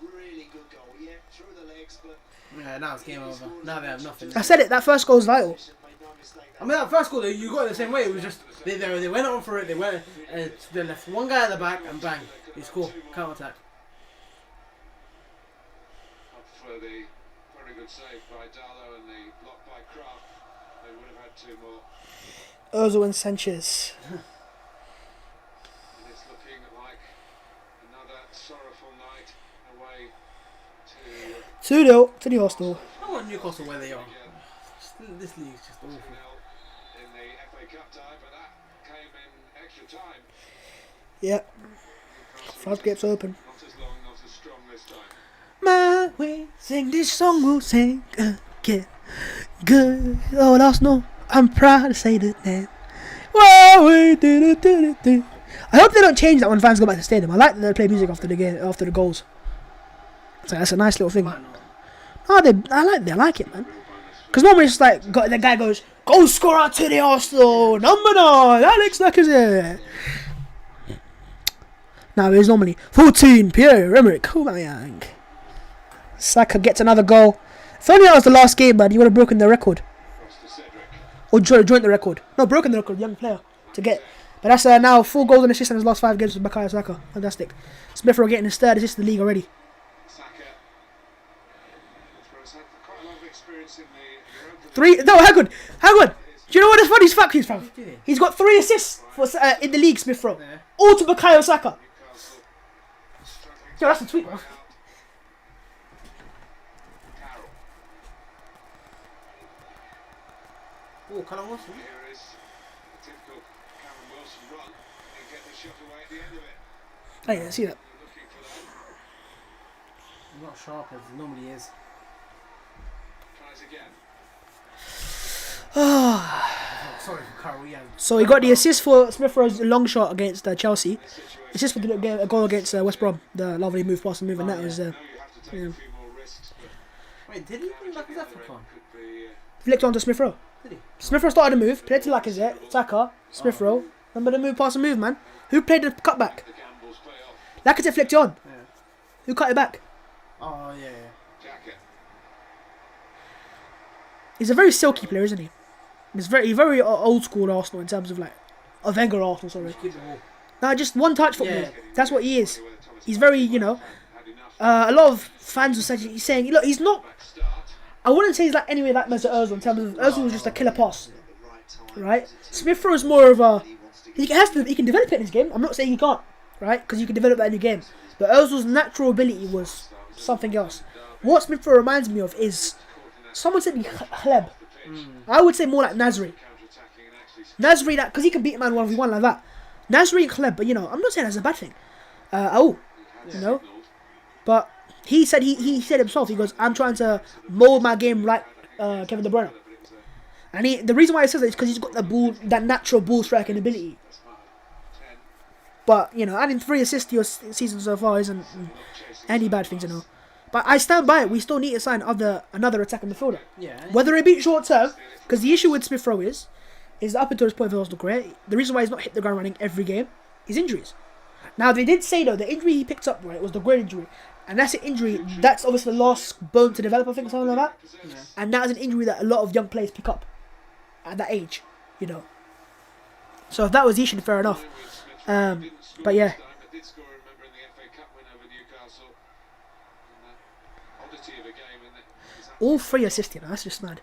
Really good goal. Yeah, through the legs, but Yeah, now it's game over. Now they have nothing. I said it. That first goal's vital. made no mistake. I mean, that first goal, you got it the same way. It was just they went on for it. They went. They left one guy at the back and bang, he scored. Counter attack. Up for the very good save by Darlow and the block by Kraft. They would have had two more. Ozil and Sanchez. And it's looking like another sorrowful night away to 2-0 to the Arsenal. I want Newcastle where they are. This league's just awful. 0 in the FA Cup tie, but that came in extra time. Yeah. Floodgates open. Not as long, not as strong this time. My way, sing this song, we'll sing again. Good old Arsenal, I'm proud to say the name. Whoa, we do. I hope they don't change that when fans go back to the stadium. I like that they play music after the game, after the goals. So that's a nice little thing. Might not. Oh, I like it, man. Because normally it's like the guy goes, goal scorer to the Arsenal, number 9, Alex Lacazette. Now it's normally 14, Pierre-Emerick Aubameyang. Saka gets another goal. If only that was the last game, man, you would have broken the record. Or joined the record. No, broken the record, young player. To get. But that's now 4 goals and assists in his last 5 games with Bukayo Saka. Fantastic. Smith Rowe getting his 3rd assist in the league already. Saka. Has had quite a lot of experience in the 3. No, hang on. Do you know what the funniest fact is, fam? He's got 3 assists for in the league, Smith Rowe. Yeah. All to Bukayo Saka. Newcastle. Struggling Yo, that's a tweet, bro. out. Carroll. Oh, Callum Wilson. Here is a typical Cameron Wilson run. He get the shot away at the end of it. Oh yeah, I see that. Looking for that. He's not sharp as he normally is. Tries again. Oh, sorry for Carroll, yeah. So he got the assist for Smith Rowe's long shot against Chelsea. Assist for a goal against West Brom. The lovely move, pass and move, and that was Now you have to take yeah. a few more risks, but Wait, did he bring back his damage Africa? at the other end could be, flicked onto Smith Rowe. Did he? Smith Rowe started the move, played to Lacazette, Saka, Smith Rowe. Remember the move, pass and move, man. Who played the cutback? the gambles pay off. Lacazette flicked it on. Yeah. Who cut it back? Oh, yeah. Jacket. He's a very silky player, isn't he? He's very old school Arsenal in terms of like a Wenger Arsenal, sorry. Keep the ball. No, just one touch football. Yeah. That's what he is. He's very, you know. A lot of fans were saying, look, he's not. I wouldn't say he's like anyway like Mesut Ozil in terms of Ozil was just a killer pass, right? Smith Rowe is more of a. He can develop it in his game. I'm not saying he can't, right? Because you can develop that in your game. But Ozil's natural ability was something else. What Smith Rowe reminds me of is someone said Hleb. I would say more like Nasri. Nasri, that because he can beat a man 1v1 like that. Nasri and Hleb, but you know, I'm not saying that's a bad thing. You know, but he said he said himself. He goes, I'm trying to mold my game like Kevin De Bruyne. And the reason why he says that is because he's got the ball, that natural ball striking ability. But you know, adding 3 assists to your season so far isn't any bad thing to know. But I stand by it. We still need to sign another attacking midfielder. Yeah. Whether it be short term, because the issue with Smith Rowe is up until this point for Arsenal career, the reason why he's not hit the ground running every game is injuries. Now they did say though the injury he picked up was the groin injury, and that's an injury that's obviously the last bone to develop, I think, something like that. Yeah. And that is an injury that a lot of young players pick up at that age, you know. So if that was the issue, fair enough. But yeah. Did score, remember, in the FA Cup win over Newcastle. Oddity of a game, and All 3 assists, you know, that's just mad.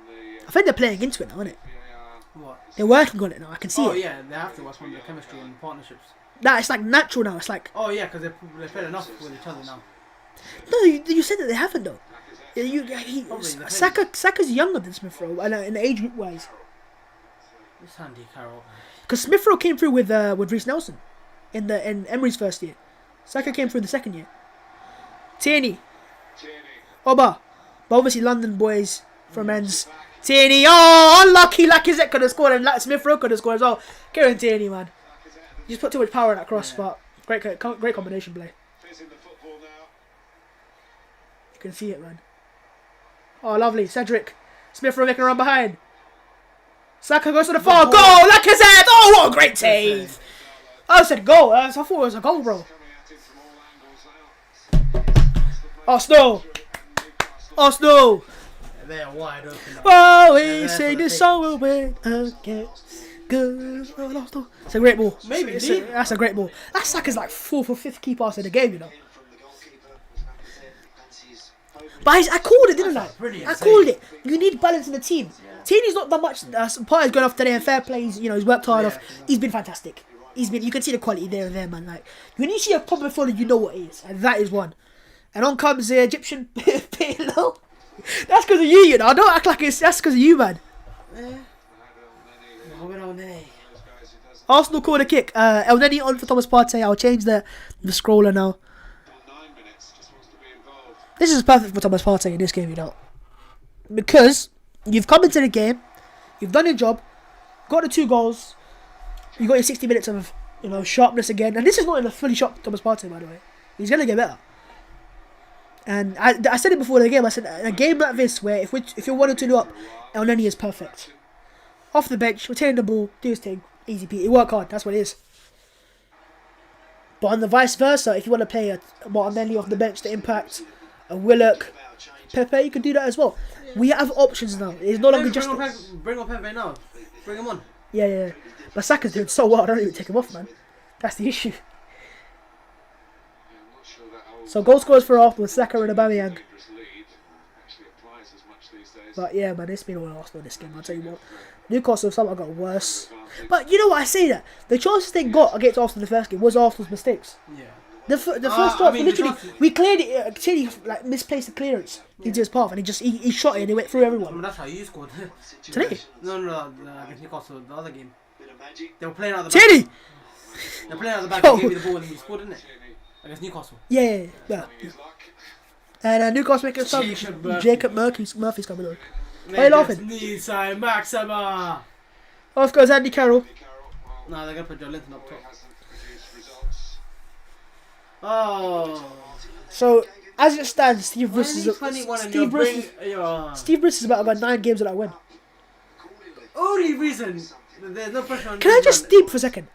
the I think they're playing into it now, isn't it? VAR. What? They're working on it now. I can see Oh, it. yeah, they have to. That's one of the chemistry and partnerships. Nah, it's like natural now. It's like Oh, yeah, because they played enough with each other now. no, you said that they haven't though. Probably the Saka's younger than Smith Rowe, in age group wise. It's handy, Carroll. Because Smith Rowe came through with Reece Nelson in Emery's first year. Saka came through the second year. Tierney, Tierney. Oba, but obviously London boys from ends. Tierney, oh, unlucky. Lacazette could have scored and Smith Rowe could have scored as well. Kieran Tierney, man, you just put too much power in that cross, but great combination play. Is in the football now. You can see it, man. Oh, lovely, Cedric. Smith Rowe making a run behind. Saka goes to the far. Goal! Lacazette! Oh, what a great save! I said goal. I thought it was a goal, bro. Coming at him from all angles now. Arsenal! Arsenal! They're wide open. Oh, Yeah, we that's sing what I this think. song will win again. Good. Arsenal. It's a great ball. Maybe, That's a great ball. That's Saka's like 4th or 5th key pass in the game, you know. From the goalkeeper was Lacazette, and he's over But I called it, didn't I? That's a brilliant I save. called it. You need balance in the team. Tierney's not that much. Part is going off today and fair play. He's worked hard off. He's been fantastic. You can see the quality there and there, man. Like when you see a proper midfielder, you know what it is, and that is one. And on comes the Egyptian Pirlo. That's because of you, you know. Don't act like that's because of you, man. Arsenal corner kick. Elneny on for Thomas Partey. I'll change the scroller now. 9 minutes, just wants to be involved. This is perfect for Thomas Partey in this game, you know. Because you've come into the game, you've done your job, got the 2 goals, you got your 60 minutes of, you know, sharpness again. And this is not in a fully sharp Thomas Partey, by the way. He's going to get better. And I said it before the game. I said a game like this, where if you're 1-2 up, Elneny is perfect. Off the bench, retain the ball, do his thing, easy peasy. Work hard. That's what it is. But on the vice versa, if you want to play a Martinelli off the bench to impact, a Willock, Pepe, you can do that as well. We have options now. It's no longer just bring on Pepe now. Bring him on. Yeah. But Saka's doing so well. I don't even take him off, man. That's the issue. So goal scorers for Arsenal, Saka and Aubameyang. But yeah, man, it's been all Arsenal this game. I'll tell you what. Newcastle somehow got worse. But you know what, I say that the chances they got against Arsenal in the first game was Arsenal's mistakes. Yeah. The first half, literally, we cleared it. Tierney like misplaced the clearance into his path, and he shot it and he went through everyone. I mean, that's how you scored. Today? No, against Newcastle, the other game. They were playing out the back. Tierney! They were playing out the back. They gave you the ball and you scored, didn't it? Against Newcastle. Yeah. And Newcastle making a sub. Jacob Murphy's coming on. Why are you laughing? Nissan Maxima. Off goes Andy Carroll. No, they're going to put Joe Linton up top. Oh. So, as it stands, Steve Bruce is about to go 9 games without a win. Only reason there's no pressure on. Can I just deep for a second?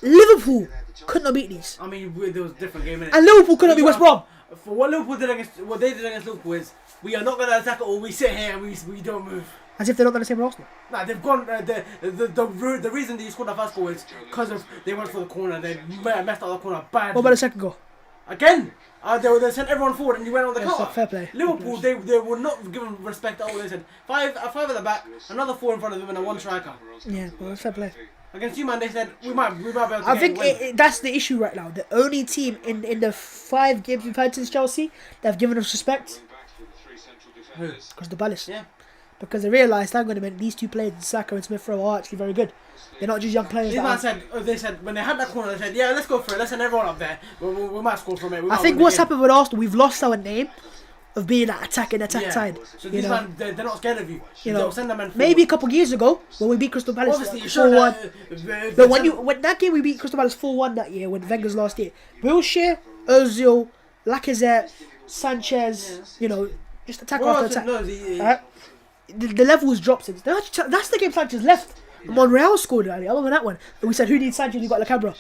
Liverpool could not beat these. I mean, there was a different game in it. And Liverpool could not beat West Brom. For what they did against Liverpool is, we are not going to attack it, or we sit here and we don't move. As if they're not going to same Arsenal. Nah, they've gone. The reason they scored the first goal is because of they went for the corner. They messed up the corner badly. What about the second goal? Again, they sent everyone forward and you went on the counter. Fair play. Liverpool, they were not given respect at all. They said five at the back, another 4 in front of them, and a 1 striker. Yeah, well, fair play. Against you, man, they said we might be able to I think that's the issue right now. The only team in the 5 games we've had since Chelsea that have given us respect, Crystal Palace. Yeah. Because they realised, hang on a minute, these 2 players, Saka and Smith Rowe, are actually very good. They're not just young players. They said when they had that corner, they said, yeah, let's go for it. Let's send everyone up there. We might score from it. I think what's happened with Arsenal, we've lost our name of being that attack side. So these man, they're not scared of you. They'll send them in maybe a couple of years ago when we beat Crystal Palace 4-1. But when that game we beat Crystal Palace 4-1 that year, when Wenger's last year, Wilshere, Ozil, Lacazette, Sanchez, just attack after attack. The level has dropped since. That's the game Sanchez left. Monreal scored earlier. I remember that one. And we said, who needs Sanchez? You got Lacabra.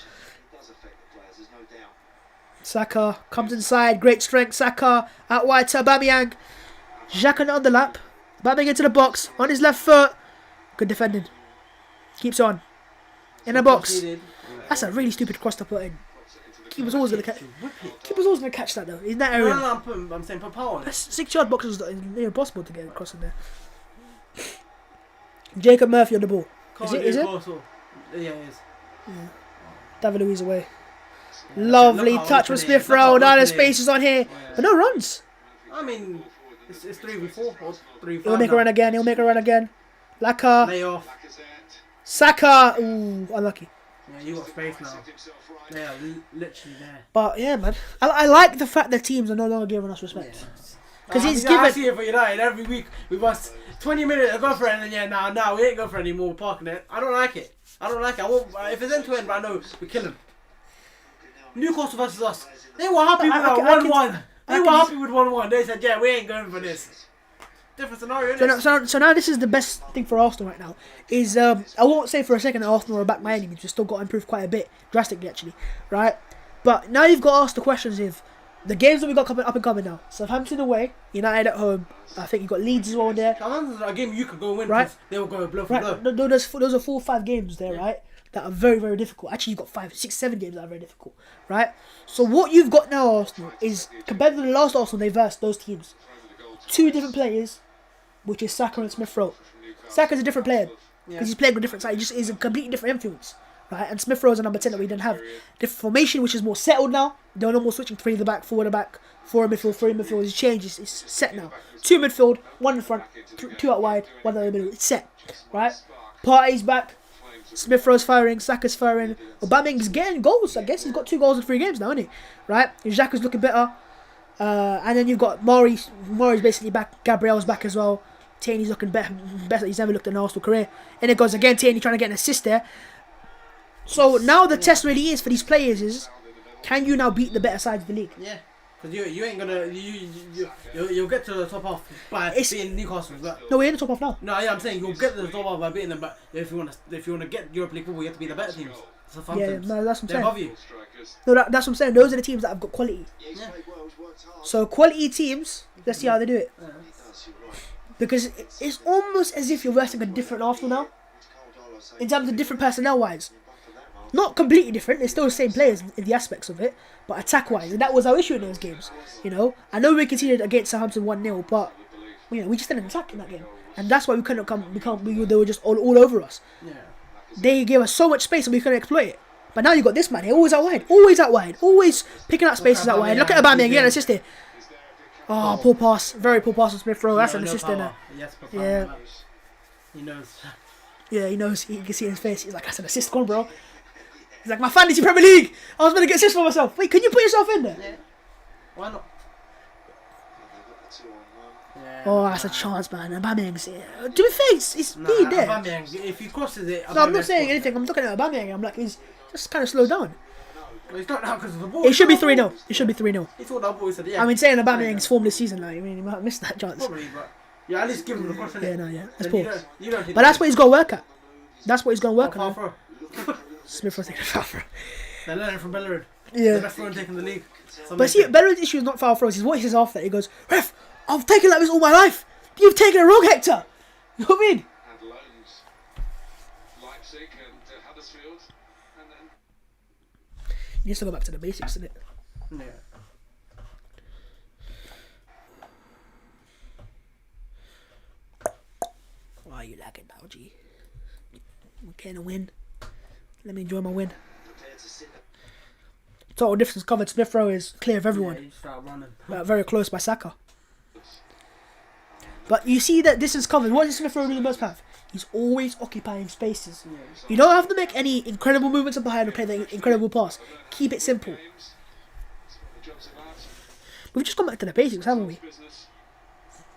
Saka comes inside. Great strength. Saka out wide to Aubameyang. Xhaka on the underlap. Aubameyang into the box. On his left foot. Good defending. Keeps on. In the box. That's a really stupid cross to put in. Keeper's always going to catch. Keeper's always going to catch that though. In that area. No, I'm saying put power on it. 6-yard boxes is impossible to get across in there. Jacob Murphy on the ball. Is it? Yeah, it is. Yeah. David Luiz away. Lovely touch with Smith Rowe. Now there's spaces on here. But no runs. I mean, it's 3v4 or 3v5. He'll make a run again. Laka. Lay off. Saka. Ooh, unlucky. Yeah, you got space now. They are literally there. But yeah, man. I like the fact that teams are no longer giving us respect. Because I see it for United every week. We must 20 minutes go for it, and then we ain't go for it anymore. We're parking it. I don't like it. I won't, if it's end to end, but I know we kill them. Newcastle versus us. They were happy with 1-1. They were happy with 1-1. They said, yeah, we ain't going for this. Different scenario, innit? So now this is the best thing for Arsenal right now. Is I won't say for a second that Arsenal are back by any means. We've still got to improve quite a bit, drastically actually, right? But now you've got to ask the questions if the games that we got coming up and coming now. Southampton away, United at home. I think you've got Leeds as well there. Southampton's a game you could go win, right? They will go blow for blow. No, those are 4 or 5 games there, right? That are very, very difficult. Actually, you've got 5, 6, 7 games that are very difficult, right? So what you've got now, Arsenal, is compared to the last Arsenal, they versed those teams. 2 different players, which is Saka and Smith Rowe. Saka's a different player because he's playing with different sides. He just is a completely different influence, right? And Smith Rowe is a number 10 that we didn't have. Different formation, which is more settled now. They're no more switching 3 in the back, 4 in the back, 4 in midfield, 3 in midfield. It's changed. It's set now. 2 midfield, 1 in front, 2 out wide, 1 in the middle. It's set, right? Partey's back. Smith Rowe's firing, Saka's firing, Aubameyang's getting goals. I guess he's got 2 goals in 3 games now, isn't he? Right? Xhaka's looking better. And then you've got Maury's basically back. Gabriel's back as well. Tierney's looking better he's ever looked in an Arsenal career. And it goes again, Tierney trying to get an assist there. So now the test really is for these players is, can you now beat the better sides of the league? Yeah. Because you ain't gonna you'll get to the top half by beating Newcastle. But No, we're in the top half now. no, yeah, I'm saying you'll get to the top half by beating them. But if you wanna get Europa League football, you have to be the better teams. It's a fun Yeah, teams. no, that's what They're I'm above saying. you. Strikers. No, that's what I'm saying. Those are the teams that have got quality. Yeah, he's played well, he's worked hard. So quality teams, let's see how they do it. He does, you're right. Because it's almost as if you're versing a different Arsenal now, It's cold dollar, so in terms of different personnel-wise. you're back for that, Mark. Not completely different, they're still the same players in the aspects of it, but attack-wise, and that was our issue in those games. You know, I know we conceded against Southampton 1-0, but you know we just didn't attack in that game, and that's why we couldn't come. They were just all over us. Yeah. They gave us so much space and we couldn't exploit it. But now you got this man here, always out wide, always picking out spaces out wide. Look at Aubameyang, getting an assist here. Oh, poor pass, very poor pass on Smith Rowe. That's an assist in there. Yes, Yeah. He knows. Yeah, he knows. He can see in his face. He's like, that's an assist, go on, bro. He's like, my fantasy Premier League. I was going to get assists for myself. Wait, can you put yourself in there? Yeah. Why not? They've got the 2-on-1. Yeah. Oh, that's a chance, man. Aubameyang's here. To be fair, it's Nah, me there. Aubameyang, if he crosses it, No, I'm not saying anything. I'm looking at Aubameyang. I'm like, he's just kind of slowed down. Well, he's not now because of the ball. It should be 3-0. It should be 3-0. He thought that ball. He said, yeah. I mean, saying Aubameyang's form this season, like, I mean, he might have missed that chance. Probably, but yeah, at least give him the cross. Yeah, no, yeah. That's Then poor. you don't hit But that's what he's got to work at. That's what he's going to work Far on. throw. Smith was taking a foul throw. They're learning from Bellerin. The Yeah. best throw taking the league. But see, Bellerin's issue is not foul throws. His voice is after. He goes, ref, I've taken like this all my life. You've taken it wrong, Hector. You know what I mean? Had loans. Leipzig and Huddersfield. And then You need to go back to the basics, isn't it? Yeah. Why are you lagging now, G? I'm getting a win. Let me enjoy my win. Prepared to sit there. Total difference covered. Smith Rowe is clear of everyone. Yeah, you start running. Very close by Saka. But you see that distance covered. What does Smith Rowe do the most have? He's always occupying spaces. You don't have to make any incredible movements up behind or play the incredible pass. Keep it simple. games. That's what the job's about. We've just gone back to the basics, haven't we? Business.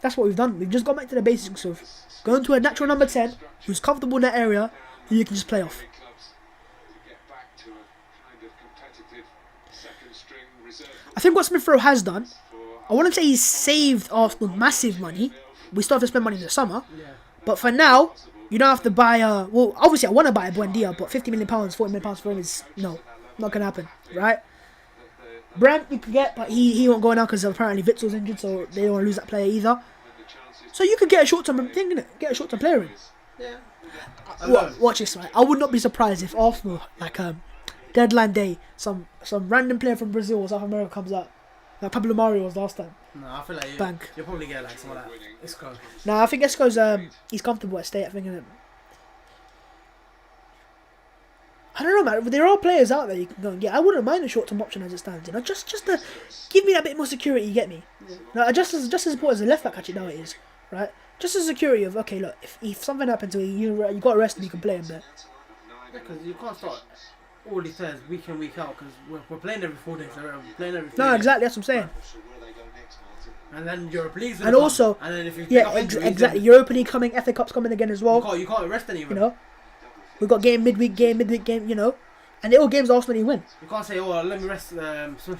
That's what we've done. We've just gone back to the basics of going to a natural number 10 who's comfortable in that area who you can just play off. Big clubs to get back to a kind of competitive second string reserve I think what Smith Rowe has done, for I wouldn't say he's saved Arsenal massive money. We still have to spend money in the summer. Yeah. But for now, you don't have to buy a... Well, obviously I want to buy a Buendia, but £50 million, £40 million for him is... No, not going to happen, right? Brandt you could get, but he won't go now because apparently Witzel's injured, so they don't want to lose that player either. So you could get a short-term thing, innit? Get a short-term player in. Yeah. Watch this, right? I would not be surprised if Arsenal, like deadline day, some random player from Brazil or South America comes out. Like Pablo Mario was last time. No, I feel like Bank. you'll probably get like someone like Isco. Nah, I think Esco's he's comfortable at state. I think, innit? I don't know, man. There are players out there you can go and get. I wouldn't mind a short-term option as it stands. You know, just to give me that bit more security. You get me? No, just as important as a left back actually now it is, right? Just as security of okay, look, if something happens to you, you got arrested, you can play him there. Because you can't start all these players week in, week out because we're playing every 4 days. We're playing every 4 No, days. exactly. That's what I'm saying. So where they go next, Martin? And then Europa League's And also, and then if you pick yeah, up injuries, exactly. then Europa League coming, FA Cup's coming again as well. you can't arrest anyone. You know, we've got midweek game. You know, and they're all games Arsenal win. You can't say, oh, let me rest Smith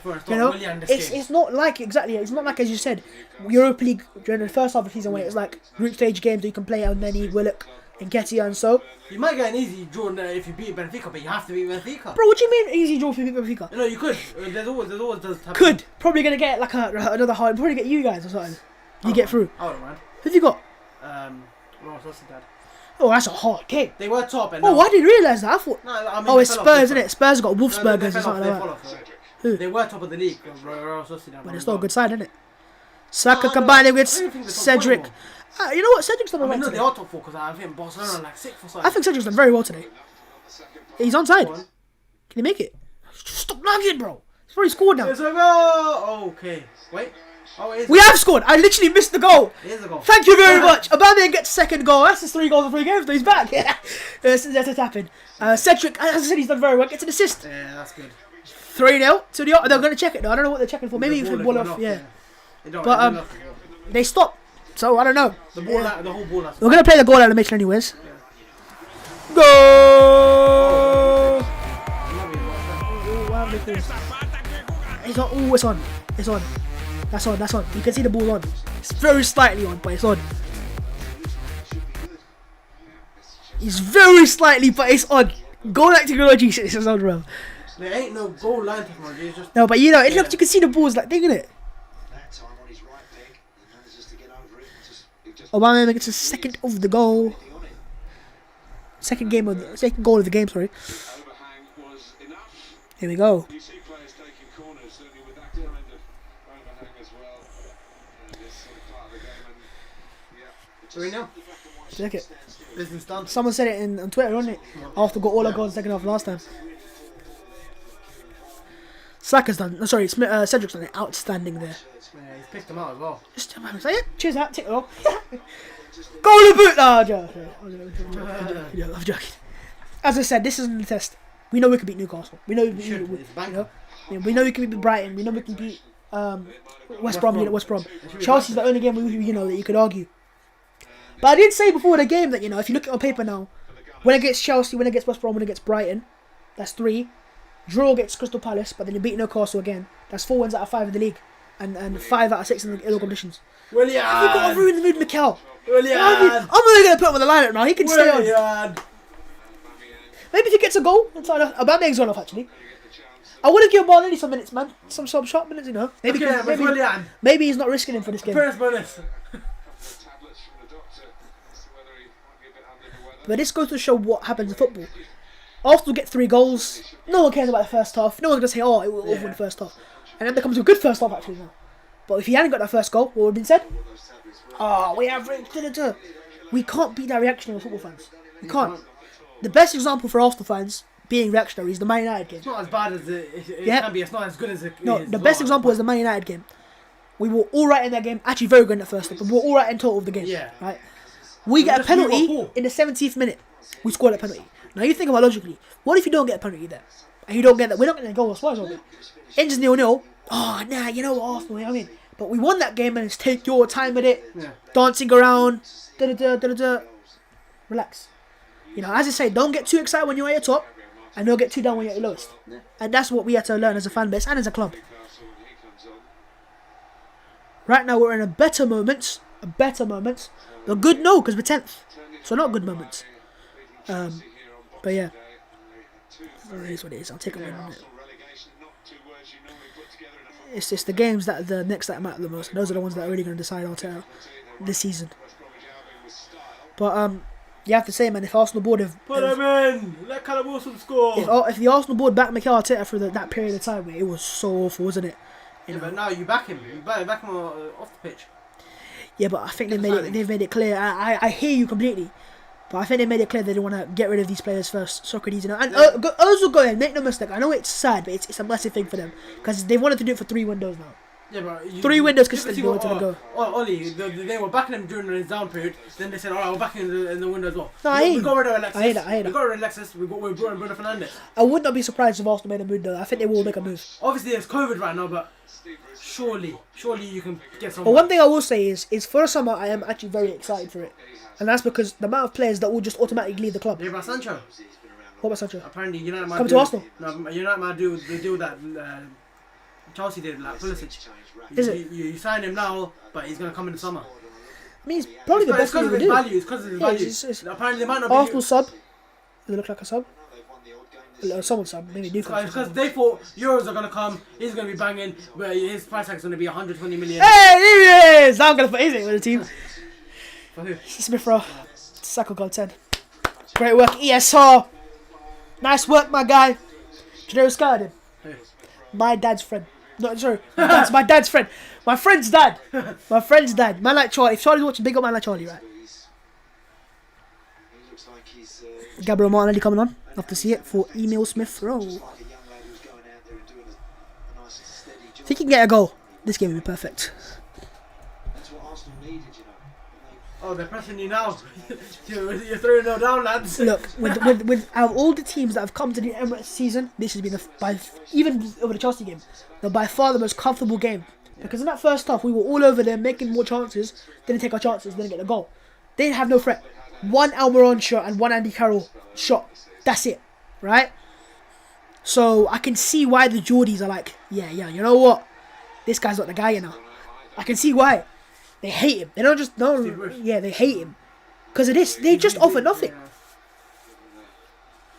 Rowe and start You know, Willian this it's game. it's not like exactly. It's not like as you said, Europa League during the first half of the season where it's like group stage games that you can play on Nenny, Willock, and Nketiah and so. You might get an easy draw if you beat Benfica, but you have to beat Benfica. Bro, what do you mean easy draw for Benfica? You know, you could. There's always those type Could probably gonna get like another hard. Probably get you guys or something. You get through. I don't mind. Who've you got? Real Sociedad. Oh, that's a hard game. They were top and Oh, now- I didn't realise that. I thought. No, I mean, Oh, they it's fell off, Spurs, they isn't fell it? Spurs got off. No, Wolfsburgers they or fell off, something they like fell that. off. Who? They were top of the league. Real Sociedad. But it's still a good side, isn't it? Saka No, combining with I don't think they're top Cedric. four. You know what? Cedric's done I alright mean, no, they today. are top 4 because I think Barcelona are like 6th or something. I think Cedric's done very well today. He's onside. Go on. Can he make it? Stop lagging, bro. He's already scored now. It's over. Okay. Wait. Oh, it is. We have scored. I literally missed the goal. It is a goal. Thank you very much. Aubameyang gets second goal. That's his 3 goals in 3 games. Though he's back. Yeah, that's happened. Cedric, as I said, he's done very well. Gets an assist. Yeah, that's good. 3-0 to the. They're going to check it though. I don't know what they're checking for. Maybe The you can ball ball is off. off, Yeah, It don't- But, it don't- they stopped. So I don't know. the ball, the whole ball. That's We're going to play the goal animation anyways. Goal! It's on. Oh, it's on. It's on. That's on. That's on. You can see the ball on. It's very slightly on, but it's on. It's very slightly, but it's on. Goal line technology. This is on, bro. There ain't no goal line technology. It's just No, but you know, it looks. You can see the balls like thing in it. That time on his right leg, he manages to get over it. It just Aubameyang gets a second of the goal. on it. Second goal of the game. Sorry. Overhang was enough. Here we go. You see players taking corners, certainly with that kind of overhang as well. And it's sort of part of the game. And yeah, 3-0. Check it. Business done. Someone said it on Twitter, wasn't it? After got all our goals second half last time. Saka's done. No, sorry, Cedric's done it. Outstanding there. Yeah, he's picked them out as well. Just say it. Cheers, that. Tick it off. Goal of boot. No, I'm joking. I'm joking. As I said, this isn't a test. We know we can beat Newcastle. We know we Should. can beat. It's You bank. know, we know we can beat Brighton. We know we can beat West Brom. West Brom. Chelsea's the only game that you could argue. But I did say before the game that if you look at it on paper now, when it gets Chelsea, when it gets West Brom, when it gets Brighton, that's 3. Draw against Crystal Palace, but then you beat Newcastle again. That's 4 wins out of 5 in the league, and 5 out of 6 in the other competitions. Willian. Have you got to ruin the mood, Mikel? Willian. I'm only going to put him on the lineup now. He can stay on. Willian. Maybe if he gets a goal, Aubameyang's gone off actually. I would have given Martinelli some minutes, man. Some short minutes, Maybe, Okay, but Willian. maybe he's not risking him for this game. Appearance bonus. tablets from the doctor as to whether he might be a bit under the weather. But this goes to show what happens in football. Arsenal get 3 goals. No one cares about the first half. No one's going to say, oh, it will over the first half. And then there comes a good first half actually now. But if he hadn't got that first goal, what would have been said? Oh, we have... We can't be that reactionary football fans. We can't. The best example for Arsenal fans being reactionary is the Man United game. It's not as bad as it Yeah. can be. It's not as good as it No, is. the best example is the Man United game. We were all right in that game. Actually, very good in the first half, but we were all right in total of the game. Yeah. Right. We get a just move penalty up. in the 70th minute. We scored a penalty. Now you think about logically. What if you don't get a penalty there? And you don't get that? We're not getting a goal as well. Ends 0-0. Oh, nah, Arsenal. You know what I mean? But we won that game, and it's take your time with it. Yeah. Dancing around. Relax. As I say, don't get too excited when you're at your top, and don't get too down when you're at your lowest. And that's what we had to learn as a fan base and as a club. Newcastle, when he comes on. Right now we're in a better moment. The good no, because we're 10th. So not good moments. But yeah. It is what it is. I'll take a win on it. Relegation, not 2 words you normally put together in a football. It's just the games that matter the most. And those are the ones that are really going to decide Arteta this season. But you have to say, man, if Arsenal board Put him in. Let Callum Wilson score. if the Arsenal board backed Mikel Arteta for that period of time, it was so awful, wasn't it? Yeah, but now you back him. You back him off the pitch. Yeah, but I think they've made it clear. I hear you completely, but I think they made it clear they don't want to get rid of these players first. Socrates, and Ozil go ahead. Make no mistake. I know it's sad, but it's a massive thing for them because they wanted to do it for 3 windows now. Yeah, but 3 windows you can consistently see they what, wanted to go. Ollie, they were backing him during his down period. Then they said, "All right, we're backing in the window as well." No, I hear we you. got rid of Alexis. I hear that. We got rid of Alexis. We brought in Bruno Fernandes. I would not be surprised if Arsenal made a move though. I think they will make a move. Obviously, there's COVID right now, but surely you can get some. But one thing I will say is for the summer I am actually very excited for it, and that's because the amount of players that will just automatically leave the club. Yeah, but Sancho. What about Sancho? Apparently, United might Come do, to Arsenal. No, United might do the deal that Chelsea did, like Pulisic. Is it? You sign him now, but he's gonna come in the summer. I mean, it's probably the best It's thing because we of his do. value. It's because of his Yeah, value. it's- Apparently, they might not Arsenal be. sub. Does it look like a sub? Someone sub. Maybe Newcastle. Because they thought Euros are gonna come, he's gonna be banging, but his price tag is gonna be 120 million. Hey, here he is! I'm gonna put his name with the team. For who? Smith Rowe. Saka got 10. Great work, ESR. Nice work, my guy. Do you know who scored him? Who? My dad's friend. No, sorry. My dad's friend. My friend's dad. My friend's dad. Man like Charlie. If Charlie's watching, big up man like Charlie, right? He looks like he's Gabriel Martinelli coming on. Love to see it for Emil Smith Rowe. like a young lad who's going out there and doing a nice steady job. If he can get a goal, this game will be perfect. Oh, they're pressing you now. You're throwing them down, lads. Look, with out of all the teams that have come to the Emirates season, this has been even over the Chelsea game, by far the most comfortable game. Because in that first half, we were all over there making more chances, didn't take our chances, didn't get a goal. They didn't have no threat. One Almiron shot and one Andy Carroll shot. That's it, right? So I can see why the Geordies are like, yeah, you know what? This guy's not the guy, you know. I can see why. They hate him. They don't just they hate him because of this. They just offer nothing.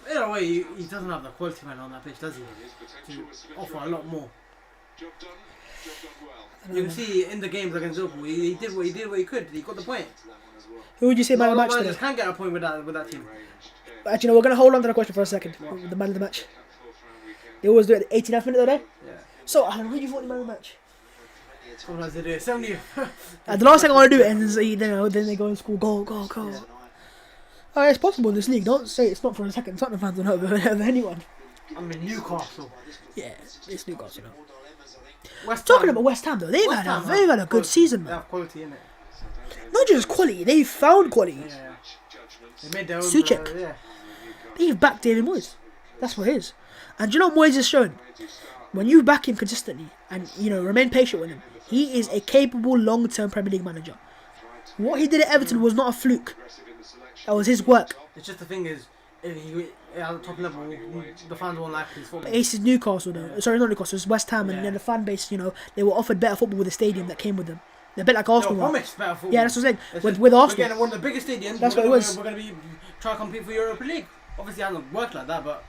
In a way, he doesn't have the quality man on that pitch, does he? To offer a lot more. Job done well. You can see in the games against Liverpool, he did what he could. He got the point. Who would you say man of the match Managers today? can get a point with that team. Actually, no, we're gonna hold on to the question for a second. The man of the match. They always do it at the 89th minute, don't they? Yeah. So, Alan, who do you thought the man of the match? Sometimes they do it. 70. The last thing I want to do it, and then they go and score goal. Oh, it's possible in this league. Don't say it's not for a second. Tottenham fans don't know over anyone. I mean, Newcastle. Yeah, it's Newcastle. Talking About West Ham though, they've had a good season, They man. have quality in it. Not just quality, they found quality. Yeah. They made their own. Suchek. Yeah. They've backed David Moyes. That's what it is. And do you know what Moyes has shown? When you back him consistently and remain patient with him, he is a capable long-term Premier League manager. What he did at Everton was not a fluke. That was his work. It's just the thing is, if he at the top level, the fans won't like his football. But Ace is Newcastle though. Sorry, not Newcastle. It's West Ham, and then the fan base. They were offered better football with the stadium that came with them. They're a bit like They Arsenal. were Right? promised better football. Yeah, that's what I'm saying. It's With just, we're Arsenal, getting one of the biggest stadiums. That's what it was. We're going to be trying to compete for Europa League. Obviously, it hasn't worked like that, but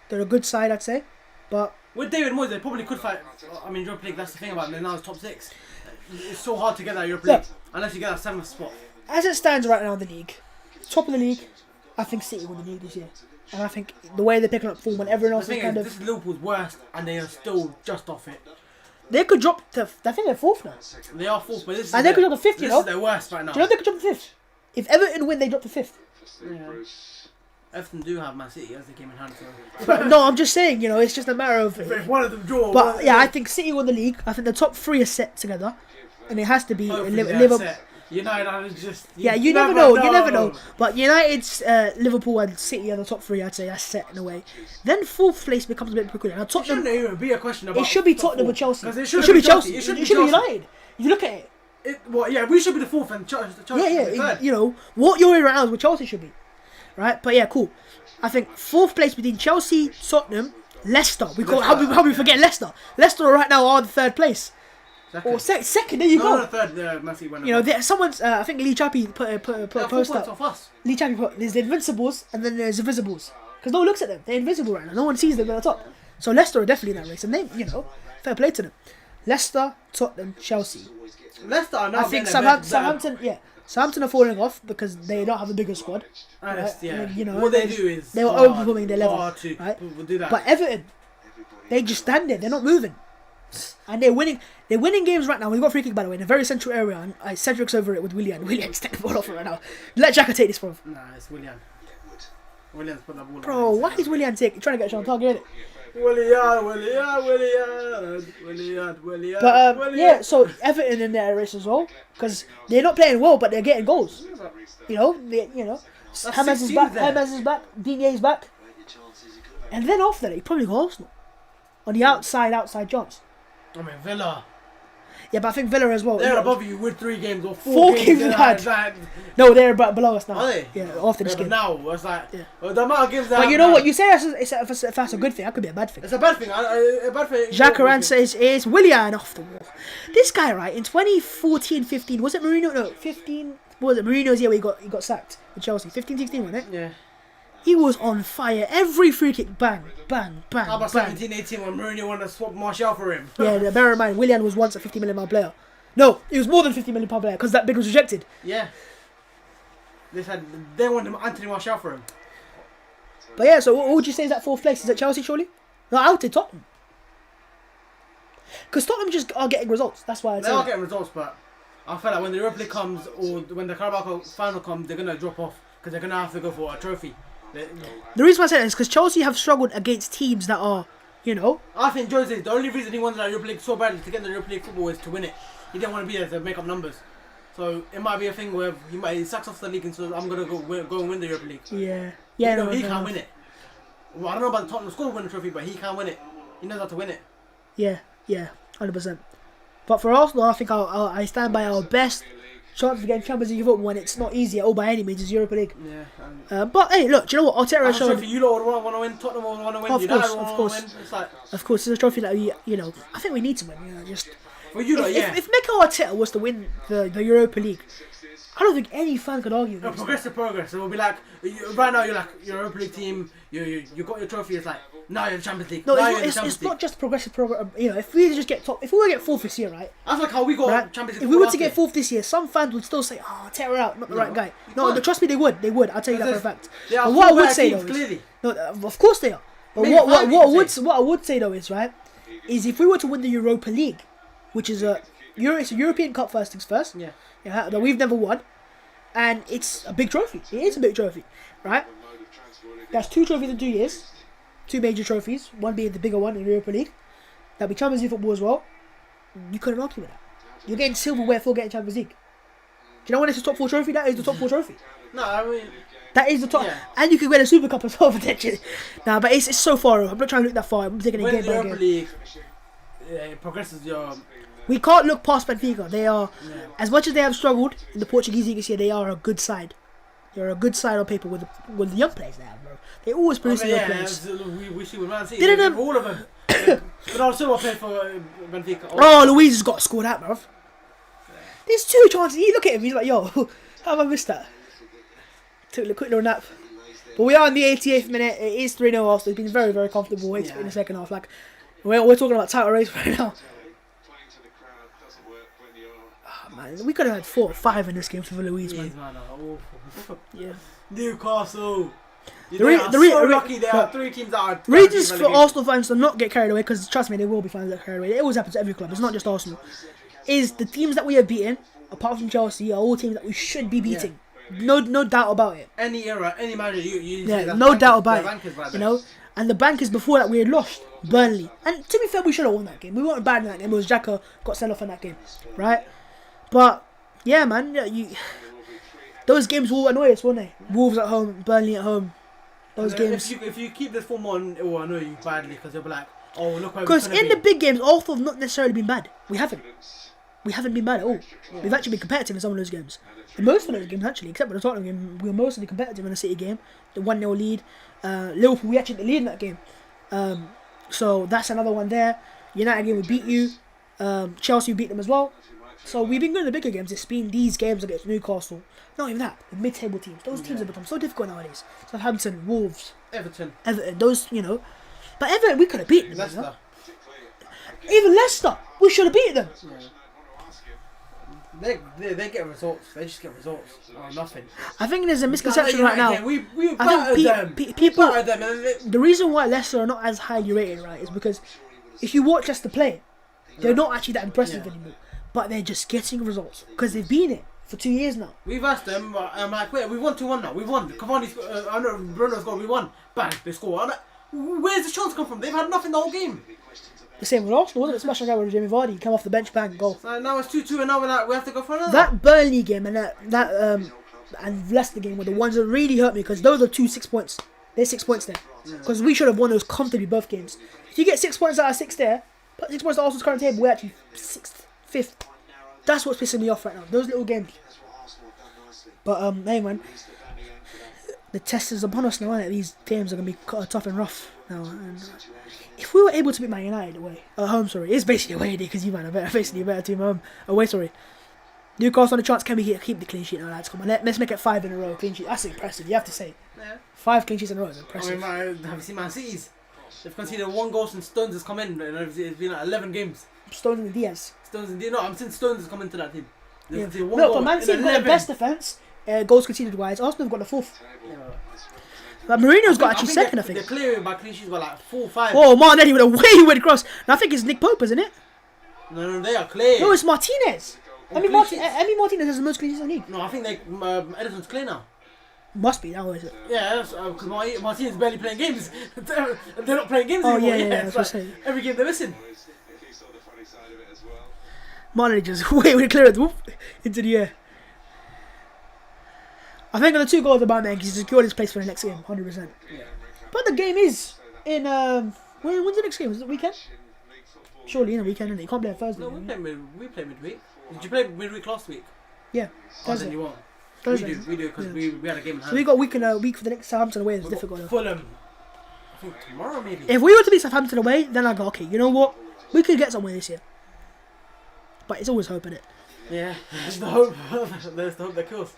they're a good side, I'd say. But with David Moyes, they probably could fight. I mean, Europa League. That's the thing about them. Now it's top 6. It's so hard to get that Europa League unless you get that 7th spot. as it stands right now in the league, top of the league, I think City won the league this year. And I think the way they're picking up form when everyone else The is thing kind is, of... this is Liverpool's worst, and they are still just off it. They could drop to... I think they're fourth now. They are 4th, but this is And they could drop to fifth, This is their worst right now. Do you know they could drop to fifth? If Everton win, they drop to fifth. Yeah. Everton do have Man City as they came in hand. So. But no, I'm just saying, it's just a matter of... If one of them draw... But yeah, I think City won the league. I think the top 3 are set together. And it has to be Liverpool. United is just... Yeah, you never know. But United's, Liverpool and City are the top 3, I'd say. That's set in a way. Then 4th place becomes a bit peculiar. Now, It Tottenham... shouldn't even be a question about... It should be Tottenham or Chelsea. Because it should be Chelsea. It It should be should be Chelsea. United. If you look at it. We should be the 4th and Chelsea should be third. What you're in right now is what Chelsea should be. Right? But yeah, cool. I think 4th place between Chelsea, Tottenham, Leicester. How we forget Leicester? Leicester right now are the 3rd place. Second. Or second, there you go. No, third, Man City went Someone's, I think Lee Chappie put a post up. off us. Lee Chappie put, there's the Invincibles and then there's the Visibles. Because no one looks at them. They're invisible right now. No one sees them at the top. So Leicester are definitely in that race. And they, fair play to them. Leicester, Tottenham, Chelsea. Leicester are now I think Southampton are falling off because they don't have a bigger squad. Right? Yeah. What they do is... They were overperforming their level. Right? We'll do that. But Everton, they just stand there. They're not moving. And they're winning. They're winning games right now. We've got a free kick, by the way, in a very central area. And Cedric's over it with Willian. Willian's taking the ball off it right now. Let Xhaka take this, bro. Nah, it's Willian. Willian's put the ball Bro, why is Willian trying to get a shot on target? Willian. But yeah, so Everton in their race as well because they're not playing well, but they're getting goals. Hammers is back. Digne is back. And then after that, he probably got Arsenal on the outside chance. I mean, Villa. Yeah, but I think Villa as well. They're above you with 3 games or 4 games in hand. No, they're below us now. Are they? Yeah, after this game. Now it's like the amount of games. But you know what? You say if that's a good thing, that could be a bad thing. It's a bad thing. A bad thing. Jacqueline says it's Willian off the wall. This guy, right, in 2014-15, was it Mourinho? No, 15. What was it? Mourinho's year where he got sacked with Chelsea. 15-16, wasn't it? Yeah. He was on fire. Every free kick, bang, bang, bang, How about bang. 17-18 when Mourinho wanted to swap Martial for him? Yeah, bear in mind, Willian was once a £50 million player. No, he was more than £50 million player because that bid was rejected. Yeah. They wanted Anthony Martial for him. But yeah, so what would you say is that 4th place? Is it Chelsea, surely? No, I would say Tottenham. Because Tottenham just are getting results. That's why I'd They say are that. getting results, but I feel like when the Europa League comes or when the Carabao Cup final comes, they're going to drop off because they're going to have to go for a trophy. The reason why I say that is because Chelsea have struggled against teams that are, I think Jose, the only reason he wanted the Europa League so badly to get the Europa League football is to win it. He didn't want to be there to make up numbers. So it might be a thing where he sacks off the league and says, I'm going to go and win the Europa League. Yeah. Yeah, no, no, he fair can't enough. win it. Well, I don't know about the Tottenham squad winning trophy, but he can't win it. He knows how to win it. Yeah, 100%. But for Arsenal, I think I stand by our best chance of getting Champions League football when it's not easy at all by any means, is Europa League. Yeah. But hey, look, do you know what? Arteta has I'm sure shown. if you lot would want to win, Tottenham would want to win, Of United course, would of want course. to win. It's like, Of course, it's a trophy that I think we need to win. Just well, you lot, yeah. if Mikel Arteta was to win the Europa League, I don't think any fan could argue No, against that. progressive progress. It will be like right now you're like Europa League team. You got your trophy. It's like now you're the Champions League. No, now you're in the it's Champions not League. just progressive progress. If we just get top, if we were to get fourth this year, right? That's like how we got Right? Champions League. If we were last to get year. fourth this year, some fans would still say, "Oh, Arteta out, not the right guy." you No, can't. trust me, they would. I'll tell you that for a fact. They are But what I four would better say teams, though is, clearly. no, of course they are. But Maybe what five, you can I would say though is right, is if we were to win the Europa League, which is it's a European Cup first things first. Yeah. That we've never won, and it's a big trophy. It is a big trophy, right? That's 2 trophies in 2 years, 2 major trophies. One being the bigger one in the Europa League. That'll be Champions League football as well. You couldn't argue with that. You're getting silverware for getting Champions League. Do you know when it's a top 4 trophy? That is the top 4 trophy. No, I mean, That is the top, Yeah. and you can win a Super Cup as well potentially. Nah, but it's so far. I'm not trying to look that far. I'm taking it winning game the by Europa game. League it progresses your. We can't look past Benfica. They are, as much as they have struggled in the Portuguese league this year, they are a good side. They're a good side on paper with the young players they have, bro. They always produce young players. We see with Man City. Didn't All of them. But also I played for Benfica. Oh, Luis has got to score that, bro. There's 2 chances. You look at him. He's like, yo, how have I missed that? Took a quick little nap. But we are in the 88th minute. It is 3-0 Arsenal. It's been very, very comfortable in the second half. Like we're talking about title race right now. Playing to the crowd doesn't work when you're. Oh, man, we could have had 4 or 5 in this game for Luis, man. Yeah. Newcastle. The They re- are the re- so re- lucky. There are 3 teams that are. Reasons for relegated. Arsenal fans to not get carried away, because trust me, there will be fans that get carried away. It always happens to every club. It's not just Arsenal. Is the teams that we have beaten, apart from Chelsea, are all teams that we should be beating. No doubt about it. Any era, any manager, you Yeah, say that's no bankers, doubt about they're it. bankers right You there. know, and the bankers before that we had lost Burnley, and to be fair, we should have won that game. We weren't bad in that game. It was Xhaka got sent off in that game, right? But yeah, man, those games will annoy us, won't they? Wolves at home, Burnley at home. Those games. If you keep this form on, it will annoy you badly because they'll be like, oh, look where we're Because gonna in be. the big games, Arsenal have not necessarily been bad. We haven't been bad at all. We've actually been competitive in some of those games. In most of those games, actually, except for the Tottenham game, we were mostly competitive in the City game. The 1-0 lead. Liverpool, we actually had the lead in that game. So that's another one there. United game, we beat you. Chelsea, we beat them as well. So we've been good in the bigger games. It's been these games against Newcastle. Not even that. The mid-table teams. Those teams have become so difficult nowadays. Southampton, Wolves, Everton, those, But Everton, we could have beaten them. Leicester. Even Leicester, we should have beaten them. They get results. They just get results. Or nothing. I think there's a misconception right now. We I battered think them. people. We battered them. And The reason why Leicester are not as highly rated, right, is because if you watch Leicester play, they're not actually that impressive anymore. But they're just getting results because they've been it for 2 years now. we've asked them. I'm like, wait, we won 2-1 now. We won. Cavani's. I know Bruno's got. We won. Bang, they score. I'm like, where's the chance come from? They've had nothing the whole game. The same with Arsenal, wasn't it? Smashing out with Jamie Vardy, come off the bench, bang, goal. So now it's 2-2, and now we're like, we have to go for another. That Burnley game and and Leicester game were the ones that really hurt me because those are 2 6 points. There's 6 points there because we should have won those comfortably both games. If you get 6 points out of 6 there, put 6 points to Arsenal's current table, we're actually 6th, 5th. That's what's pissing me off right now. Those little games. But hey man, the test is upon us now, isn't it? These games are gonna be tough and rough now. And if we were able to beat Man United away, home, sorry, it's basically away because you man are basically a better team home. Away, sorry. Newcastle on the chance, can we keep the clean sheet now, lads? Come on, let's make it 5 in a row. Clean sheet, that's impressive. You have to say, 5 clean sheets in a row is impressive. I mean, have you seen Man City's? They've conceded 1 goal since Stones has come in, and it's been like 11 games. Stones and Diaz. Stones and no, I'm saying Stones has come into that team. They've Yeah. conceded 1 No, goal but Man in City have got the 11. best defence, goals conceded wise. Arsenal have got the 4th. Yeah. But Mourinho's got actually second, I They're think. clearing by clean sheets by like 4 or 5. Oh, Martinelli with a wayward cross. And I think it's Nick Pope, isn't it? No, they are clear. No, it's Martinez. Oh, Emmy clean sheets. Martinez has the most clean sheets in the league. No, I think Edison's clear now. Must be now, is it? Yeah, because Martinez is barely playing games. they're not playing games Oh, anymore. yeah, It's that's what I'm like saying. every game they're missing. If he saw the funny side of it as well. Martinelli just wayward clearance, whoop, into the air. I think the 2 goals about Aubameyang, he's secured his place for the next game, 100%. Yeah. But the game is in when's the next game? Is it weekend? Surely in the weekend, isn't it? You can't play on Thursday. No, we play midweek. Did you play midweek last week? Yeah. Oh, Thursday. then you won't. Thursday. We do because Yeah. we had a game in hand. So we got a week for the next Southampton away. It's difficult. Though. Fulham. I think tomorrow maybe. If we were to beat Southampton away, then I go, okay, you know what? We could get somewhere this year. But it's always hope, innit? Yeah. There's the hope. There's the hope that kills.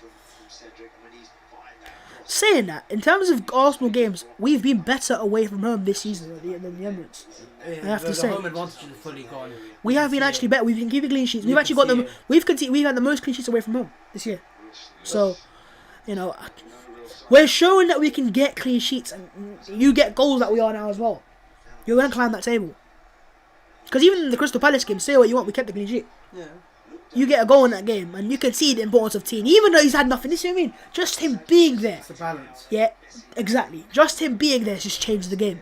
Saying that, in terms of Arsenal games, we've been better away from home this season than the Emirates. Yeah, I have to the say. home advantage is fully gone. We have been actually better. We've been keeping clean sheets. We've You actually can got see them. it. We've had the most clean sheets away from home this year. So, you know, we're showing that we can get clean sheets, and you get goals that we are now as well. You're gonna climb that table. Because even in the Crystal Palace game, say what you want, we kept the clean sheet. Yeah. You get a goal in that game, and you can see the importance of Tierney, even though he's had nothing. This is what I mean. Just him being there. It's a balance. Yeah, exactly. Just him being there just changed the game.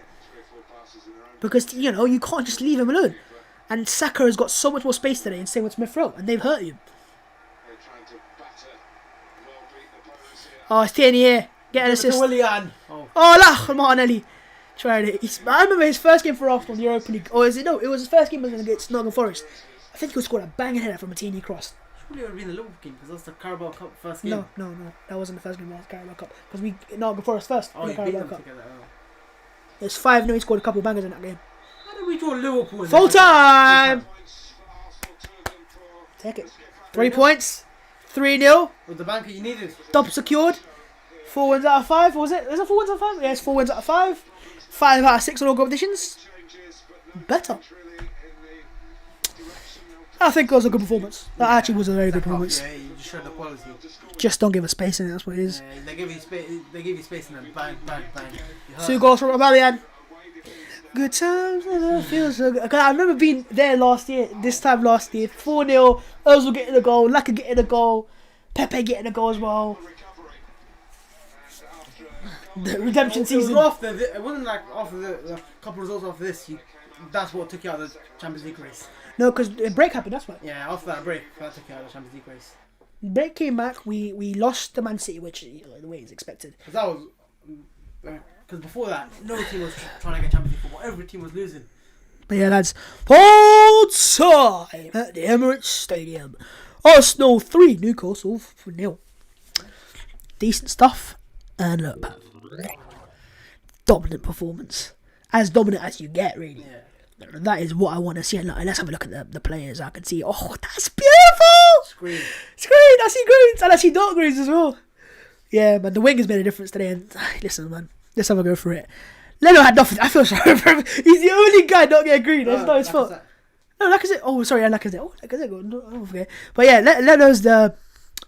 Because, you know, you can't just leave him alone. And Saka has got so much more space today, and same with Smith Rowe, and they've hurt him. Oh, it's Tierney here. Get an assist. Willian. Oh. Oh, look, Martinelli. Tried it. I remember his first game for Arsenal in the Europa League. Or is it? No, it was his first game against Nottingham Forest. I think he would score a banging header from a Tierney cross. Surely it would have been the Liverpool game because that's the Carabao Cup first game. No. That wasn't the first game. That was Carabao Cup. Because we Nottingham Forest first. Oh, in you the beat Carabao them Cup. together. Oh. It's 5-0. He scored a couple of bangers in that game. How did we draw Liverpool? in Full that game? time! Take it. 3 points. 3-0. With the banker you needed. Double secured. 4 wins out of 5. What was it? Is it 4 wins out of 5? Yeah, it's 4 wins out of 5. 5 out of 6 in all competitions. Better. I think it was a good performance. That actually was a very good performance. Yeah, you just showed the quality. Just don't give us space in it, that's what it is. Yeah, they give you space. They give you space and then bang, bang, bang. You hurt. 2 goals from Aubameyang. Good times never feel so good. Cause I remember being there last year, this time last year. 4-0, Ozil getting a goal, Laka getting a goal, Pepe getting a goal as well. The redemption season. It wasn't like after the couple of results after this, that's what took you out of the Champions League race. No, because a break happened, that's why. Yeah, after that break, that took you out of the Champions League race. Break came back, we lost to Man City, which, you know, the way it's expected. Because that was... Because before that, no team was trying to get Champions League football. Every team was losing. But yeah, lads, full time at the Emirates Stadium. Arsenal 3, Newcastle 0. Decent stuff. And look, Pat, dominant performance. As dominant as you get, really. Yeah. That is what I want to see. And look, let's have a look at the players. I can see, oh, that's beautiful! Screen. I see greens, and I see dark greens as well. Yeah, man, the wing has made a difference today. And listen, man, let's have a go for it. Leno had nothing. I feel sorry for him. He's the only guy not getting green. It's not his fault. No, Lacazette. Oh, sorry, Lacazette. Oh, Lacazette. Oh, okay. But yeah, Leno's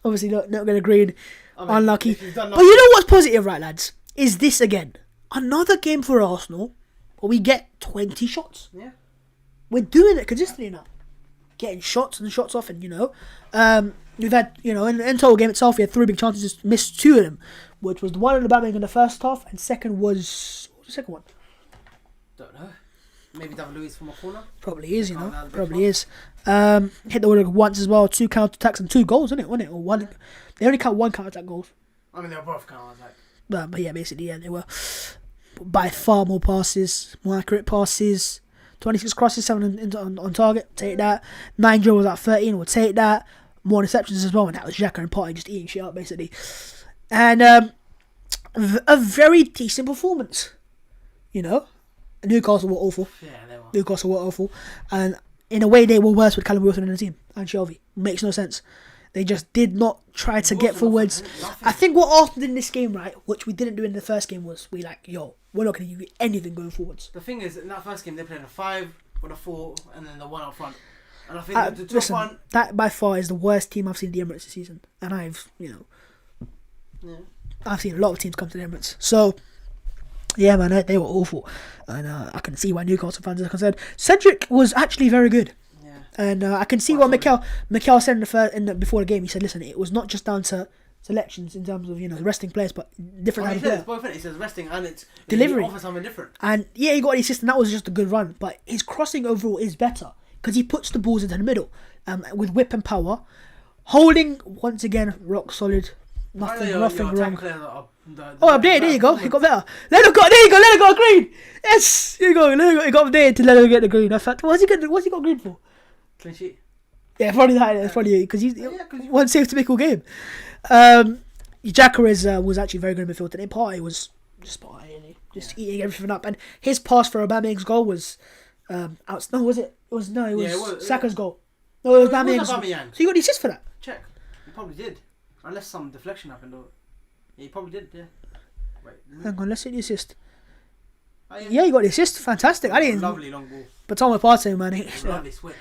obviously not getting a green. I mean, Unlucky. if you've done But you know what's positive, right, lads? Is this again another game for Arsenal where we get 20 shots? Yeah. We're doing it consistently now. Getting shots and shots off, and, you know, we've had, you know, in the total game itself, we had 3 big chances, just missed 2 of them, which was the one in the Aubameyang in the first half, and second was, what was the second one? Don't know. Maybe David Luiz from a corner. Probably is, you know, That's a big probably is. Hit the wood once as well, 2 counter attacks and 2 goals, wasn't it? Or one. They only count 1 counter attack goals. I mean, they were both kind of like... But yeah, basically, yeah, they were by far more passes, more accurate passes. 26 crosses, 7 on target, take that. 9 dribbles out of 13, we'll take that. More interceptions as well, and that was Xhaka and Partey just eating shit up, basically. And a very decent performance, you know. Newcastle were awful. Yeah, they were. Newcastle were awful. And in a way, they were worse with Callum Wilson in the team and Shelby. Makes no sense. They just did not try to get forwards. I think what Arsenal did in this game, right, which we didn't do in the first game, was we're not going to give you anything going forwards. The thing is, in that first game, they played a 5 with a 4 and then the 1 up front. And I think the top one... That by far is the worst team I've seen in the Emirates this season. And I've seen a lot of teams come to the Emirates. So, yeah, man, they were awful. And I can see why Newcastle fans are concerned. Cedric was actually very good. Yeah. And I can see what Mikel said before the game. He said, listen, it was not just down to selections in terms of, you know, resting players, but different type of player. It's both, he says resting and it's delivery. He offers something different. And yeah, he got the assist, and that was just a good run. But his crossing overall is better because he puts the balls into the middle with whip and power. Holding, once again, rock solid. Nothing Your wrong. attack players are Oh, updated. There you go. He got better. There you go. Leonard got a green. Yes. Here you go. Leonard he got updated to let him get the green. I thought, what's he got green for? clean sheet. Yeah, probably that. It's probably because he's one save to make all game. Xhaka was actually very good in midfield today. Partey was just eating everything up, and his pass for Aubameyang's goal was out. No, was it? It was Saka's goal. No, it was Aubameyang's. So you got the assist for that? Check. He probably did, unless some deflection happened. Or yeah, he probably did. Yeah. Wait. Hang on, let's see the assist. Oh, Yeah, you got the assist. Fantastic. I didn't. Lovely long ball. But Tom Partey, man. Lovely switch.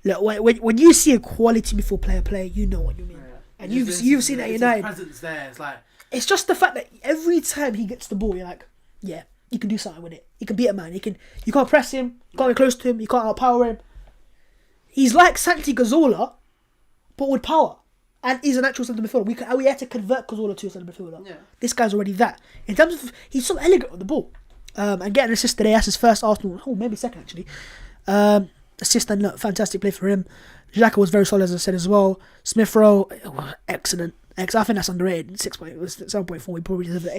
Look, when you see a quality midfield player play, you know what you mean. Yeah. And you've seen that United. His presence there. It's like It's just the fact that every time he gets the ball, you're like, yeah, you can do something with it. You can beat a man. You can't press him. You can't be close to him. You can't outpower him. He's like Santi Cazorla, but with power. And he's a natural centre midfielder. We had to convert Cazorla to a centre midfielder. Yeah. This guy's already that. In terms of, he's so elegant on the ball. And getting an assist today, that's his first Arsenal, maybe second actually. Assist and fantastic play for him. Xhaka was very solid, as I said as well. Smith Rowe, excellent. I think that's underrated. 7.4. We probably deserve an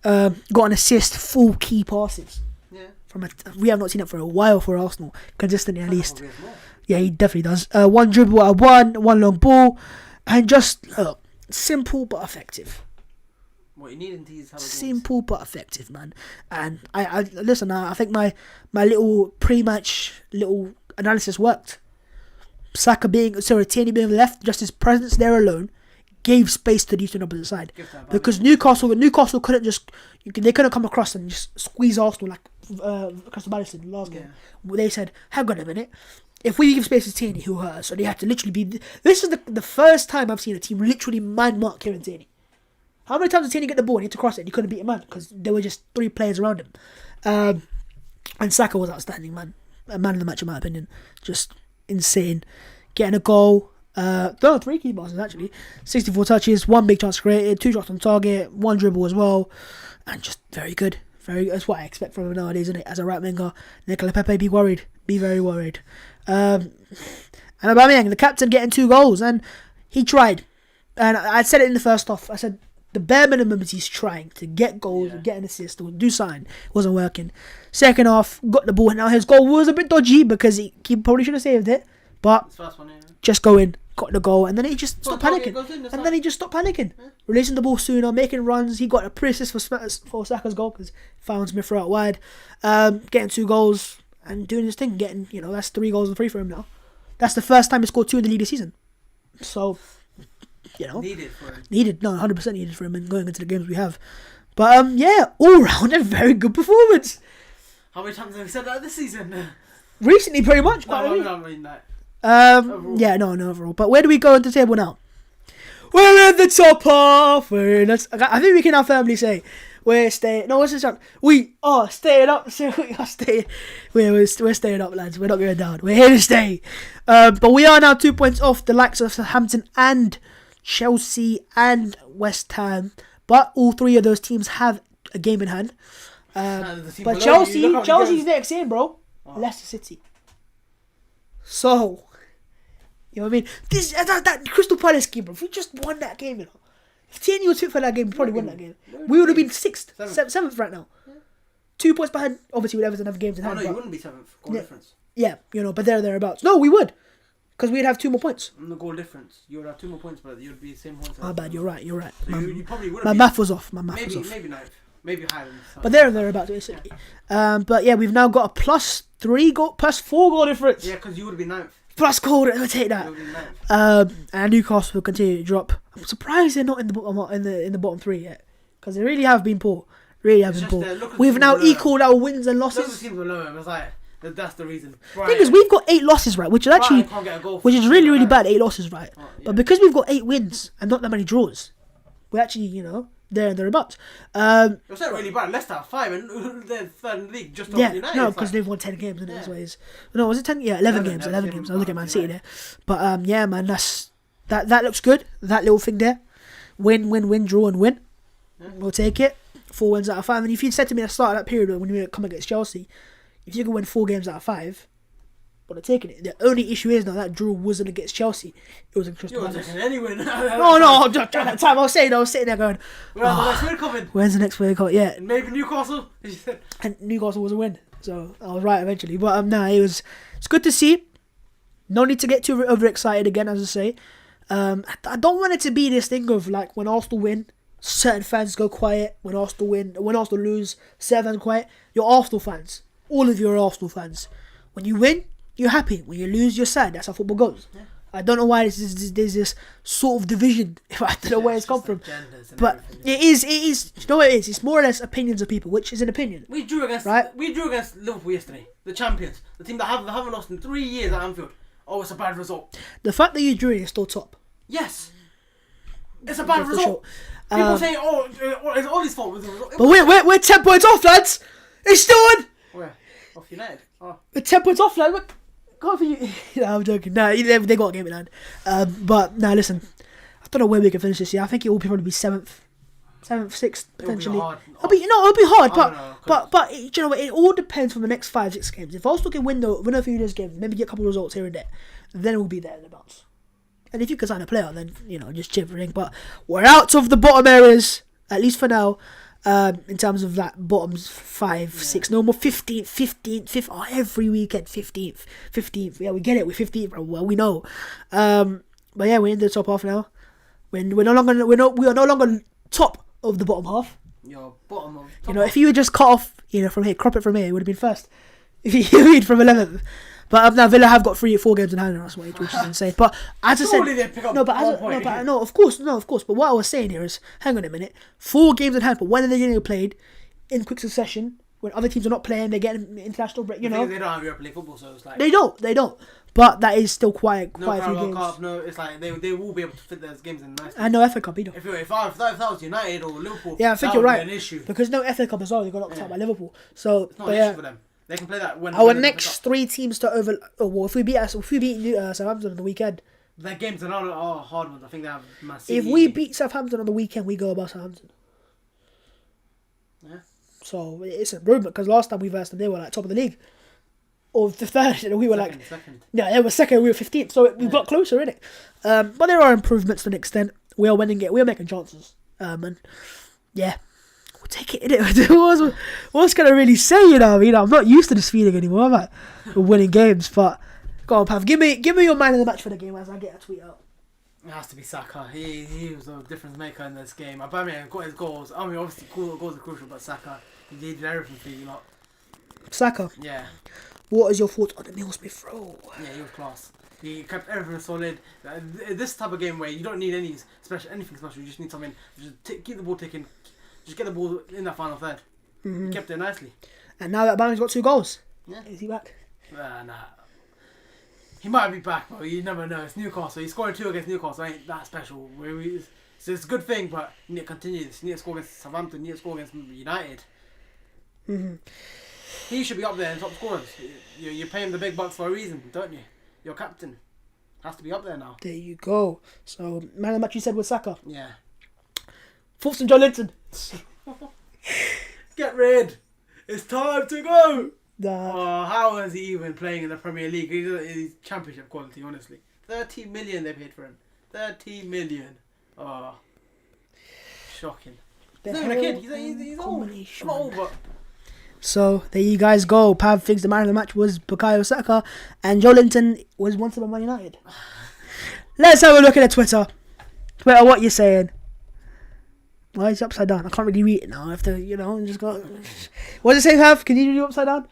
8. Got an assist, full key passes. yeah. We have not seen it for a while for Arsenal, consistently at least. Probably as well. Yeah, he definitely does. One dribble at one long ball, and just simple but effective. What you need in these Simple but effective, man. And I listen. I think my little pre-match little analysis worked. Tierney being left, just his presence there alone gave space to the Eastern opposite side. Because Newcastle couldn't they couldn't come across and just squeeze Arsenal like Crystal Palace in the last game. They said, hang on a minute, if we give space to Tierney, he'll hurt us. So they had to literally be. This is the first time I've seen a team literally man mark Kieran Tierney. How many times did Tierney get the ball and he had to cross it and he couldn't beat a man because there were just 3 players around him. And Saka was outstanding, man. A man of the match in my opinion. Just insane. Getting a goal. 3 key passes actually. 64 touches, 1 big chance created, 2 shots on target, 1 dribble as well. And just very good. That's what I expect from him nowadays, isn't it? As a right winger. Nicola Pepe, be worried. Be very worried. And Aubameyang, the captain, getting 2 goals. And he tried. And I said it in the first half. I said the bare minimum is he's trying to get goals, get an assist, or do something. It wasn't working. Second half, got the ball. Now his goal was a bit dodgy because he probably should have saved it. But first one, just go in, got the goal, and then he just stopped panicking. Releasing the ball sooner, making runs. He got a pre-assist for Saka's goal because found Smith out wide. Getting 2 goals and doing his thing. Getting, that's 3 goals and 3 for him now. That's the first time he scored 2 in the league this season. So, needed for him. No, 100% needed for him and going into the games we have. But all round a very good performance. How many times have we said that this season? Recently, pretty much. No, overall. But where do we go on the table now? We're at the top half. I think we can now firmly say we're staying. No, what's this one? We are staying up. So we are staying. We're staying up, lads. We're not going down. We're here to stay. But we are now 2 points off the likes of Southampton and Chelsea and West Ham. But all 3 of those teams have a game in hand. But Chelsea's next in, bro. Leicester City. So, you know what I mean? That Crystal Palace game, bro. If we just won that game, if Tierney was fit for that game, we probably won that game. We would have been 6th, 7th right now. 2 points behind, obviously, with Everton have games in hand. No, you wouldn't be 7th. Goal difference. Yeah, but thereabouts. No, we would. Because we'd have 2 more points. On the goal difference. You would have 2 more points, but you'd be the same points. My bad, you're right. So you probably would have my math was off. Maybe 9th. Maybe higher than but thereabouts, basically. But yeah, we've now got a plus 4 goal difference. Yeah, because you would be 9th. Plus goal, I'll take that. And Newcastle will continue to drop. I'm surprised they're not in the bottom in the bottom 3 yet, because they really have been poor. We've now equalled our wins and losses. Those teams below him. It's like that's the reason. The thing is, we've got 8 losses, right? Which is actually, really, really bad. 8 losses, right? Oh, yeah. But because we've got 8 wins and not that many draws, we're actually, there and thereabouts. It's not really bad. Leicester have 5 and they're 3rd in the league just over United. No, because they've won 10 games, isn't it? That's what it is. No, was it 10? Yeah, 11 games. 11 games. I was looking at Man City there. But yeah, man, that looks good. That little thing there. Win, draw and win. Yeah. We'll take it. 4 wins out of 5. And if you'd said to me at the start of that period when we were coming against Chelsea, if you could win 4 games out of 5, would have taken it. The only issue is now that draw wasn't against Chelsea. It was against You Crystal were Palace. taking any win. No, at that time I was sitting there going, Where's the next win coming? when's the next FA Cup? Yeah, Maybe Newcastle. and Newcastle was a win, so I was right eventually. But it's good to see. No need to get too overexcited again, as I say. I don't want it to be this thing of like when Arsenal win, certain fans go quiet. When Arsenal win, when Arsenal lose, certain fans quiet. You're Arsenal fans. All of you are Arsenal fans. When you win, you're happy. When you lose, you're sad. That's how football goes. Yeah. I don't know why there's this sort of division. I don't know where it's come from. But it is. You know what it is? It's more or less opinions of people, which is an opinion. We drew against Liverpool yesterday, the champions, the team that haven't lost in 3 years at Anfield. Oh, it's a bad result. The fact that you drew is still top. Yes, it's a bad result. Sure. People say, it's all his fault. But we're 10 points off, lads. It's still on. Where? Off United. Oh. We're 10 points off, lads. God for you. No, I'm joking. No, they got a game in hand. But no, listen. I don't know where we can finish this year. I think it will probably be 7th, 6th potentially. It'll be hard. But you know what? It all depends on the next 5-6 games. If Arsenal can win a few of those games, maybe get a couple of results here and there, then we'll be there in the bounce. And if you can sign a player, then just cheer for it. But we're out of the bottom areas, at least for now. In terms of that bottoms 5, 6, no more 15th, 5th. Oh, every weekend 15th. Yeah, we get it. We're 15th. Bro. Well, we know. But yeah, we're in the top half now. We are no longer top of the bottom half. You're bottom of. If you would just cut off, from here, crop it from here, it would have been first. If you read from 11th. But now Villa have got 4 games in hand on us, which is insane. But as I said, of course. But what I was saying here is, hang on a minute, 4 games in hand. But when are they getting played in quick succession? When other teams are not playing, they're getting international break. They don't have European League football, so it's like they don't. But that is still quite a few games. Cup, no, it's like they will be able to fit those games in nicely. And no FA Cup either. If that was United or Liverpool, yeah, I think you're right. Be an issue. Because no FA Cup as well. They got knocked out by Liverpool. So it's not an issue for them. They can play that when our next 3 teams to over. Oh, well, if we beat Southampton on the weekend, their games are not hard ones. I think they have massive. If we beat Southampton on the weekend, we go above Southampton. Yeah. So it's an improvement because last time we versed them, they were like top of the league, or the third, and we were second. Yeah, they were second. We were 15th, so we got closer, innit? But there are improvements to an extent. We are winning it. We are making chances. And yeah. We'll take it, innit? What's can I really say, I'm not used to this feeling anymore, am I? We're winning games, but go on, Pav. Give me your man of the match for the game as I get a tweet out. It has to be Saka. He was a difference maker in this game. Aubameyang got his goals. I mean, obviously, goals are crucial, but Saka, he did everything for you lot. Saka? Yeah. What is your thoughts on the Neil Smith throw? Yeah, he was class. He kept everything solid. This type of game where you don't need anything special, you just need something. Just keep the ball ticking. Just get the ball in that final third. Mm-hmm. He kept it nicely. And now that Aubameyang's got 2 goals. Yeah. Is he back? Nah. He might be back, but you never know. It's Newcastle. He's scoring 2 against Newcastle. Ain't that special. So it's a good thing, but you need to continue this. You need to score against Southampton. You need to score against United. Mm-hmm. He should be up there in top scorers. You pay him the big bucks for a reason, don't you? Your captain has to be up there now. There you go. So, man of the match you said was Saka. Yeah. Thoughts on Joe Linton? Get rid. It's time to go. Nah. How is he even playing in the Premier League? He's championship quality, honestly. 30 million they paid for him. 30 million. Oh. Shocking. He's not even a kid. He's old. Not old, but... So, there you guys go. Pav thinks the man of the match was Bukayo Saka, and Joe Linton was wanted by Man United. Let's have a look at the Twitter. Twitter, what you saying? Why is it upside down? I can't really read it now. I have to, just go... What does it say, Pav? Can you read it upside down?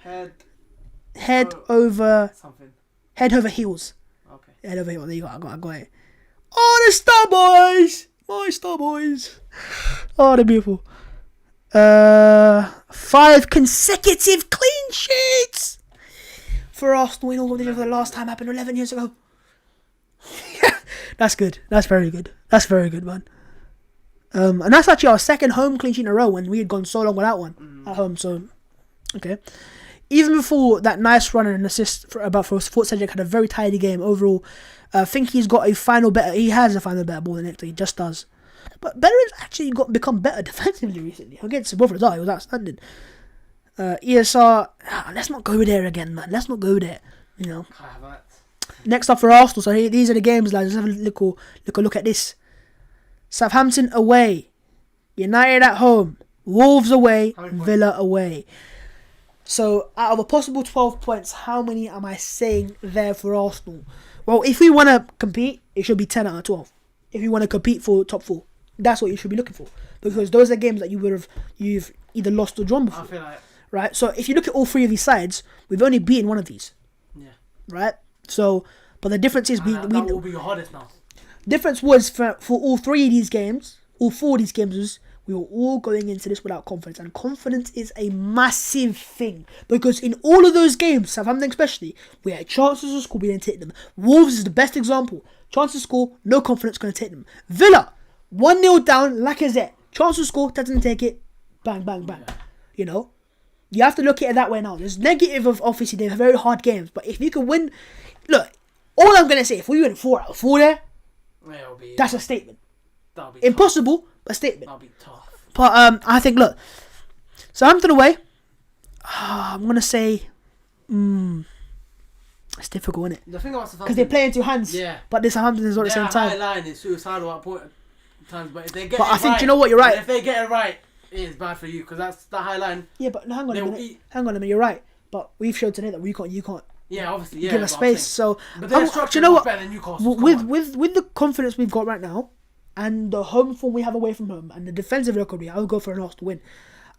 Head over... Something. Head over heels. Okay. Head over heels. There you go. I got it. Oh, the Star Boys! My Star Boys. Oh, they're beautiful. 5 consecutive clean sheets for Arsenal in all competitions for the last time happened 11 years ago. That's good. That's very good. That's very good, man. And that's actually our second home clean sheet in a row when we had gone so long without one at home. So, okay. Even before that nice run and an assist for Fort Cedric had a very tidy game overall. I think he has a final better ball than Hector. He just does. But Bellerin's actually become better defensively recently. Against Watford, he was outstanding. ESR, let's not go there again, man. Let's not go there. You know. Kai Havertz. Next up for Arsenal, so these are the games, lads. Let's have a look at this. Southampton away, United at home, Wolves away, Villa away. So out of a possible 12 points, how many am I saying there for Arsenal? Well, if we want to compete, it should be 10 out of 12. If you want to compete for top 4, that's what you should be looking for, because those are games that you've either lost or drawn before. I feel like, right? So if you look at all 3 of these sides, we've only beaten one of these. yeah. Right? So, but the difference is That will be your hardest now. difference was for all 3 of these games, all 4 of these games was we were all going into this without confidence, and confidence is a massive thing, because in all of those games, Southampton especially, we had chances to score, we didn't take them. Wolves is the best example. Chance to score, no confidence, going to take them. Villa, 1-0 down, Lacazette, chance to score, doesn't take it, bang, bang, bang. Yeah. You know, you have to look at it that way now. There's negative of obviously they're very hard games, but if you can win, look, all I'm gonna say, if we win 4 out of 4 there, Yeah, it'll be, that's a statement. that'll be Impossible, but a statement. That'll be tough. But I think, look, Southampton away, I'm gonna say, it's difficult, isn't it? The thing about Southampton, Because they play into hands. Yeah. But this Southampton is all at the their same high time. line is suicidal at times, but if they get But it I think, right, you know what, you're right. If they get it right, it is bad for you, because that's the high line. Yeah, but hang on They a will minute. eat. Hang on a minute. You're right. But we've showed today that you can't Yeah, obviously, yeah. give us but I'm space. saying- So But their do structure you know is what? better than Newcastle. With the confidence we've got right now, and the home form we have away from home, and the defensive record, I would go for an Arsenal win.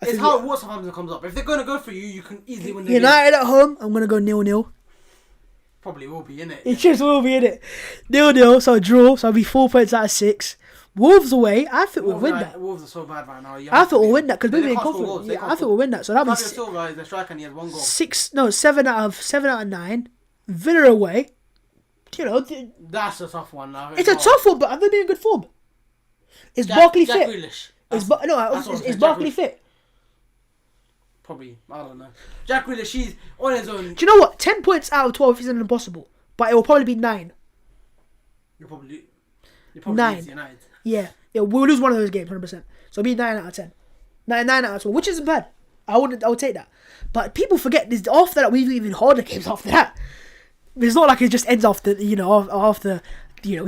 I It's think how what Southampton comes up. If they're going to go for you, you can easily win the game. United at home, I'm gonna go 0-0. Probably will be, innit? It just will be in it. 0-0, so a draw. So it'll be 4 points out of 6. Wolves away, I think we'll win that. Wolves are so bad right now. I thought we'll win that because They we're being can't score confident. goals, they Yeah, can't I think we'll win that. So that'll be Fabio Silva is the striker and he has 1 goal. 7 out of 9. Villa away. You know, That's a tough one now. it's a tough one, but have they been in good form? Is Barkley Jack fit? Grealish. Is That's Barkley fit? Probably. I don't know. Jack Grealish, he's on his own. Do you know what? 10 points out of 12 isn't impossible, but it will probably be 9. You're probably 9. lose United. Yeah, we'll lose one of those games, 100%. So it'll be 9 out of 10. 9 out of 12, which isn't bad. I would take that. But people forget this. After that, we've even harder games after that. It's not like it just ends after we've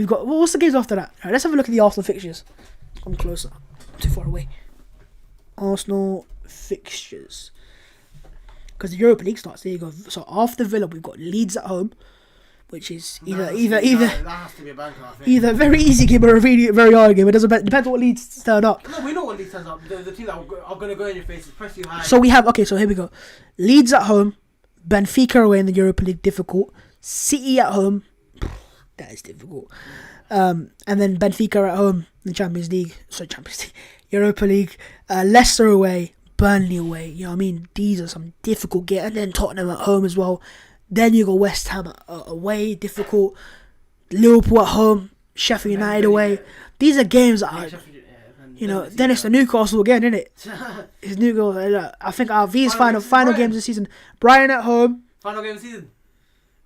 got what's the games after that? All right, let's have a look at the Arsenal fixtures. I'm closer, too far away. Arsenal fixtures, because the Europa League starts. There you go. So after Villa, we've got Leeds at home, which is either That has to be a banker, I think. either a very easy game or a really very hard game. It doesn't depends on what Leeds turn up. No, we know what Leeds turns up. The team that are going to go in your face is press you high. So we have so here we go. Leeds at home, Benfica away in the Europa League, difficult. City at home, that is difficult. And then Benfica at home in the Europa League. Leicester away, Burnley away. You know what I mean? These are some difficult games. And then Tottenham at home as well. Then you go West Ham away, difficult. Liverpool at home, Sheffield United away. These are games that are, then it's the Newcastle again, isn't it? It's Newcastle. I think these final games of the season. Brighton at home. Final game of the season.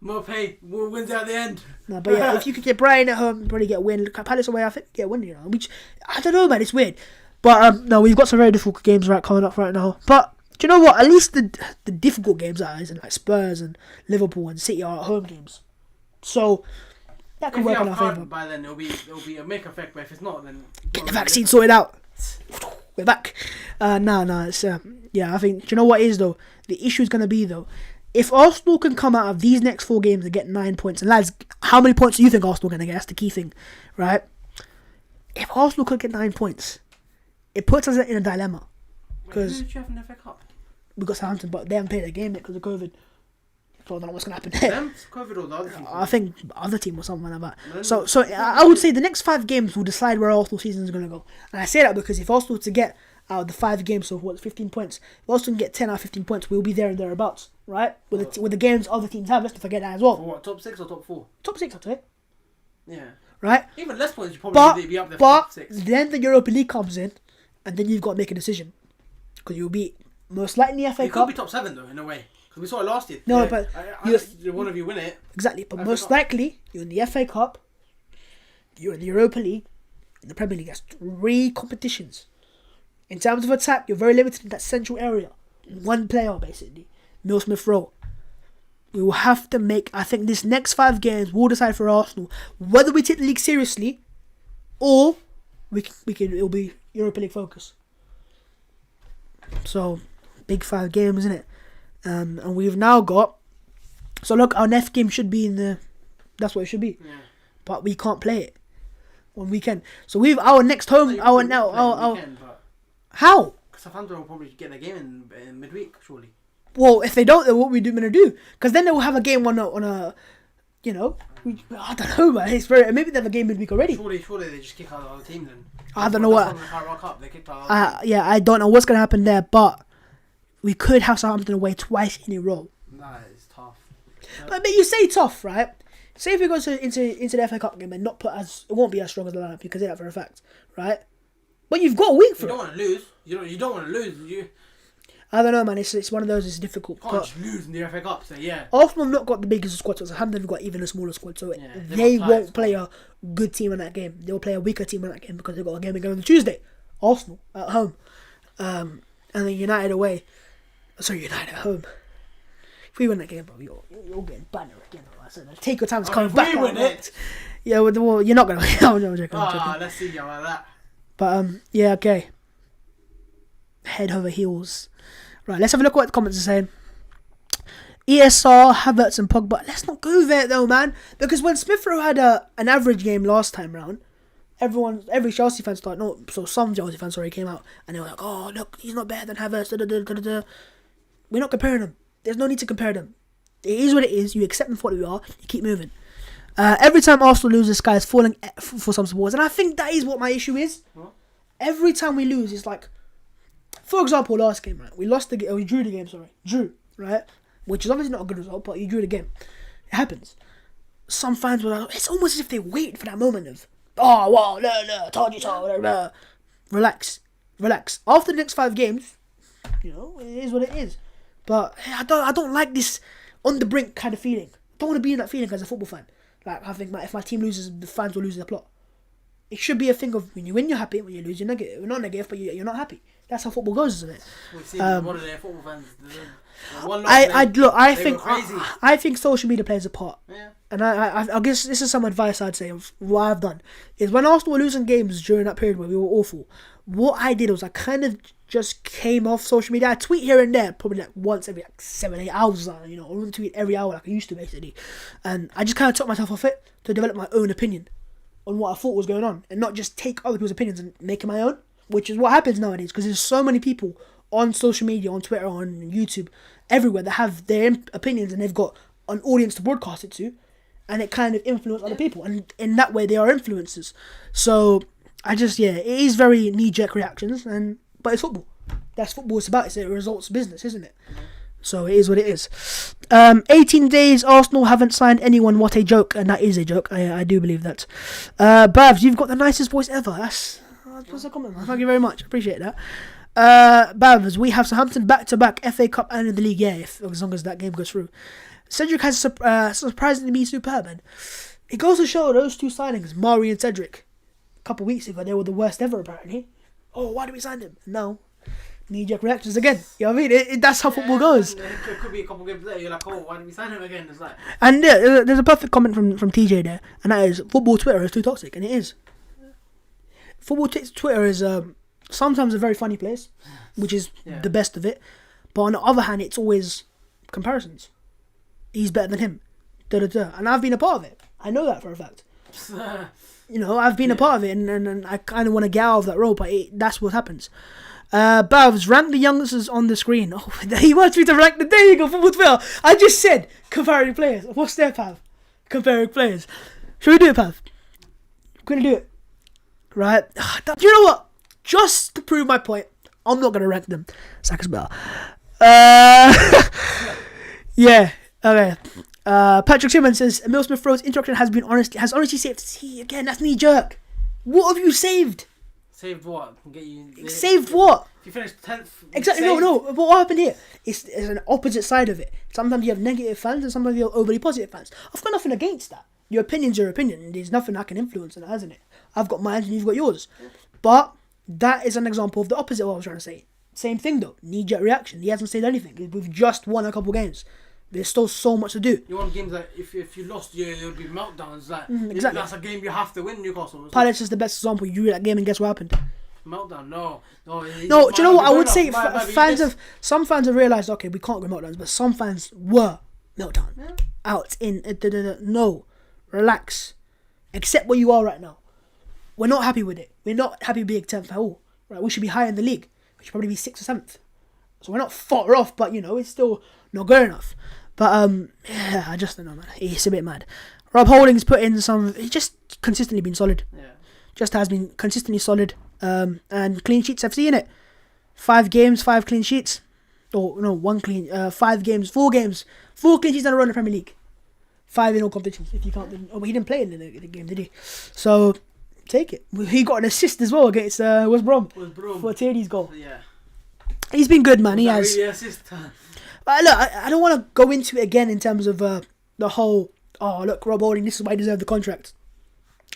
Mopay wins at the end. No, but yeah, if you could get Brighton at home, probably get a win. Palace away, I think get a win. Which I don't know, man. It's weird, but no, we've got some very difficult games coming up right now. But do you know what? At least the difficult games isn't like Spurs and Liverpool and City are at home games, so that could If work you in have our card favour. by then, it'll be a make effect. But if it's not, then Get the vaccine sorted out. We're back. It's I think. Do you know what is though? The issue is gonna be though. If Arsenal can come out of these next 4 games and get 9 points, and lads, how many points do you think Arsenal are going to get? That's the key thing, right? If Arsenal could get 9 points, it puts us in a dilemma. Because who did you have in the FA Cup? we got Southampton, but they haven't played a game yet because of COVID. So I don't know what's going to happen there. Them? COVID or the other team? I think other team or something like that. So I would say the next 5 games will decide where Arsenal season is going to go. And I say that because if Arsenal to get out of the 5 games, so 15 points, if Arsenal can get 10 out of 15 points, we'll be there and thereabouts, right? With the games other teams have, let's not forget that as well. For what, top 6 or top 4? Top 6, I'd say. Yeah. Right? Even less points, you probably be up there for top 6. Then the Europa League comes in, and then you've got to make a decision. Because you'll be most likely FA You Cup. could be top 7 though, in a way. Because we saw it last year. No, but unless one of you win it. Exactly, but FA most Cup. likely you're in the FA Cup, you're in the Europa League, in the Premier League. That's 3 competitions. In terms of attack, you're very limited in that central area. 1 player, basically. Smith Rowe. we will have to make. I think this next 5 games will decide for Arsenal whether we take the league seriously, or we can. It'll be Europa League focus. So, big 5 games, isn't it? And we've now got. So look, our next game should be in the. That's what it should be. Yeah. But we can't play it on weekend. So we've our next home. No, Our you now. can play Our weekend, but how? Southampton will probably get their game in midweek, surely. Well, if they don't, then what we gonna do? Because then they will have a game on a, you know, I don't know, man. It's very maybe they have a game midweek already. Surely they just kick out the other team then. I don't know what. They kicked out. Yeah, I don't know what's gonna happen there, but we could have Southampton away twice in a row. Nah, it's tough. But you say tough, right? Say if we go into the FA Cup game and not put as it won't be as strong as the lineup, you can say that for a fact, right? But you've got a week for You it. don't want to lose. You don't want to lose. You I don't know, man. It's one of those. It's difficult. can't just lose in the FA Cup. So yeah. Arsenal have not got the biggest squad, so Southampton have got even a smaller squad. So Yeah, they they've got won't players. play a good team in that game. They'll play a weaker team in that game because they've got a game again on Tuesday. Arsenal at home, and then United away. Sorry, United at home. If we win that game, bro, you're getting banner again. Bro. I said, take your time to come if back. we win bro. it. Yeah, well, you're not gonna. I'm joking. Let's see about that. But yeah, okay. Head over heels. Right, let's have a look at what the comments are saying. ESR, Havertz and Pogba. Let's not go there though, man. Because when Smith Rowe had an average game last time round, every Chelsea fan started, no, so some Chelsea fans came out and they were like, oh, look, he's not better than Havertz. We're not comparing them. There's no need to compare them. It is what it is. You accept them for what we are. You keep moving. Every time Arsenal loses, the sky is falling for some supporters. And I think that is what my issue is. What? Every time we lose, it's like, for example, last game, right? We drew the game, right? Which is obviously not a good result, but you drew the game. It happens. Some fans were like, it's almost as if they wait for that moment of, oh, well, no, told you so, Relax. After the next 5 games, you know, it is what it is. But I don't like this on the brink kind of feeling. I don't want to be in that feeling as a football fan. Like, I think if my team loses, the fans will lose their plot. It should be a thing of when you win, you're happy. When you lose, you're negative. Not negative, but you're not happy. That's how football goes, isn't it? We've seen one of their football fans. I think social media plays a part. Yeah. And I guess this is some advice I'd say of what I've done. Is when Arsenal were losing games during that period where we were awful, what I did was I kind of just came off social media. I tweet here and there, probably like once every 7-8 hours. You know, I wouldn't tweet every hour like I used to basically. And I just kind of took myself off it to develop my own opinion on what I thought was going on, and not just take other people's opinions and make it my own, which is what happens nowadays. Because there's so many people on social media, on Twitter, on YouTube, everywhere that have their opinions and they've got an audience to broadcast it to, and it kind of influences other people, and in that way they are influencers. So I just it is very knee-jerk reactions, but it's football. That's football. It's about. It's a results business, isn't it? So it is what it is. 18 days, Arsenal haven't signed anyone. What a joke. And that is a joke. I do believe that. Babs, you've got the nicest voice ever. That's a compliment. Thank you very much. Appreciate that. Babs, we have Southampton back-to-back FA Cup and in the league. Yeah, as long as that game goes through. Cedric has surprisingly been superb. And it goes to show those 2 signings, Mari and Cedric, a couple of weeks ago, they were the worst ever apparently. Oh, why did we sign them? No. Knee-jerk reactions again. You know what I mean? That's how football goes. It could be a couple games later. You're like, oh, why did we sign him again? It's like, And there's a perfect comment from TJ there, and that is, football Twitter is too toxic, and it is. Football Twitter is sometimes a very funny place, which is the best of it, but on the other hand, it's always comparisons. He's better than him. And I've been a part of it. I know that for a fact. You know, I've been a part of it, and I kind of want to get out of that role, but that's what happens. Bavs, rank the youngsters on the screen. Oh, he wants me to rank the. There you go, football Twitter. I just said comparing players. What's there, Pav? Comparing players. Should we do it, Pav? We're gonna do it, right? Do you know what? Just to prove my point, I'm not gonna rank them. Saka's better. Yeah. Okay. Patrick Sherman says Emil Smith Rowe's introduction has honestly saved. See again, that's knee jerk. What have you saved? saved what? Can get you. Saved what? If you finish 10th. Exactly. No. But what happened here? It's an opposite side of it. Sometimes you have negative fans and sometimes you have overly positive fans. I've got nothing against that. Your opinion's your opinion. There's nothing I can influence in it, hasn't it? I've got mine and you've got yours. But that is an example of the opposite of what I was trying to say. Same thing though. Knee-jerk reaction. He hasn't said anything. We've just won a couple games. There's still so much to do. You want games that if you lost, there would be meltdowns. Like exactly. That's a game you have to win. Newcastle. Palace is the best example. You drew that game and guess what happened? Meltdown. No. No, do you know what? I would say some fans have realised, okay, we can't go meltdowns, but some fans were meltdown. Yeah. Out in no, relax. Accept where you are right now. We're not happy with it. We're not happy being 10th at all. Right? We should be higher in the league. We should probably be 6th or 7th. So we're not far off, but it's still not good enough. But yeah, I just don't know, man. It's a bit mad. Rob Holding's put in some. He's just consistently been solid. Yeah. Just has been consistently solid. And clean sheets FC in it. 5 games, 5 clean sheets. Or no, 1 clean. 5 games, 4 games, 4 clean sheets in a row in the Premier League. 5 in all competitions. If you count them. Oh, but he didn't play in the game, did he? So take it. He got an assist as well against West Brom for Tierney's goal. Yeah. He's been good, man. He has. Really assist. Look, I don't want to go into it again in terms of the whole. Oh, look, Rob Holding. This is why he deserved the contract.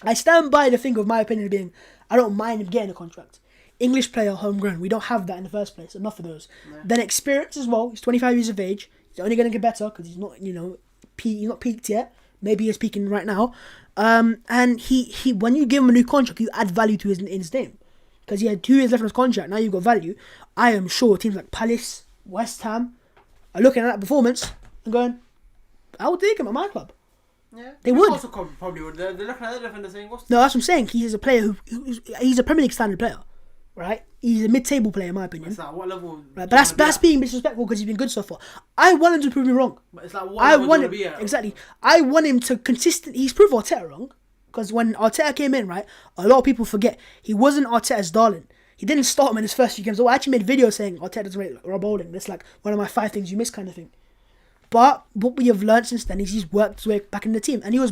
I stand by the thing of my opinion being, I don't mind him getting a contract. English player, homegrown. We don't have that in the first place. Enough of those. Yeah. Then experience as well. He's 25 years of age. He's only going to get better because he's not, he's not peaked yet. Maybe he's peaking right now. And he when you give him a new contract, you add value to his name. Because he had 2 years left on his contract. Now you've got value. I am sure teams like Palace, West Ham are looking at that performance and going, I would take him at my club. Yeah, they would. Also probably would. They're looking at the defender saying, "What's?" No, that's what I'm saying. He's a player he's a Premier League standard player, right? He's a mid-table player in my opinion. It's like what level? Right, but that's being disrespectful because he's been good so far. I want him to prove me wrong. But it's like what level want him be at? exactly. I want him to consistently. He's proved Arteta wrong because when Arteta came in, right, a lot of people forget he wasn't Arteta's darling. He didn't start him in his first few games. I actually made videos saying Arteta doesn't rate Rob Holding. That's like one of my 5 things you miss kind of thing. But what we have learned since then is he's worked his way back in the team. And he was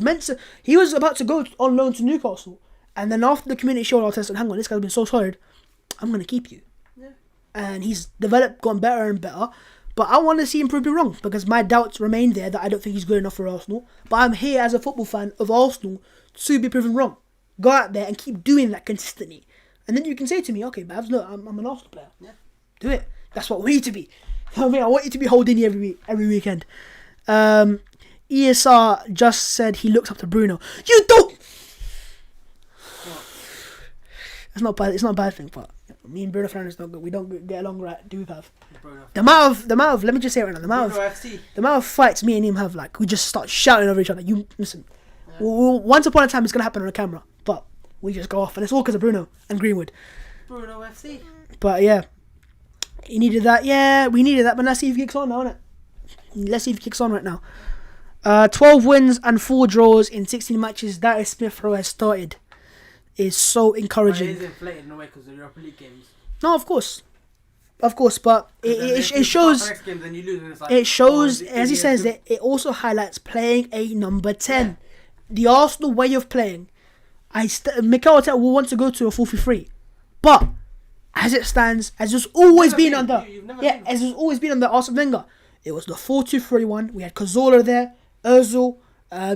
about to go on loan to Newcastle. And then after the community shield, Arteta said, hang on, this guy's been so solid, I'm going to keep you. Yeah. And he's developed, gotten better and better. But I want to see him prove me wrong because my doubts remain there that I don't think he's good enough for Arsenal. But I'm here as a football fan of Arsenal to be proven wrong. Go out there and keep doing that consistently. And then you can say to me, okay, Babs, look, I'm an Arsenal player. Yeah. Do it. That's what we need to be. I mean, I want you to be holding you every weekend. ESR just said he looks up to Bruno. You don't. It's not bad. It's not a bad thing, but me and Bruno Fernandes don't we don't get along right. Do we have the amount of? Let me just say it right now. The amount of fights me and him have, like we just start shouting over each other. You listen. Yeah. Once upon a time, it's gonna happen on a camera, but we just go off, and it's all because of Bruno and Greenwood. Bruno FC. But yeah. He needed that. Yeah, we needed that. But let's see if he kicks on now, innit? Let's see if he kicks on right now. 12 wins and 4 draws in 16 matches. That is Smith Rowe has started. Is so encouraging. But it is inflated in a way because of the Europa League games. No, of course. But it shows. Next game, then you lose, and it's like, it shows, as he says, that it also highlights playing a number 10. Yeah. The Arsenal way of playing. Mikel Arteta will want to go to a 4-3-3. But as it stands, as it's always been under, as it's always been under Arsene Wenger, it was the 4-2-3-1. We had Cazorla there, Ozil.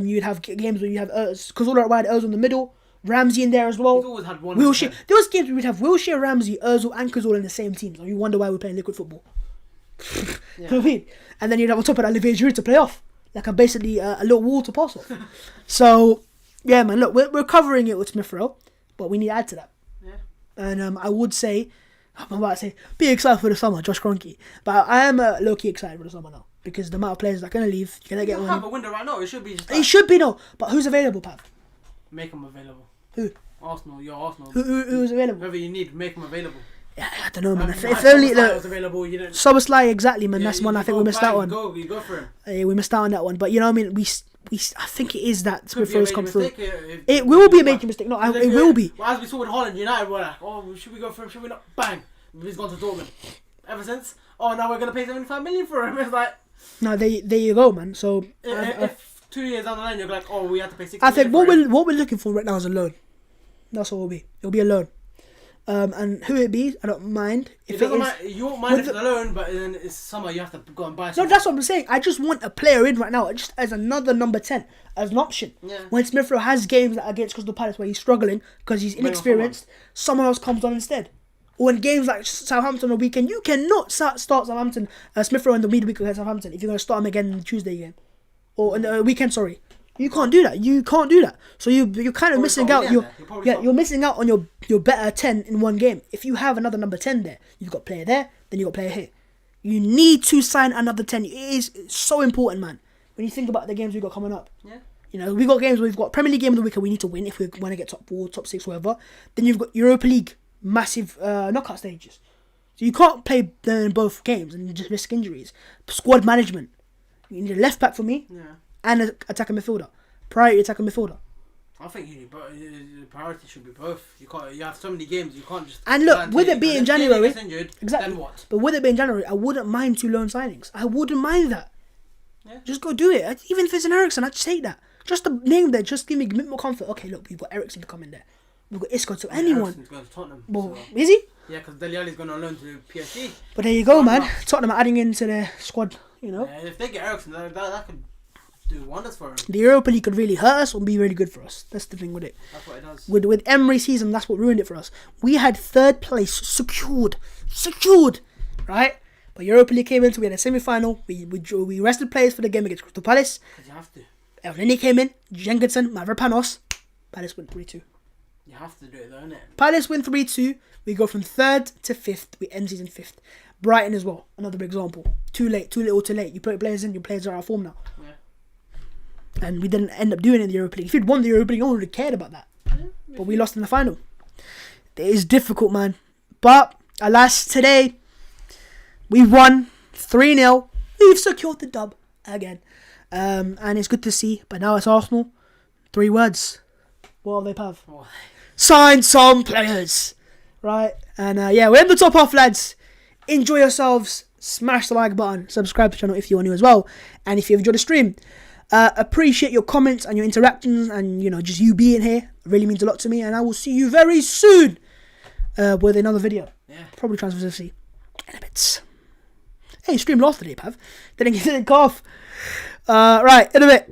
You'd have games where you have Cazorla at wide, Ozil in the middle, Ramsey in there as well. He's always had one. Wilshere. There was games where we'd have Wilshere, Ramsey, Ozil, and Cazorla in the same team. So you wonder why we're playing liquid football. You know what I mean? And then you'd have on top of that Olivier Giroud to play off, like basically a little wall to pass off. So yeah, man. Look, we're covering it with Smith Rowe, but we need to add to that. And I would say, I'm about to say, be excited for the summer, Josh Kroenke. But I am low-key excited for the summer now. Because the amount of players that are going to leave, you're going to get one. You have a window right now, it should be just that. It should be, no. But who's available, Pav? Make them available. Who? Arsenal, you're Arsenal. Who's available? Whoever you need, make them available. Yeah, I don't know, man. If only was available, you didn't. Szoboszlai, exactly, man. That's one I think we missed out on. You go for him. We missed out on that one. But you know what I mean? I think it is that Smith Rowe's come through. It will be a major mistake. No, it will be. Well, as we saw with Holland United, we're like, oh, should we go for him? Should we not? Bang! He's gone to Dortmund. Ever since, oh, now we're gonna pay 75 million for him. It's like, no, there you go, man. So if 2 years down the line, you're like, oh, we have to pay 60. I think what we're looking for right now is a loan. That's what it will be. It'll be a loan. And who it be, I don't mind. If it is, you won't mind if it's a loan, but then it's summer, you have to go and buy something. No, that's what I'm saying. I just want a player in right now, just as another number 10, as an option. Yeah. When Smith Rowe has games like against Crystal Palace where he's struggling because he's inexperienced, someone else comes on instead. Or in games like Southampton on the weekend, you cannot start Southampton, Smith Rowe in the midweek against Southampton if you're going to start him again in the Tuesday game. Or in the weekend, sorry. You can't do that. You can't do that. So you're kind of missing out. You're missing out on your better 10 in one game. If you have another number 10 there, you've got player there, then you've got player here. You need to sign another 10. It is so important, man. When you think about the games we've got coming up. Yeah. You know, we've got games where we've got Premier League game of the weekend we need to win if we want to get top 4, top 6, whatever. Then you've got Europa League, massive knockout stages. So you can't play them in both games and just risk injuries. Squad management. You need a left back for me and an attacking midfielder. Priority attacking midfielder. I think the priority should be both. You have so many games, you can't just... And look, with it being January... Injured, exactly. Then what? But with it being January, I wouldn't mind 2 loan signings. I wouldn't mind that. Yeah. Just go do it. Even if it's an Ericsson, I'd just take that. Just the name there, just give me a bit more comfort. Okay, look, we've got Ericsson to come in there. We've got Isco to anyone. Ericsson's going to Tottenham. Well, So. is he? Yeah, because Dele Alli's going on loan to PSG. But there you go, man. Tottenham are adding into their squad, you know. Yeah, if they get Ericsson, that could do wonders for him. The Europa League could really hurt us or be really good for us. That's the thing with it. That's what it does. With Emery's season, that's what ruined it for us. We had 3rd place secured, right? But Europa League came in, so we had a semi-final. We rested players for the game against Crystal Palace. Because you have to. Elneny came in, Jenkinson, Mavropanos. Palace win 3-2. You have to do it though, innit? Palace win 3-2. We go from 3rd to 5th. We end season 5th. Brighton as well, another big example. Too late, too little, too late. You put players in, your players are out of form now. Yeah. And we didn't end up doing it in the Europa League. If you'd won the Europa League, no one would have cared about that. But we lost in the final. It is difficult, man. But, alas, today, we won 3-0. We've secured the dub again. And it's good to see. But now it's Arsenal. 3 words. What are they, Pav? Oh. Sign some players. Right? And we're in the top half, lads. Enjoy yourselves. Smash the like button. Subscribe to the channel if you want to as well. And if you've enjoyed the stream. Appreciate your comments and your interactions. And, you know, just you being here. It really means a lot to me. And I will see you very soon. With another video. Yeah. Probably Transfer FC. In a bit. Hey, stream last today, Pav. Didn't cough. Right, in a bit.